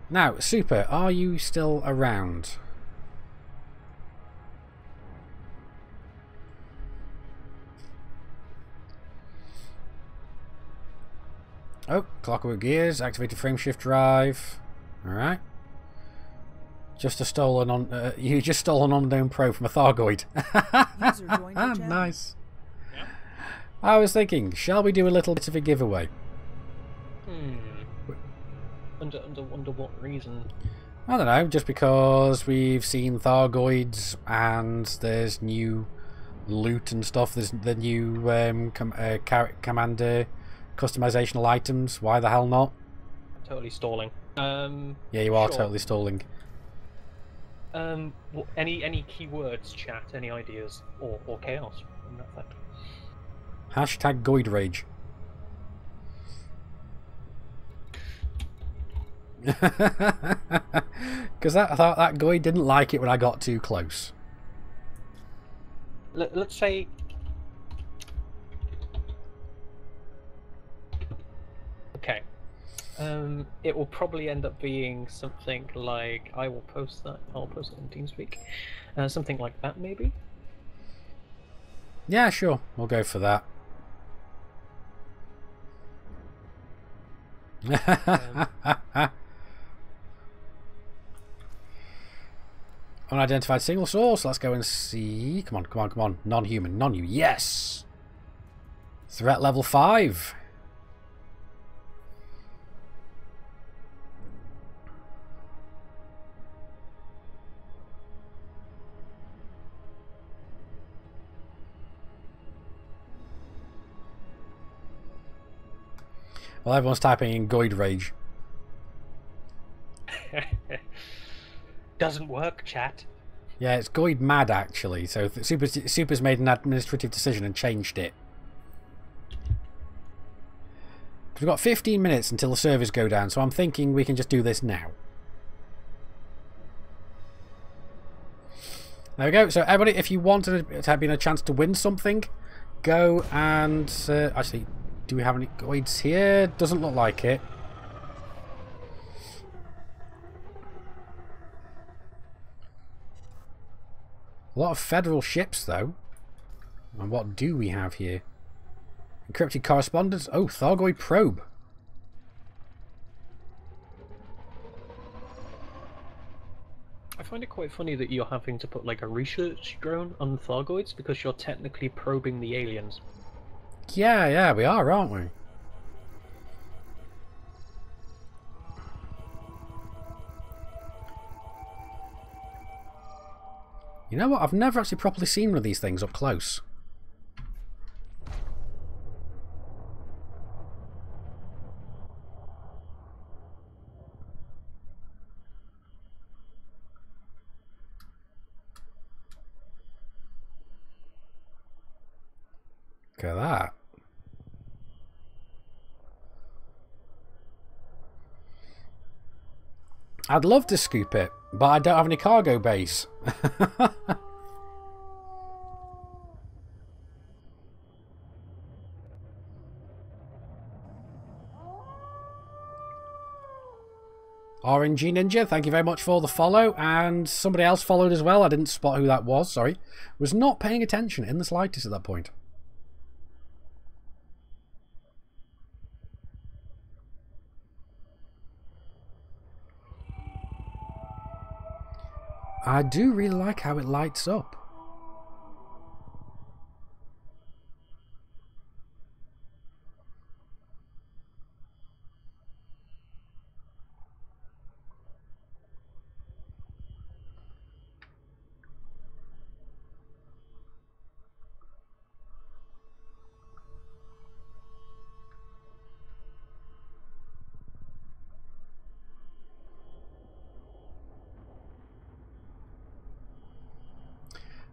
Now, Super, are you still around? Oh, clockwork gears, activated frameshift drive. Alright. Just a stolen on you just stole an unknown pro from a Thargoid. User joined your channel. Nice. Yep. I was thinking, shall we do a little bit of a giveaway? Under what reason? I don't know, just because we've seen Thargoids and there's new loot and stuff. There's the new commander customizational items. Why the hell not? Totally stalling. Yeah, you are sure. totally stalling. Any keywords, chat? Any ideas or chaos? In that fact. Hashtag Goid Rage. Because I thought that Goid didn't like it when I got too close. Let's say. Okay. It will probably end up being something like I'll post it on TeamSpeak. Something like that, maybe. Yeah, sure. We'll go for that. Unidentified signal source. Let's go and see. Come on, come on, come on. Non-human, non-human. Yes! Threat level 5. Well, everyone's typing in Goid Rage. Doesn't work, chat. Yeah, it's Goid Mad, actually. So Super's made an administrative decision and changed it. We've got 15 minutes until the servers go down, so I'm thinking we can just do this now. There we go. So everybody, if you wanted to have been a chance to win something, go and... actually, do we have any Goids here? Doesn't look like it. A lot of federal ships, though. And what do we have here? Encrypted correspondence. Oh, Thargoid probe. I find it quite funny that you're having to put like a research drone on Thargoids because you're technically probing the aliens. Yeah, we are, aren't we? You know what? I've never actually properly seen one of these things up close. Look at that. I'd love to scoop it, but I don't have any cargo base. RNG Ninja, thank you very much for the follow, and somebody else followed as well. I didn't spot who that was, sorry. Was not paying attention in the slightest at that point. I do really like how it lights up.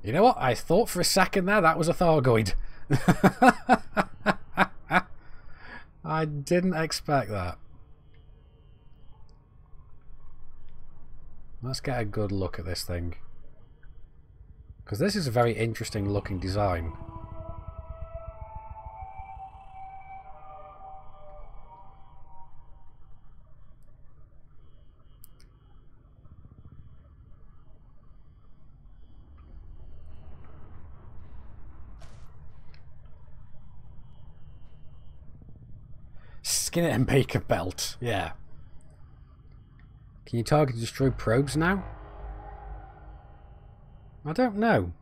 You know what? I thought for a second there that was a Thargoid. I didn't expect that. Let's get a good look at this thing. Because this is a very interesting looking design. Skin it and make a belt. Yeah. Can you target and destroy probes now? I don't know.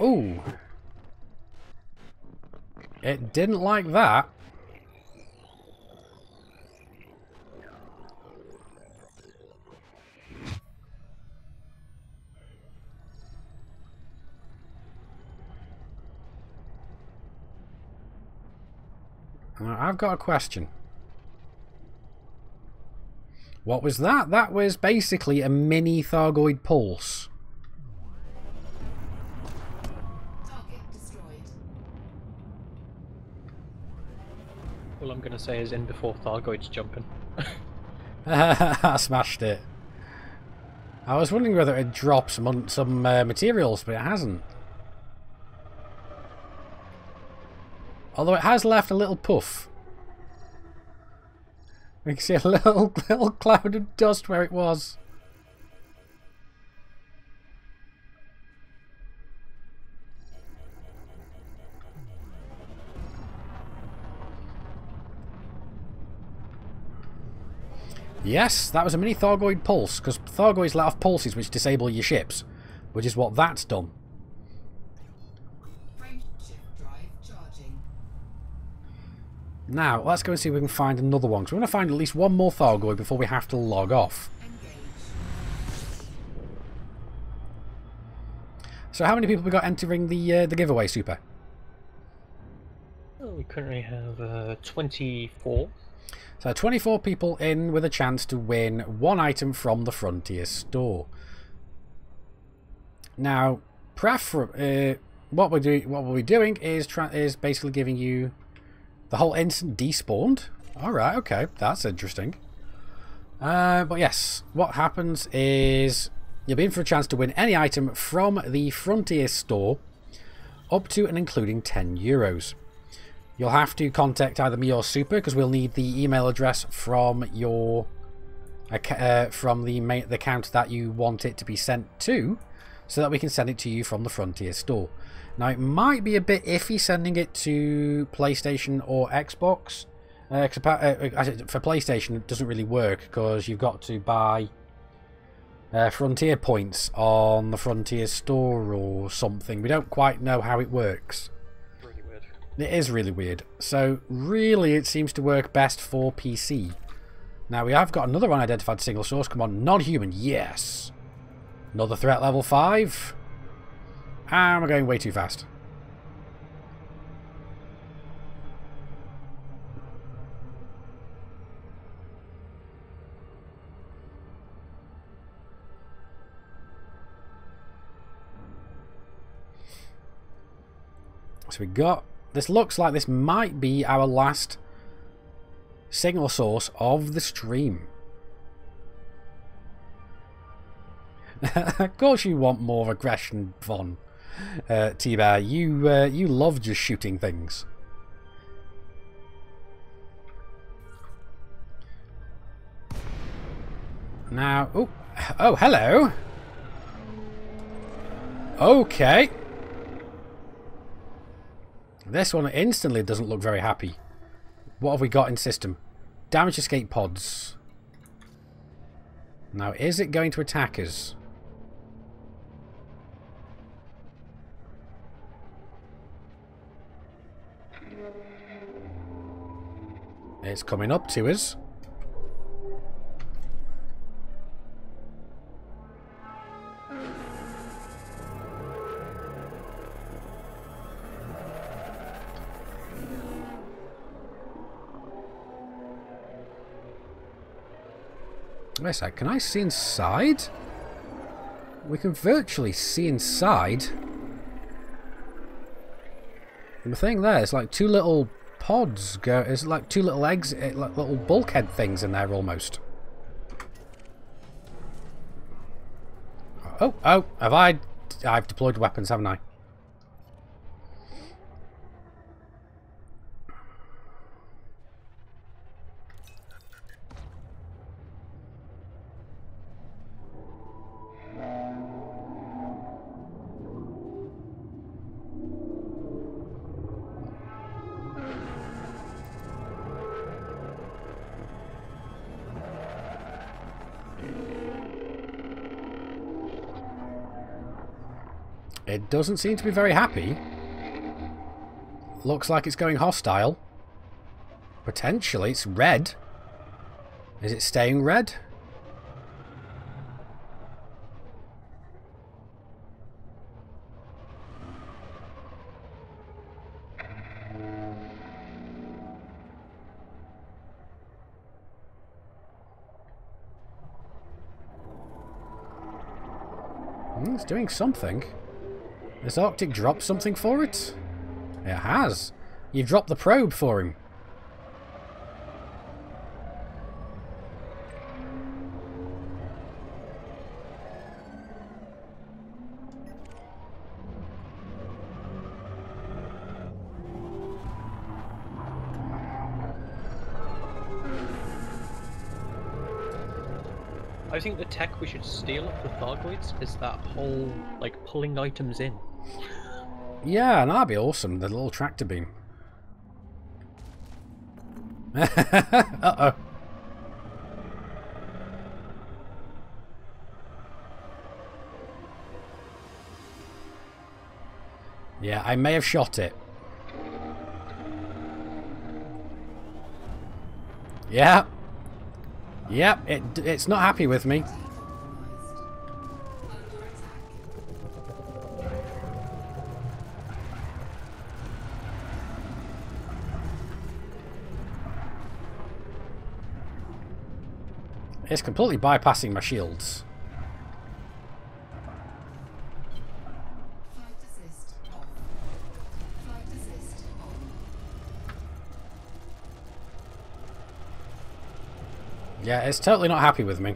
Ooh. It didn't like that. I've got a question. What was that? That was basically a mini Thargoid pulse. Target destroyed. All I'm going to say is in before Thargoids jumping. I smashed it. I was wondering whether it'd drop some materials, but it hasn't. Although it has left a little puff. You can see a little cloud of dust where it was. Yes, that was a mini Thargoid pulse, because Thargoids let off pulses which disable your ships, which is what that's done. Now, let's go and see if we can find another one. Because we're going to find at least one more Thargoid before we have to log off. Engage. So how many people we got entering the giveaway, Super? Oh, we currently have 24. So 24 people in with a chance to win one item from the Frontier store. Now, what we'll be doing is basically giving you the whole instant despawned. All right, okay, that's interesting. But yes, what happens is you'll be in for a chance to win any item from the Frontier store, up to and including €10. You'll have to contact either me or Super, because we'll need the email address from your from the account that you want it to be sent to, so that we can send it to you from the Frontier store. Now, it might be a bit iffy sending it to PlayStation or Xbox. For PlayStation, it doesn't really work, because you've got to buy Frontier points on the Frontier store or something. We don't quite know how it works. It is really weird. So really it seems to work best for PC. Now we have got another unidentified single source. Come on, non-human. Yes. Another threat level 5. And we're going way too fast. So we got... This looks like this might be our last signal source of the stream. Of course you want more aggression, Von. T-Bear, you love just shooting things. Now, oh, hello. Okay. This one instantly doesn't look very happy. What have we got in system? Damage escape pods. Now, is it going to attack us? It's coming up to us. Wait a sec, can I see inside? We can virtually see inside. And the thing there is like two little pods go. It's like two little eggs, like little bulkhead things in there almost. Oh, I've deployed weapons, haven't I? It doesn't seem to be very happy. Looks like it's going hostile. Potentially, it's red. Is it staying red? It's doing something. Has Arctic dropped something for it? It has. You dropped the probe for him. I think the tech we should steal off the Thargoids is that whole, like, pulling items in. Yeah, and that'd be awesome, the little tractor beam. Uh-oh. Yeah, I may have shot it. Yeah. Yep, it's not happy with me. It's completely bypassing my shields. Flight assist off. Flight assist on. Yeah, it's totally not happy with me.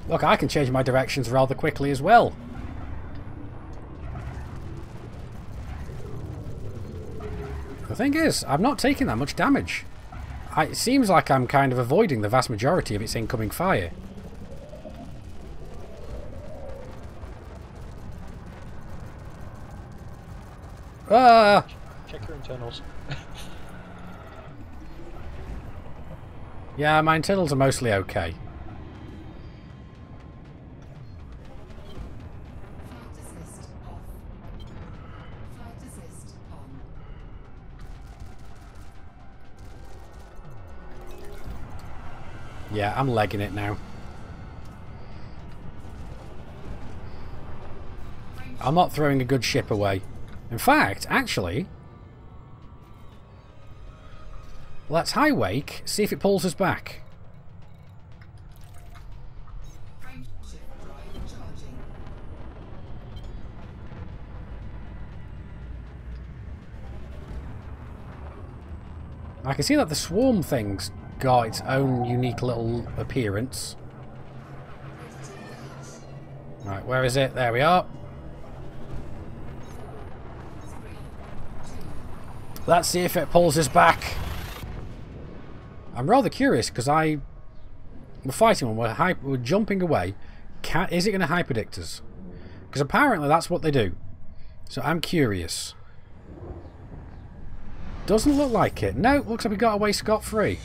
Look, I can change my directions rather quickly as well. The thing is, I'm not taking that much damage. It seems like I'm kind of avoiding the vast majority of its incoming fire. Ah! Check your internals. Yeah, my internals are mostly okay. Flight assist off. Flight assist on. Yeah, I'm legging it now. I'm not throwing a good ship away. In fact, actually, let's high wake, see if it pulls us back. Frame ship drive charging. I can see that the swarm thing's got its own unique little appearance. Right, where is it? There we are. Let's see if it pulls us back. I'm rather curious because we're fighting one, we're jumping away. Is it going to hyperdict us? Because apparently that's what they do. So I'm curious. Doesn't look like it. No, looks like we got away scot-free.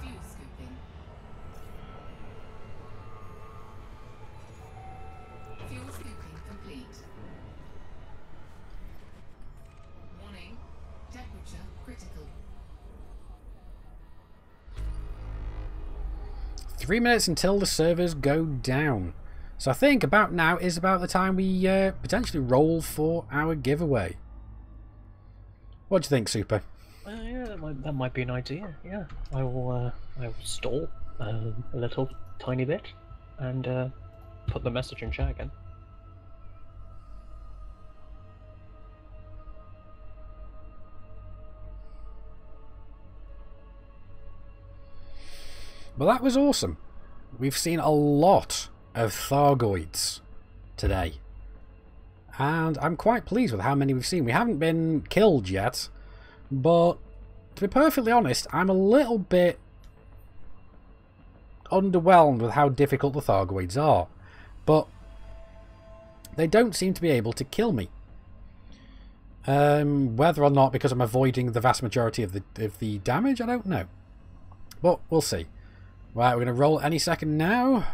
Fuel scooping. Fuel scooping complete. Warning. Temperature critical. 3 minutes until the servers go down. So I think about now is about the time we potentially roll for our giveaway. What do you think, Super? Yeah, that might be an idea. Yeah, I will stall a little tiny bit and put the message in chat again. Well, that was awesome. We've seen a lot of Thargoids today. And I'm quite pleased with how many we've seen. We haven't been killed yet, but to be perfectly honest, I'm a little bit underwhelmed with how difficult the Thargoids are. But they don't seem to be able to kill me. Whether or not because I'm avoiding the vast majority of the damage, I don't know. But we'll see. Right, we're going to roll any second now.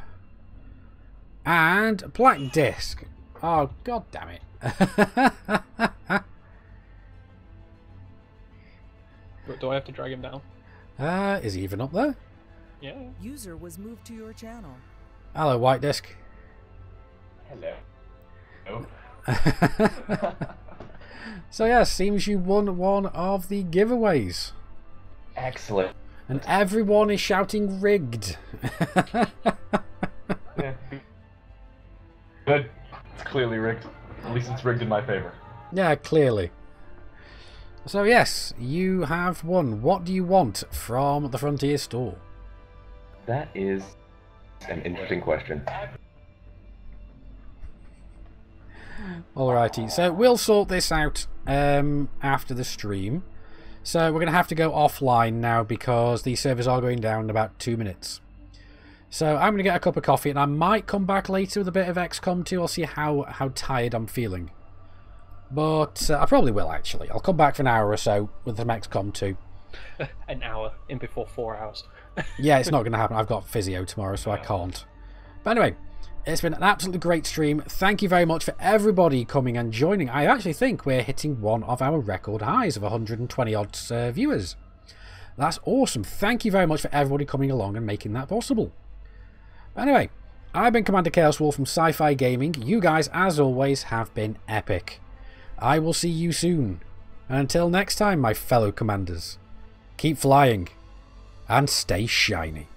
And black disc. Oh, god damn it. Do I have to drag him down? Is he even up there? Yeah. User was moved to your channel. Hello, white disc. Hello. So yeah, seems you won one of the giveaways. Excellent. And everyone is shouting rigged. Yeah. Good. It's clearly rigged. At least it's rigged in my favor. Yeah, clearly. So yes, you have won. What do you want from the Frontier store? That is an interesting question. Alrighty, so we'll sort this out after the stream. So we're going to have to go offline now because the servers are going down in about 2 minutes. So I'm going to get a cup of coffee and I might come back later with a bit of XCOM 2. I'll see how tired I'm feeling. But I probably will, actually. I'll come back for an hour or so with some XCOM 2. An hour in before 4 hours. Yeah, it's not going to happen. I've got physio tomorrow, so I can't. But anyway, it's been an absolutely great stream. Thank you very much for everybody coming and joining. I actually think we're hitting one of our record highs of 120-odd viewers. That's awesome. Thank you very much for everybody coming along and making that possible. Anyway, I've been Commander Chaos Wolf from Sci-Fi Gaming. You guys, as always, have been epic. I will see you soon. And until next time, my fellow commanders, keep flying and stay shiny.